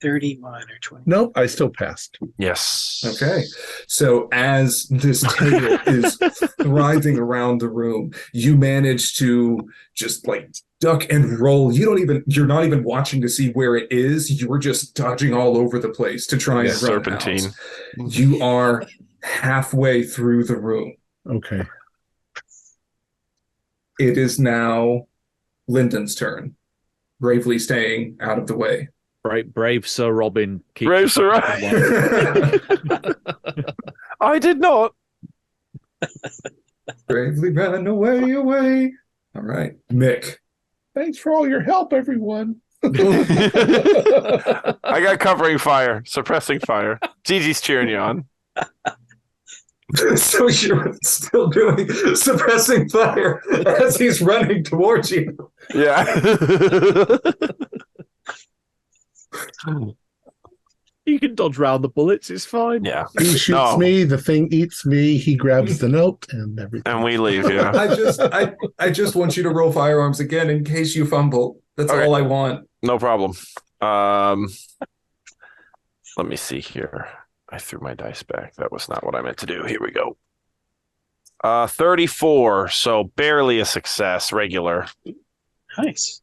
31 or 20. Nope, I still passed. Yes. Okay. So as this tail is writhing around the room, you manage to just like duck and roll. You're not even watching to see where it is. You're just dodging all over the place to try and run Serpentine. out. You are halfway through the room. Okay. It is now Lyndon's turn, bravely staying out of the way. Brave Sir Robin. Brave Sir Robin. I did not. Bravely ran away. All right, Mick. Thanks for all your help, everyone. I got covering fire, suppressing fire. Gigi's cheering you on. So you're still doing suppressing fire as he's running towards you. Yeah. You can dodge round the bullets, it's fine. Yeah. He shoots me, the thing eats me, he grabs the note, and everything. And we leave, yeah. I just want you to roll firearms again in case you fumble. That's Okay. all I want. No problem. Let me see here. I threw my dice back. That was not what I meant to do. Here we go. 34, so barely a success, regular. Nice.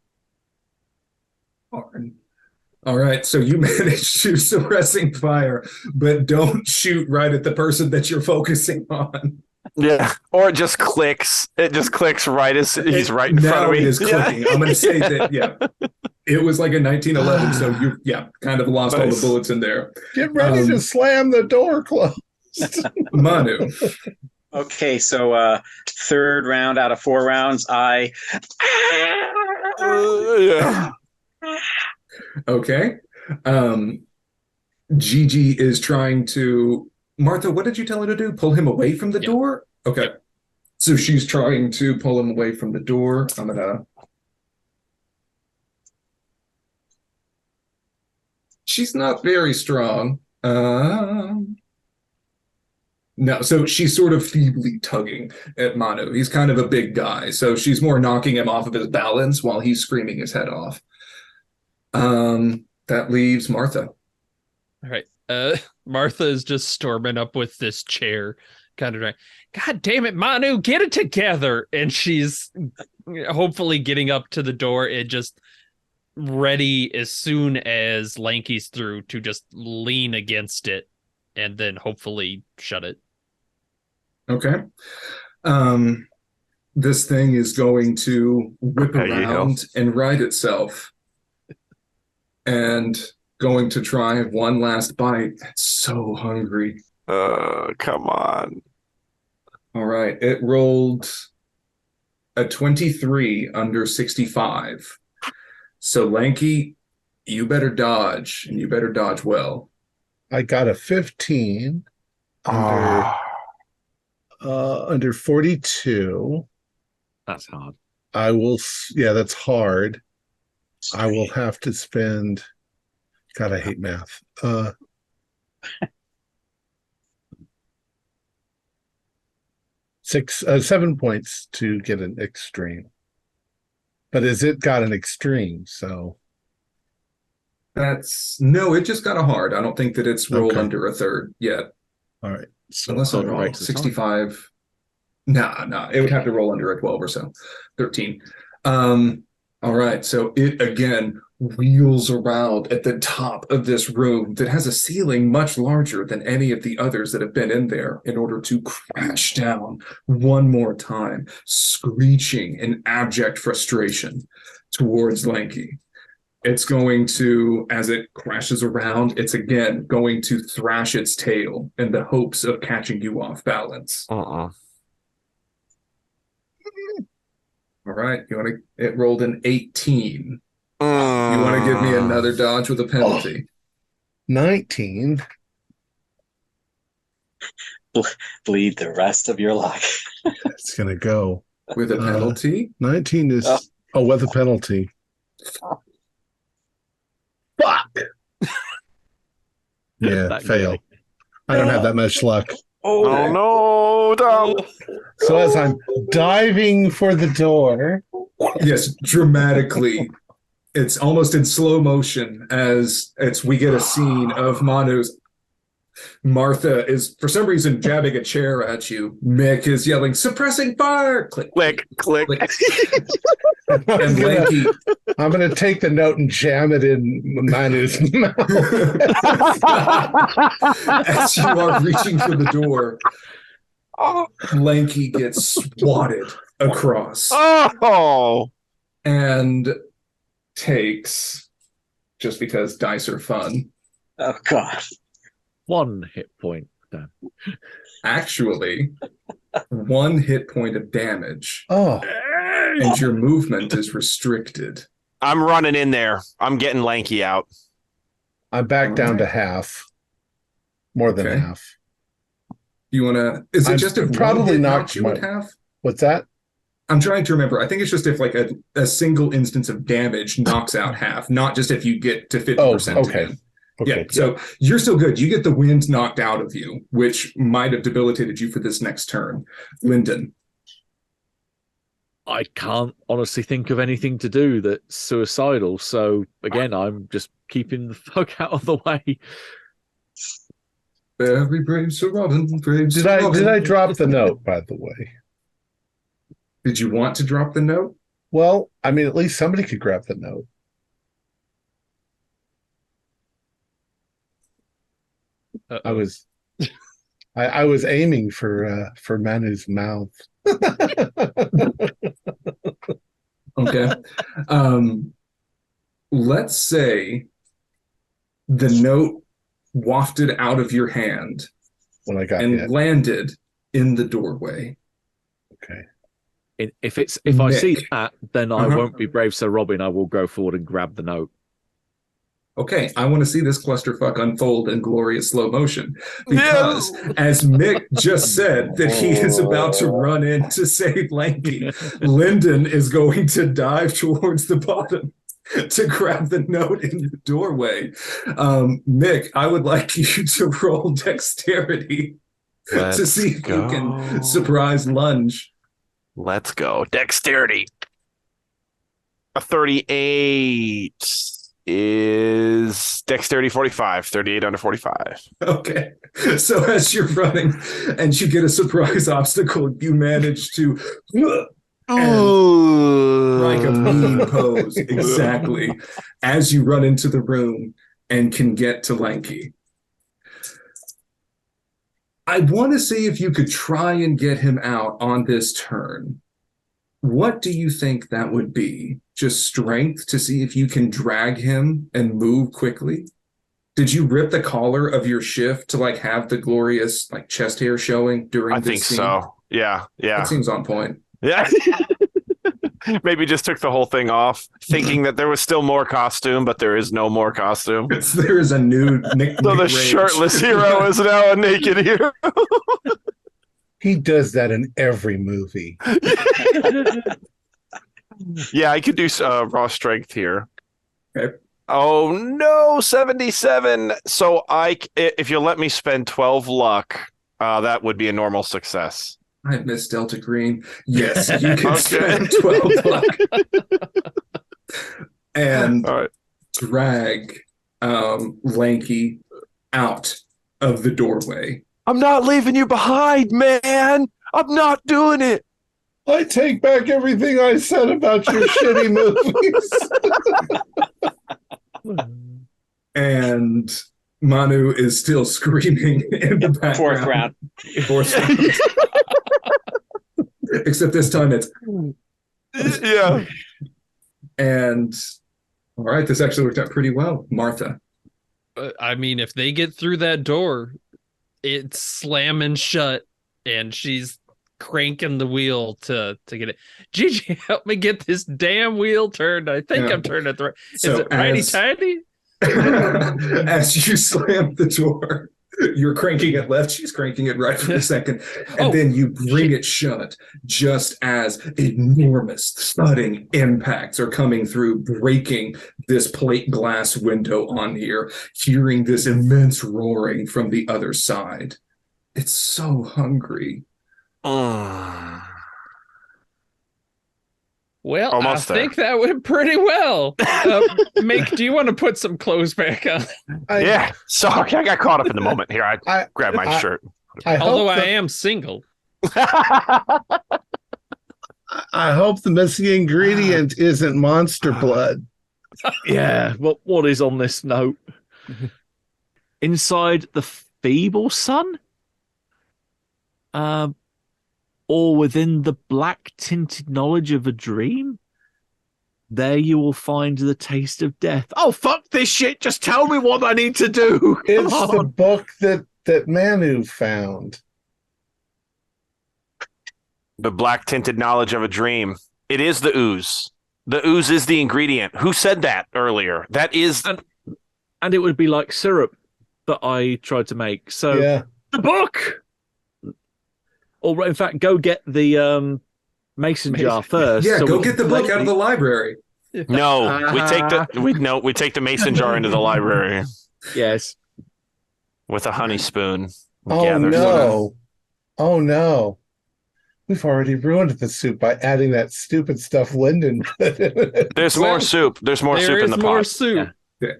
All right, so you managed to suppressing fire, but don't shoot right at the person that you're focusing on. Yeah, or it just clicks. It just clicks right as he's right in front of me. Now it is clicking. Yeah. I'm going to say that, yeah. It was like a 1911, so you, kind of lost all the bullets in there. Get ready to slam the door closed. Manu. Okay, so third round out of 4 rounds, Yeah. Okay. Gigi is trying to... Martha, what did you tell her to do? Pull him away from the door? Okay. So she's trying to pull him away from the door. I'm gonna... She's not very strong. No, so she's sort of feebly tugging at Manu. He's kind of a big guy, so she's more knocking him off of his balance while he's screaming his head off. That leaves Martha. All right. Martha is just storming up with this chair, kind of like, God damn it, Manu, get it together. And she's hopefully getting up to the door and just ready as soon as Lanky's through to just lean against it and then hopefully shut it. Okay. this thing is going to whip There you go. around and right itself. And going to try one last bite. It's so hungry. Come on. All right. It rolled a 23 under 65. So, Lanky, you better dodge, and you better dodge well. I got a 15 under Oh, under 42. That's hard. I will, yeah, that's hard. I will have to spend, God, I hate math. 7 points to get an extreme. But is it got an extreme? So No, it just got a hard. I don't think that it's rolled Okay. under a third yet. all right. So Unless I'm it wrong. breaks the time. 65. Nah. It would have to roll under a 12 or so. 13. All right. So it again wheels around at the top of this room that has a ceiling much larger than any of the others that have been in there in order to crash down one more time, screeching in abject frustration towards Lanky. It's going to, as it crashes around, it's again going to thrash its tail in the hopes of catching you off balance. uh-uh. All right, it rolled an 18. You Mm. want to give me another dodge with a penalty? 19. Bleed the rest of your life. It's going to go. With a penalty? 19 is, with a penalty. Fuck. Yeah, That fail. really- I don't have that much luck. Oh no, Thom. So as I'm diving for the door, Yes, dramatically. It's almost in slow motion as we get a scene of Manu's. Martha is, for some reason, jabbing a chair at you. Mick is yelling, suppressing fire! Click, Click, click. click. And Lanky, I'm going to take the note and jam it in Manu's mouth. as you are reaching for the door, Lanky gets swatted across Oh, and takes, just because dice are fun, Oh God. 1 hit point. Dan. actually 1 hit point of damage, Oh, and your movement is restricted. I'm running in there. I'm getting Lanky out. I'm back down to half. More than Okay. half. You want to, is it I'm just if probably one hit not knocks you in half? What's that? I'm trying to remember. I think it's just if like a single instance of damage knocks out half, not just if you get to 50%. Oh, okay. again. Okay. Yeah, so you're still good. You get the wind knocked out of you, which might have debilitated you for this next turn. Lyndon. I can't honestly think of anything to do that's suicidal. So again, I'm just keeping the fuck out of the way. Very brave Sir Robin. Brave Did Sir I Robin. drop the note, by the way? Did you want to drop the note? Well, I mean, at least somebody could grab the note. I was I was aiming for Manu's mouth. Okay. Let's say the note wafted out of your hand When I got and hit. landed in the doorway. Okay. If I see Nick. that, then I Uh-huh. won't be brave Sir Robin. I will go forward and grab the note. Okay, I want to see this clusterfuck unfold in glorious slow motion because, as Mick just said, that he is about to run in to save Lanky, Lyndon is going to dive towards the bottom to grab the note in the doorway. Mick, I would like you to roll dexterity to see if you can surprise lunge. Let's go. Dexterity. A 38 is dexterity 45. 38 under 45. Okay, so as you're running and you get a surprise obstacle, you manage to like a mean pose exactly as you run into the room and can get to Lanky. I want to see if you could try and get him out on this turn. What do you think that would be? Just strength to see if you can drag him and move quickly? Did you rip the collar of your shift to like have the glorious like chest hair showing during I this think scene? so. Yeah. That seems on point. Yeah. Maybe just took the whole thing off, thinking that there was still more costume, but there is no more costume. There is a new Nick. So the shirtless hero is now a naked hero. He does that in every movie. Yeah, I could do raw strength here. Okay. Oh no, 77. So if you let me spend 12 luck, that would be a normal success. I miss Delta Green. Yes, you can spend 12 luck and drag Lanky out of the doorway. I'm not leaving you behind, man. I'm not doing it. I take back everything I said about your shitty movies. And Manu is still screaming in the background. Fourth round. Except this time it's... Yeah. And, all right, this actually worked out pretty well. Martha. I mean, if they get through that door, it's slamming shut, and she's cranking the wheel to get it. Gigi, help me get this damn wheel turned. I think I'm turning it right. Is it righty tighty? As you slam the door, you're cranking it left, she's cranking it right for a second, and then you bring it shut just as enormous thudding impacts are coming through, breaking this plate glass window on here, hearing this immense roaring from the other side. It's so hungry. Well, Almost I think that went pretty well. Mick, do you want to put some clothes back on? Yeah. Sorry, I got caught up in the moment here. I grabbed my shirt. Although I am single. I hope the missing ingredient isn't monster blood. Yeah. What is on this note? Inside the feeble sun? Or within the black tinted knowledge of a dream, there you will find the taste of death. Oh, fuck this shit. Just tell me what I need to do. It's the book that Manu found. The black tinted knowledge of a dream. It is the ooze. The ooze is the ingredient. Who said that earlier? That is... And it would be like syrup that I tried to make. So the book... Or in fact, go get the mason jar first. Yeah, go get the book out of the library. No, we take the mason jar into the library. Yes, with a honey spoon. Oh no! We've already ruined the soup by adding that stupid stuff Lyndon put in it. There's more soup. There's more soup in the pot. There is more soup. Yeah.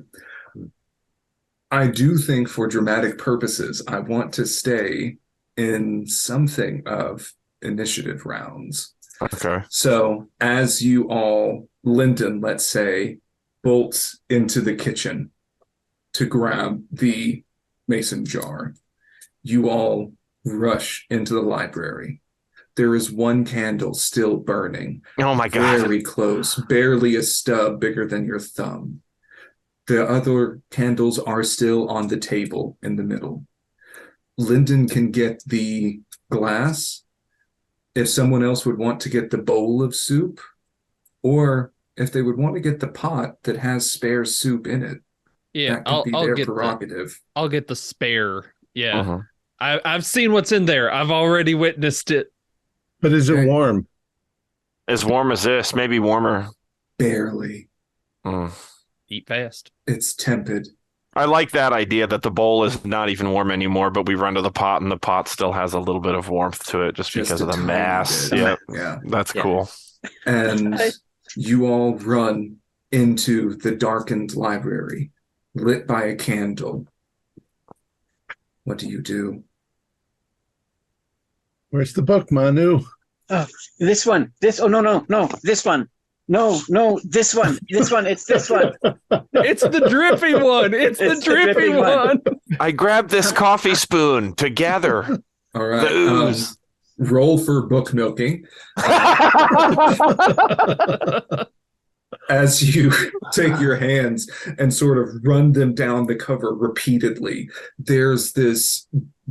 I do think, for dramatic purposes, I want to stay in something of initiative rounds. Okay. So as you all, Lyndon, let's say, bolts into the kitchen to grab the mason jar, you all rush into the library. There is one candle still burning. Oh my God. Very close, barely a stub bigger than your thumb. The other candles are still on the table in the middle. Lyndon can get the glass if someone else would want to get the bowl of soup, or if they would want to get the pot that has spare soup in it. Yeah, that could be their prerogative. I'll get the spare. Yeah. Uh-huh. I've seen what's in there. I've already witnessed it. But is it warm? As warm as this, maybe warmer. Barely. Eat fast. It's tepid. I like that idea that the bowl is not even warm anymore, but we run to the pot and the pot still has a little bit of warmth to it just because of the mass. Yeah, that's cool. And you all run into the darkened library, lit by a candle. What do you do? Where's the book, Manu? This one. This one. No. This one. No, this one. It's this one. It's the drippy one. It's the drippy one. I grabbed this coffee spoon to gather All right. the ooze. roll for book milking. As you take your hands and sort of run them down the cover repeatedly, there's this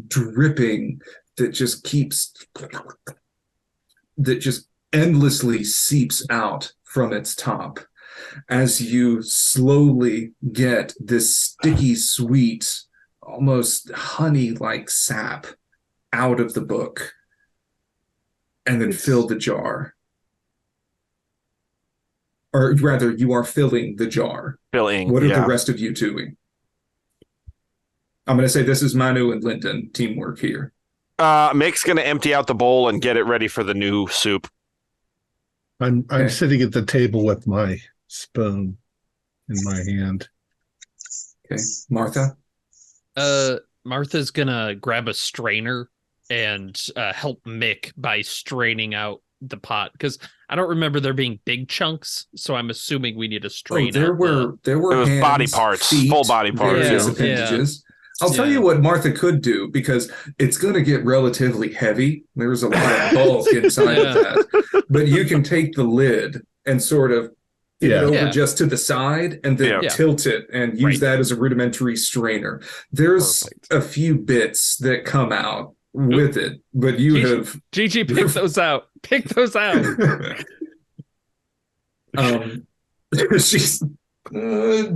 dripping that just endlessly seeps out from its top as you slowly get this sticky, sweet, almost honey-like sap out of the book, and then fill the jar. Or rather, you are filling the jar. What are the rest of you doing? I'm going to say this is Manu and Lyndon teamwork here. Mick's going to empty out the bowl and get it ready for the new soup. I'm sitting at the table with my spoon in my hand. Okay, Martha? Martha's going to grab a strainer and help Mick by straining out the pot, because I don't remember there being big chunks, so I'm assuming we need to strain there were hands, body parts, feet, full body parts, various appendages. I'll tell you what Martha could do, because it's going to get relatively heavy. There's a lot of bulk inside of that. But you can take the lid and sort of get it over just to the side and then tilt it and use that as a rudimentary strainer. There's a few bits that come out with it, but Gigi, pick those out. Pick those out. She's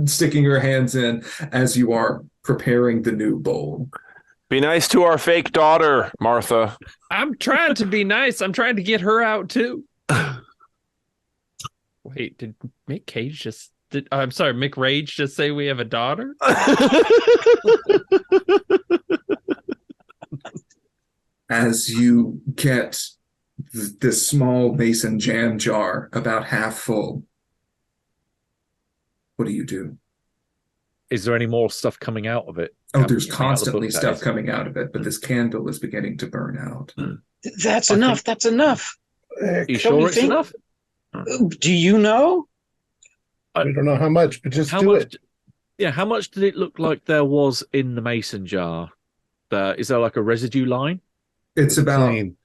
sticking her hands in as you are preparing the new bowl. Be nice to our fake daughter, Martha. I'm trying to be nice. I'm trying to get her out too. Wait, did Mick Cage just I'm sorry, Mick Rage just say we have a daughter? As you get this small mason jam jar about half full, what do you do? Is there any more stuff coming out of it? Oh, there's constantly stuff coming out of it, but this candle is beginning to burn out. That's enough. That's enough. You sure it's enough? Do you know? I don't know how much, but just do it. Yeah, how much did it look like there was in the mason jar? Is there like a residue line? It's about clean.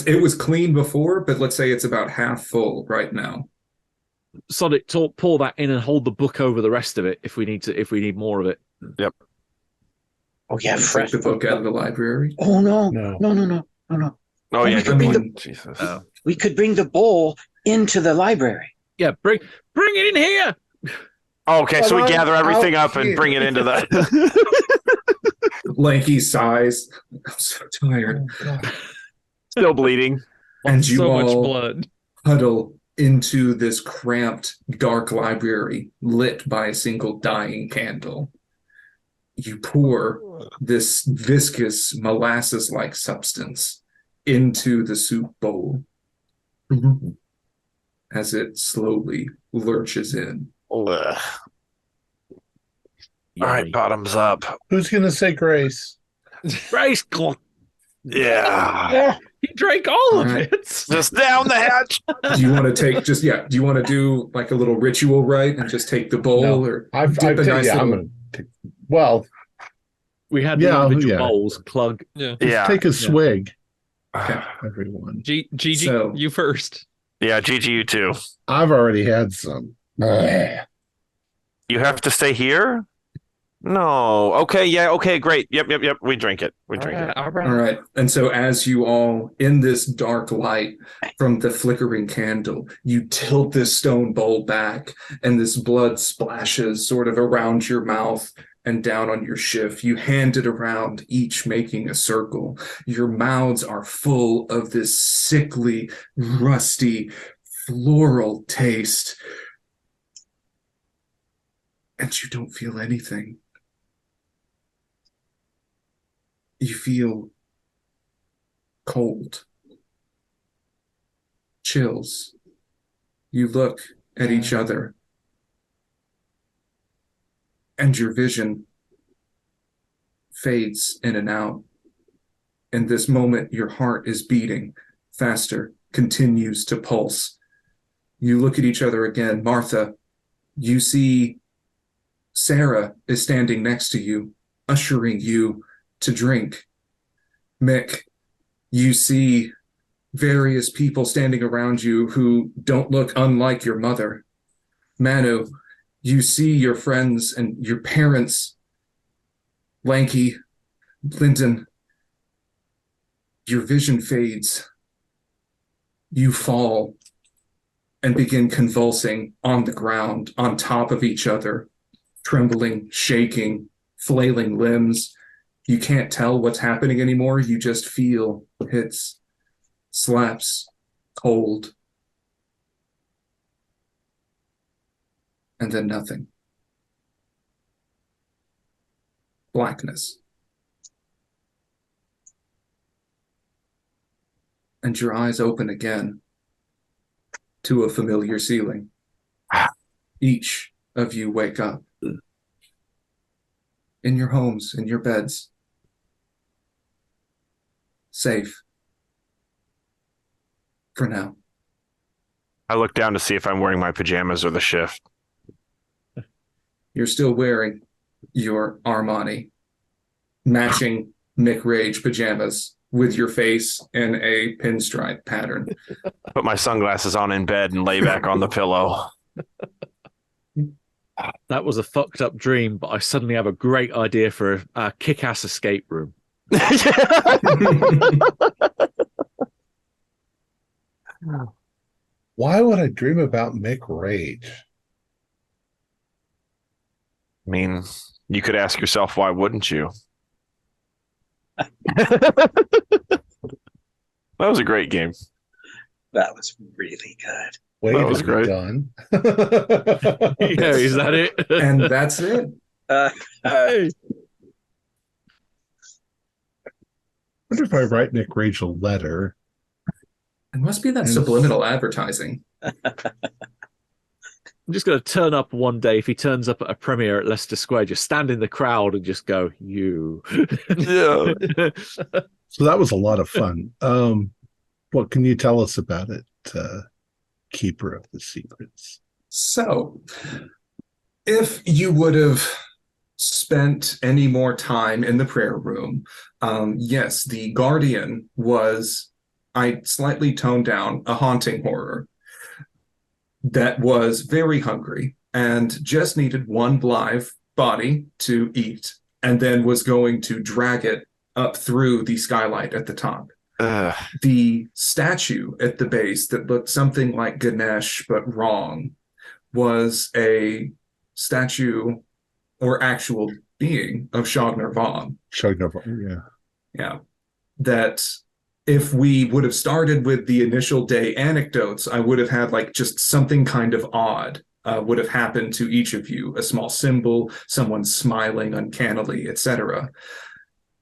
It was clean before, but let's say it's about half full right now. Sonic, pour that in and hold the book over the rest of it if we need more of it. Yep. Oh yeah, fresh. Take the book out of the library. Oh no. Oh yeah, Jesus. We could bring the bowl into the library. Yeah, bring it in here. Okay, so we gather everything up and bring it into the lanky size. I'm so tired. Oh, still bleeding. And you so all much blood. huddle into this cramped, dark library lit by a single dying candle. You pour this viscous, molasses-like substance into the soup bowl as it slowly lurches in. Ugh. All right, bottoms up. Who's going to say grace? Grace. Yeah. He drank all of it. Just down the hatch. Do you want to do you want to do like a little ritual rite and just take the bowl or we had the individual bowls plug. Just take a swig. Okay. Everyone. Gigi, you first. Yeah, Gigi, you too. I've already had some. You have to stay here? No. Okay, yeah, okay, great. Yep. We drink it. We drink it. All right. And so as you all, in this dark light from the flickering candle, you tilt this stone bowl back and this blood splashes sort of around your mouth and down on your shift. You hand it around, each making a circle. Your mouths are full of this sickly, rusty, floral taste. And you don't feel anything. You feel cold, chills. You look at each other, and your vision fades in and out. In this moment, your heart is beating faster, continues to pulse. You look at each other again. Martha, you see Sarah is standing next to you, ushering you to drink. Mick, You see various people standing around you who don't look unlike your mother. Manu, you see your friends and your parents. Lanky, Clinton, your vision fades. You fall and begin convulsing on the ground, on top of each other, trembling, shaking, flailing limbs. You can't tell what's happening anymore. You just feel hits, slaps, cold, and then nothing. Blackness. And your eyes open again to a familiar ceiling. Each of you wake up in your homes, in your beds, safe for now. I look down to see if I'm wearing my pajamas or the shift. You're still wearing your Armani matching Mick Rage pajamas with your face in a pinstripe pattern. Put my sunglasses on in bed and lay back on the pillow. That was a fucked up dream, but I suddenly have a great idea for a kick-ass escape room. Why would I dream about Mick Rage? I mean, you could ask yourself, why wouldn't you? That was a great game. That was really good. Wait, That was are we great. done? Yeah, is that it? And that's it. Hey. I wonder if I write Mick Rage a letter. It must be that And- subliminal advertising. I'm just going to turn up one day. If he turns up at a premiere at Leicester Square, just stand in the crowd and just go, you. Yeah. So that was a lot of fun. What can you tell us about it, Keeper of the Secrets? So, if you would have spent any more time in the prayer room, yes, the Guardian was, I slightly toned down, a haunting horror that was very hungry and just needed one live body to eat, and then was going to drag it up through the skylight at the top. The statue at the base that looked something like Ganesh but wrong was a statue or actual being of Shogner Vaughn. Yeah. Yeah. That if we would have started with the initial day anecdotes, I would have had like just something kind of odd would have happened to each of you. A small symbol, someone smiling uncannily, etc.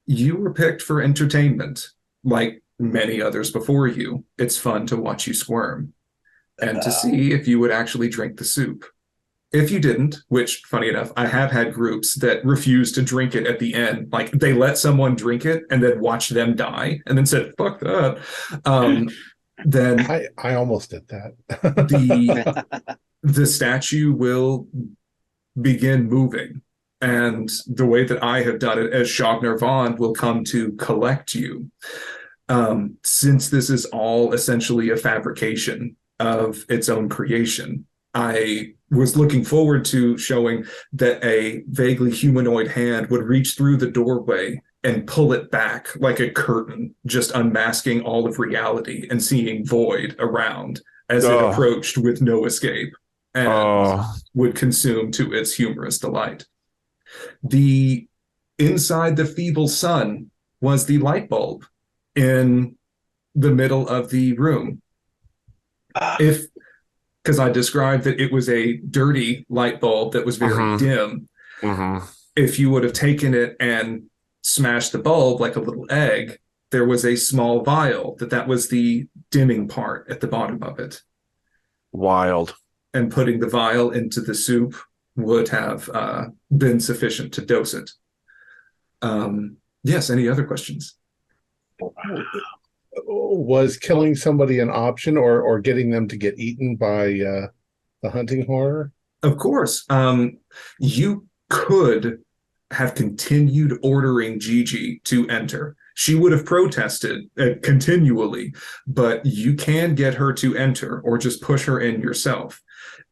You were picked for entertainment, like many others before you. It's fun to watch you squirm and to see if you would actually drink the soup. If you didn't, which, funny enough, I have had groups that refused to drink it at the end. Like, they let someone drink it and then watch them die and then said, fuck that. Then I almost did that. the statue will begin moving. And the way that I have done it, as Shogner Vaughn will come to collect you. Since this is all essentially a fabrication of its own creation, I was looking forward to showing that a vaguely humanoid hand would reach through the doorway and pull it back like a curtain, just unmasking all of reality and seeing void around as it approached with no escape and would consume to its humorous delight. The inside the feeble sun was the light bulb in the middle of the room. Because I described that it was a dirty light bulb that was very dim. If you would have taken it and smashed the bulb like a little egg, there was a small vial that was the dimming part at the bottom of it. Wild. And putting the vial into the soup would have been sufficient to dose it. Yes, any other questions? Was killing somebody an option, or getting them to get eaten by the hunting horror? Of course. You could have continued ordering Gigi to enter. She would have protested continually, but you can get her to enter or just push her in yourself.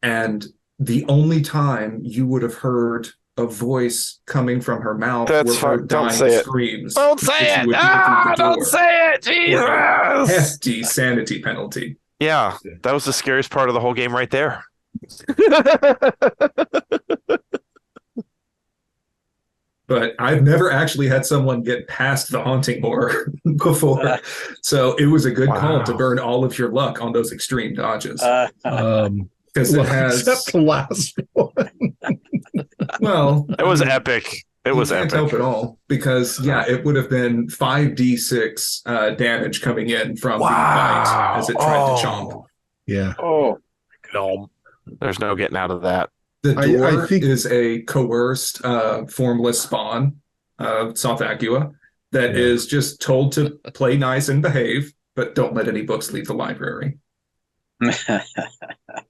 And the only time you would have heard a voice coming from her mouth were her dying screams. Don't say it! Don't say it! Jesus! Hefty sanity penalty. Yeah, that was the scariest part of the whole game right there. But I've never actually had someone get past the haunting horror before. So it was a good call to burn all of your luck on those extreme dodges. Because it has... Except the last one. Well... It was epic. It was epic. Can't help it all. Because, yeah, it would have been 5d6 damage coming in from the bite as it tried to chomp. Yeah. Oh, no. There's no getting out of that. The door is a coerced, formless spawn of Sothagua that is just told to play nice and behave, but don't let any books leave the library.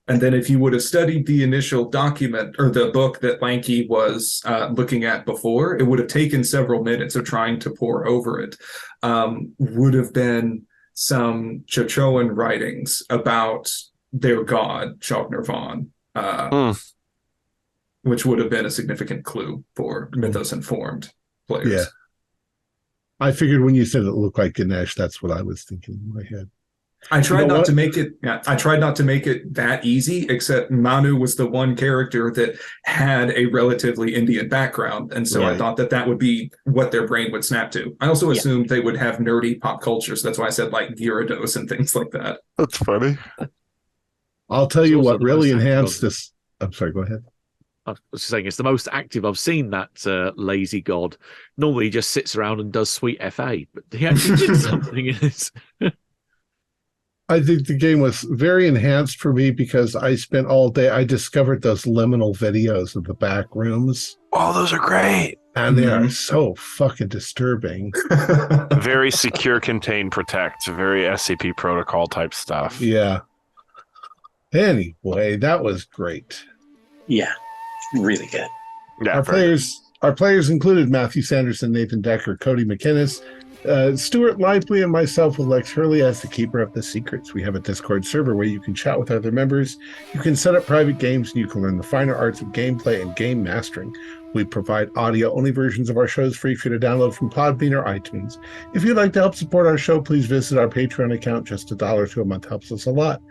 And then if you would have studied the initial document or the book that Lanky was looking at before, it would have taken several minutes of trying to pore over it. Would have been some Chochoan writings about their god, Chognervon. Which would have been a significant clue for Mythos-informed players. Yeah. I figured when you said it looked like Ganesh, that's what I was thinking in my head. I tried not to make it that easy, except Manu was the one character that had a relatively Indian background, and so I thought that would be what their brain would snap to. I also assumed they would have nerdy pop culture, so that's why I said like Gyarados and things like that. That's funny. I'll tell you what really enhanced this. I'm sorry, go ahead. I was saying it's the most active I've seen, that lazy god. Normally he just sits around and does sweet FA, but he actually did something in this. I think the game was very enhanced for me because I spent all day, I discovered those liminal videos of the back rooms. Oh, those are great. And they are so fucking disturbing. Very secure, contain, protect, very SCP protocol type stuff. Yeah. Anyway, that was great. Yeah. Really good. Yeah, our players included Matthew Sanderson, Nathan Decker, Cody McInnes, Stuart Lively, and myself with Lex Hurley as the keeper of the secrets. We have a Discord server where you can chat with other members. You can set up private games, and you can learn the finer arts of gameplay and game mastering. We provide audio-only versions of our shows free for you to download from Podbean or iTunes. If you'd like to help support our show, please visit our Patreon account. Just $1 a month helps us a lot.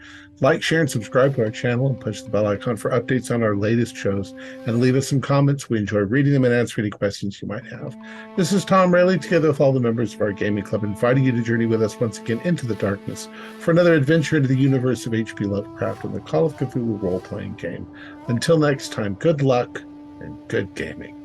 Like, share, and subscribe to our channel, and push the bell icon for updates on our latest shows. And leave us some comments. We enjoy reading them and answering any questions you might have. This is Thom Raley, together with all the members of our gaming club, inviting you to journey with us once again into the darkness for another adventure into the universe of H.P. Lovecraft and the Call of Cthulhu role-playing game. Until next time, good luck and good gaming.